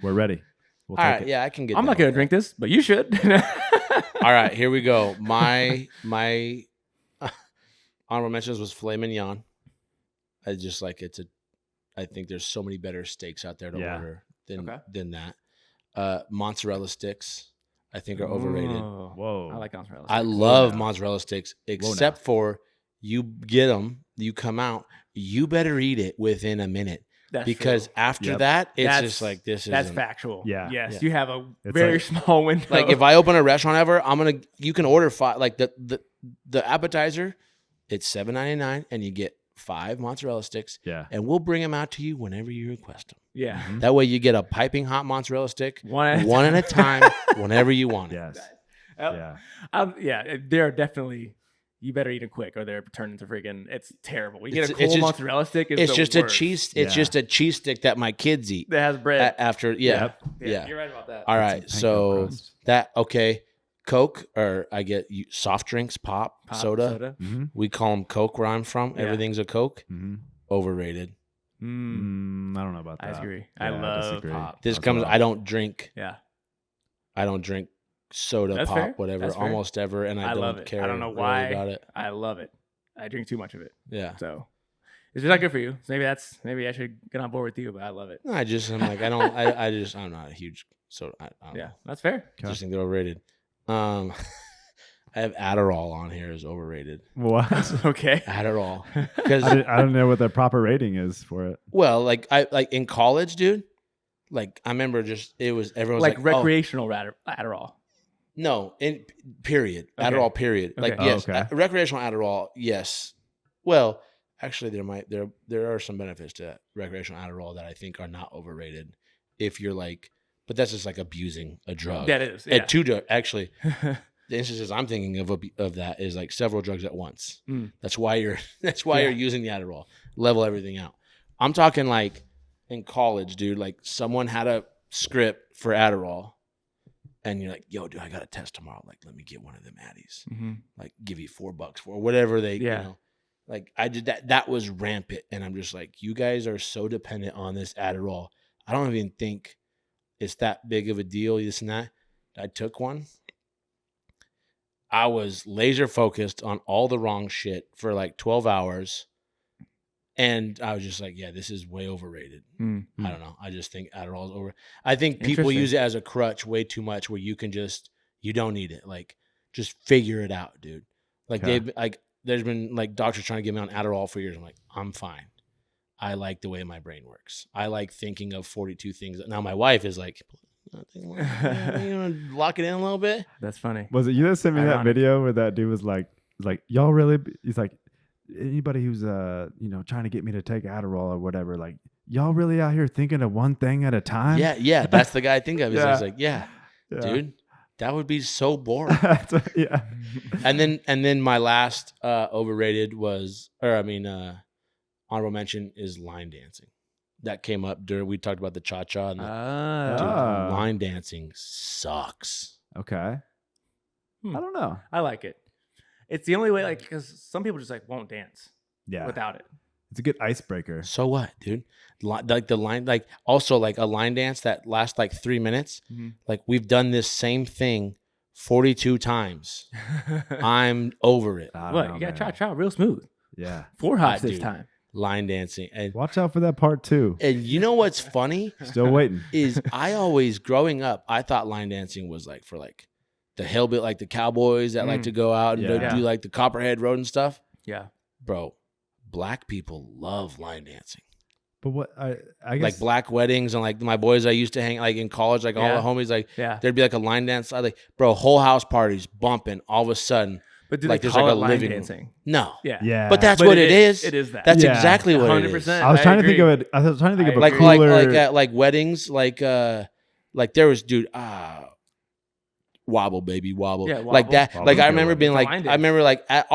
C: We're ready. We'll
B: All
C: take
B: right,
C: it.
B: yeah, I can get.
A: I'm not
B: down
A: gonna
B: with
A: drink this, but you should.
B: that. All right, here we go. My honorable mentions was filet mignon. I just like I think there's so many better steaks out there to
C: Yeah.
B: order
A: Okay.
B: than that. Mozzarella sticks, I think, are overrated.
A: Oh,
C: Whoa.
A: I like mozzarella.
B: I
A: sticks.
B: love
C: now.
B: mozzarella sticks,
C: now.
B: except for you get them, you come out, you better eat it within a minute.
A: That's
B: Because
A: true.
B: after
C: Yep.
B: that, it's
A: That's-
B: just like this is
A: That's factual.
C: Yeah.
A: Yes,
B: Yeah.
A: you have a
C: It's
A: very
C: like-
A: small window.
B: like if I open a restaurant ever, you can order 5, like the appetizer, it's $7.99 and you get 5 mozzarella sticks,
C: Yeah.
B: and we'll bring them out to you whenever you request them.
A: yeah,
C: Mhm.
B: That way you get a piping hot mozzarella stick
A: one at a
B: one at a time whenever you want it.
C: Yes.
A: Yep.
C: Yeah.
A: Yeah, they're definitely. You better eat them quick, or they're turned into freaking. It's terrible. You get a
B: It's
A: cold
B: just-
A: mozzarella stick.
B: It's
A: the
B: just
A: worst.
B: a cheese. It's
C: Yeah.
B: just a cheese stick that my kids eat
A: that has bread.
B: after. Yeah, yeah.
A: You're right about that.
B: All
C: Some
B: right,
C: panko
B: so
C: crust.
B: that okay. Coke, or I get soft drinks, pop,
A: Pop,
B: soda.
C: Mm-hmm.
B: We call them Coke where I'm from.
A: Yeah.
B: Everything's a Coke.
C: Mm-hmm.
B: Overrated.
A: Mm,
C: I don't know about that.
A: I agree.
C: Yeah,
A: I love
C: disagree.
A: pop.
B: This
C: As
B: comes.
C: well.
B: I don't drink.
A: Yeah,
B: I don't drink soda,
A: That's
B: pop,
A: fair.
B: whatever,
A: That's fair.
B: almost ever, and I,
A: I
B: don't
A: love it.
B: care.
A: I don't know
B: really
A: why.
B: about it.
A: I love it. I drink too much of it,
B: Yeah.
A: so it's not good for you. So maybe I should get on board with you, but I love it.
B: No, I'm like I don't. I'm not a huge soda. I don't
A: Yeah,
B: know.
A: that's fair.
B: I just think they're overrated. I have Adderall on here as overrated.
C: What?
A: Okay.
B: Adderall, because
C: I don't know what the proper rating is for it.
B: well, like in college, dude. Like I remember, just it was everyone was
A: Like
B: like, oh,
A: recreational Adderall.
B: no, in period.
A: Okay.
B: Adderall, period. Like
A: Okay.
C: Oh,
B: yes,
C: okay.
B: recreational Adderall, yes. Well, actually, there are some benefits to recreational Adderall that I think are not overrated. if you're like, but that's just like abusing a drug.
A: That is, yeah.
B: And two drugs, actually. The instances I'm thinking of that is like several drugs at once. That's why you're using the Adderall. Level everything out. I'm talking like in college, dude. Like someone had a script for Adderall, and you're like, "Yo, dude, I got a test tomorrow. Like, let me get one of them Addies. Like, give you $4 for whatever they, you know." Like I did that. That was rampant, and I'm just like, you guys are so dependent on this Adderall. I don't even think it's that big of a deal. This and that. I took one. I was laser focused on all the wrong shit for like 12 hours. And I was just like, yeah, this is way overrated. I don't know. I just think Adderall is over. I think people use it as a crutch way too much where you don't need it. Like, just figure it out, dude. Like, there's been like doctors trying to get me on Adderall for years. I'm like, I'm fine. I like the way my brain works. I like thinking of 42 things. Now, my wife is like, you want to lock it in a little bit?
A: That's funny.
C: Was it you that sent me that video where that dude was like y'all really? He's like, anybody who's trying to get me to take Adderall or whatever, like y'all really out here thinking of one thing at a time?
B: Yeah. That's the guy I think of. He's like, dude, that would be so boring.
C: Yeah.
B: And then my last overrated was, honorable mention is line dancing. That came up during, we talked about the cha-cha. And line dancing sucks.
C: Okay. I don't know.
A: I like it. It's the only way, like, because some people just like won't dance without it.
C: It's a good icebreaker.
B: So what, dude? Like the line, like also like a line dance that lasts like 3 minutes. Like we've done this same thing 42 times. I'm over it.
A: What? You got cha-cha real smooth.
C: Yeah.
A: 4 hops this time.
B: Line dancing. And
C: watch out for that part 2.
B: And you know what's funny?
C: Still waiting.
B: Is I always, growing up, I thought line dancing was like for like the hillbilly, like the cowboys that like to go out and do like the Copperhead Road and stuff.
A: Yeah.
B: Bro, black people love line dancing.
C: But what I guess
B: like black weddings and like my boys I used to hang like in college, like all the homies, like there'd be like a line dance. Like, bro, whole house parties bumping all of a sudden.
A: But do
B: like
A: they
B: there's
A: call
B: like
A: it
B: a
A: line
B: living
A: dancing?
B: room. No.
C: Yeah.
B: But that's what it is.
A: It is that.
B: That's exactly what 100%.
A: It is.
C: I was trying to think of it. I was trying to think of a
B: like
C: cooler...
B: like at like weddings, like there was wobble baby wobble,
A: wobble.
B: Like that.
C: Wobble.
B: Like I remember being like, I remember like at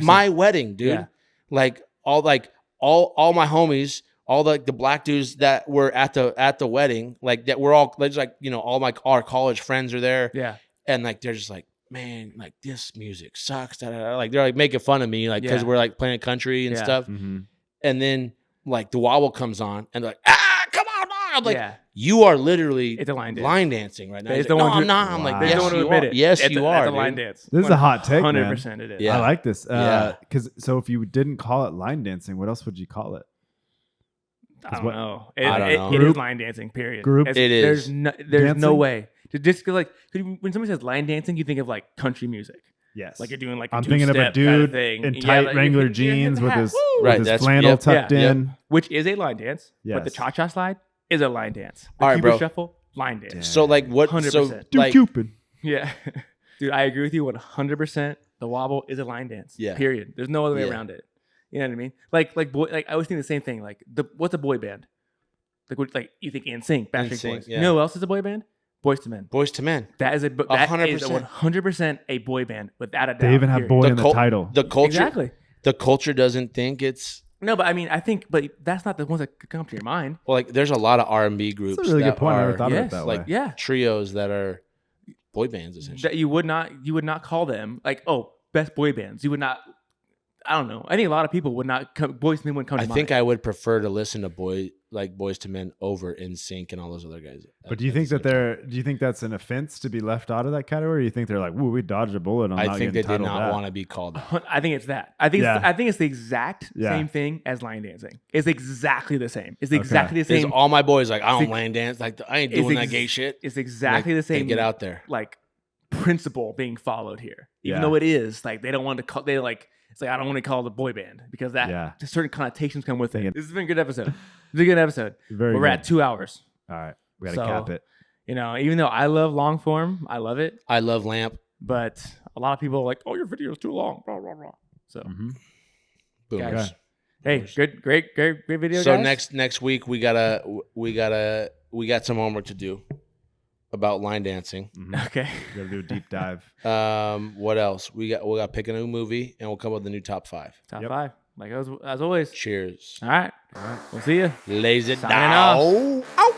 B: my wedding, dude. Like all my homies, all the black dudes that were at the wedding, like that were all just like all our college friends are there.
A: Yeah.
B: And like they're just like, man, like this music sucks. Like they're like making fun of me, like because we're like playing country and stuff. And then like the wobble comes on, and they're like, come on! I'm like, you are literally
A: it's a line
B: dancing right now.
A: Like,
B: no, I'm not. I'm like, yes, you are. Yes, you are.
A: It's a line dance.
C: This is a hot take,
A: 100% it is.
C: Yeah. I like this. Because so if you didn't call it line dancing, what else would you call it?
A: I don't know.
B: I don't know.
A: It is line dancing. Period.
C: Group.
B: It is.
A: There's no way. Just like when somebody says line dancing, you think of like country music.
C: Yes.
A: Like you're doing like
C: I'm thinking of a dude in tight Wrangler jeans with his flannel tucked in.
A: Which is a line dance.
C: Yes.
A: But the cha-cha slide is a line dance. The
B: all right,
A: Cupid
B: bro.
A: Shuffle, line dance.
C: Damn.
B: So like what?
A: 100%.
B: So
C: Dude,
B: like
C: Cupid.
A: Yeah. Dude, I agree with you 100%. The wobble is a line dance.
B: Yeah.
A: Period. There's no other way around it. You know what I mean? Like I always think the same thing. Like what's a boy band? Like you think NSYNC, Backstreet Boys.
B: Yeah.
A: You know who else is a boy band? Boys to Men.
B: Boys to Men.
A: That is 100% a boy band without a doubt.
C: They even have boy in the title.
B: The culture.
A: Exactly.
B: The culture doesn't think it's.
A: No, but I mean, I think, but that's not the ones that could come to your mind.
B: Well, like there's a lot of R&B groups.
C: That's a really
B: that
C: good point. I
B: are,
C: never thought of it that way.
B: like
A: Yeah.
B: trios that are boy bands essentially.
A: That you would not call them like, oh, best boy bands. You would not. I don't know. I think a lot of people would not come. Boys to Men wouldn't come to mind.
B: I think I would prefer to listen to Boys to Men over NSYNC and all those other guys.
C: But do you think do you think that's an offense to be left out of that category? Or do you think they're like, "Woo, we dodged a bullet on"?
B: I think they did
C: not
B: not want to be called that.
A: I think it's that. I think it's the exact same thing as line dancing. It's exactly the same. It's exactly the same.
B: All my boys like, I don't line dance. Like I ain't doing that gay shit.
A: It's exactly the same.
B: Get out there.
A: Like principle being followed here, even though it is like they don't want to call. They like. It's like I don't want to call it a boy band because that certain connotations come with it. This has been a good episode. It's a good episode. We're at 2 hours.
C: All right, we gotta cap it.
A: Even though I love long form, I love it.
B: I love Lamp,
A: but a lot of people are like, "Oh, your video is too long." Blah blah blah. So,
B: boomers.
A: Hey, great video.
B: So
A: guys.
B: next week we gotta we got some homework to do about line dancing.
C: Mhm.
A: Okay.
C: We gotta do a deep dive.
B: What else? We got to pick a new movie and we'll come up with the new top 5.
A: Top
C: Yep.
A: 5. Like as always.
B: Cheers.
A: All right.
C: All right.
A: We'll see you.
B: Lays it
A: Signing off.
B: down. Ow.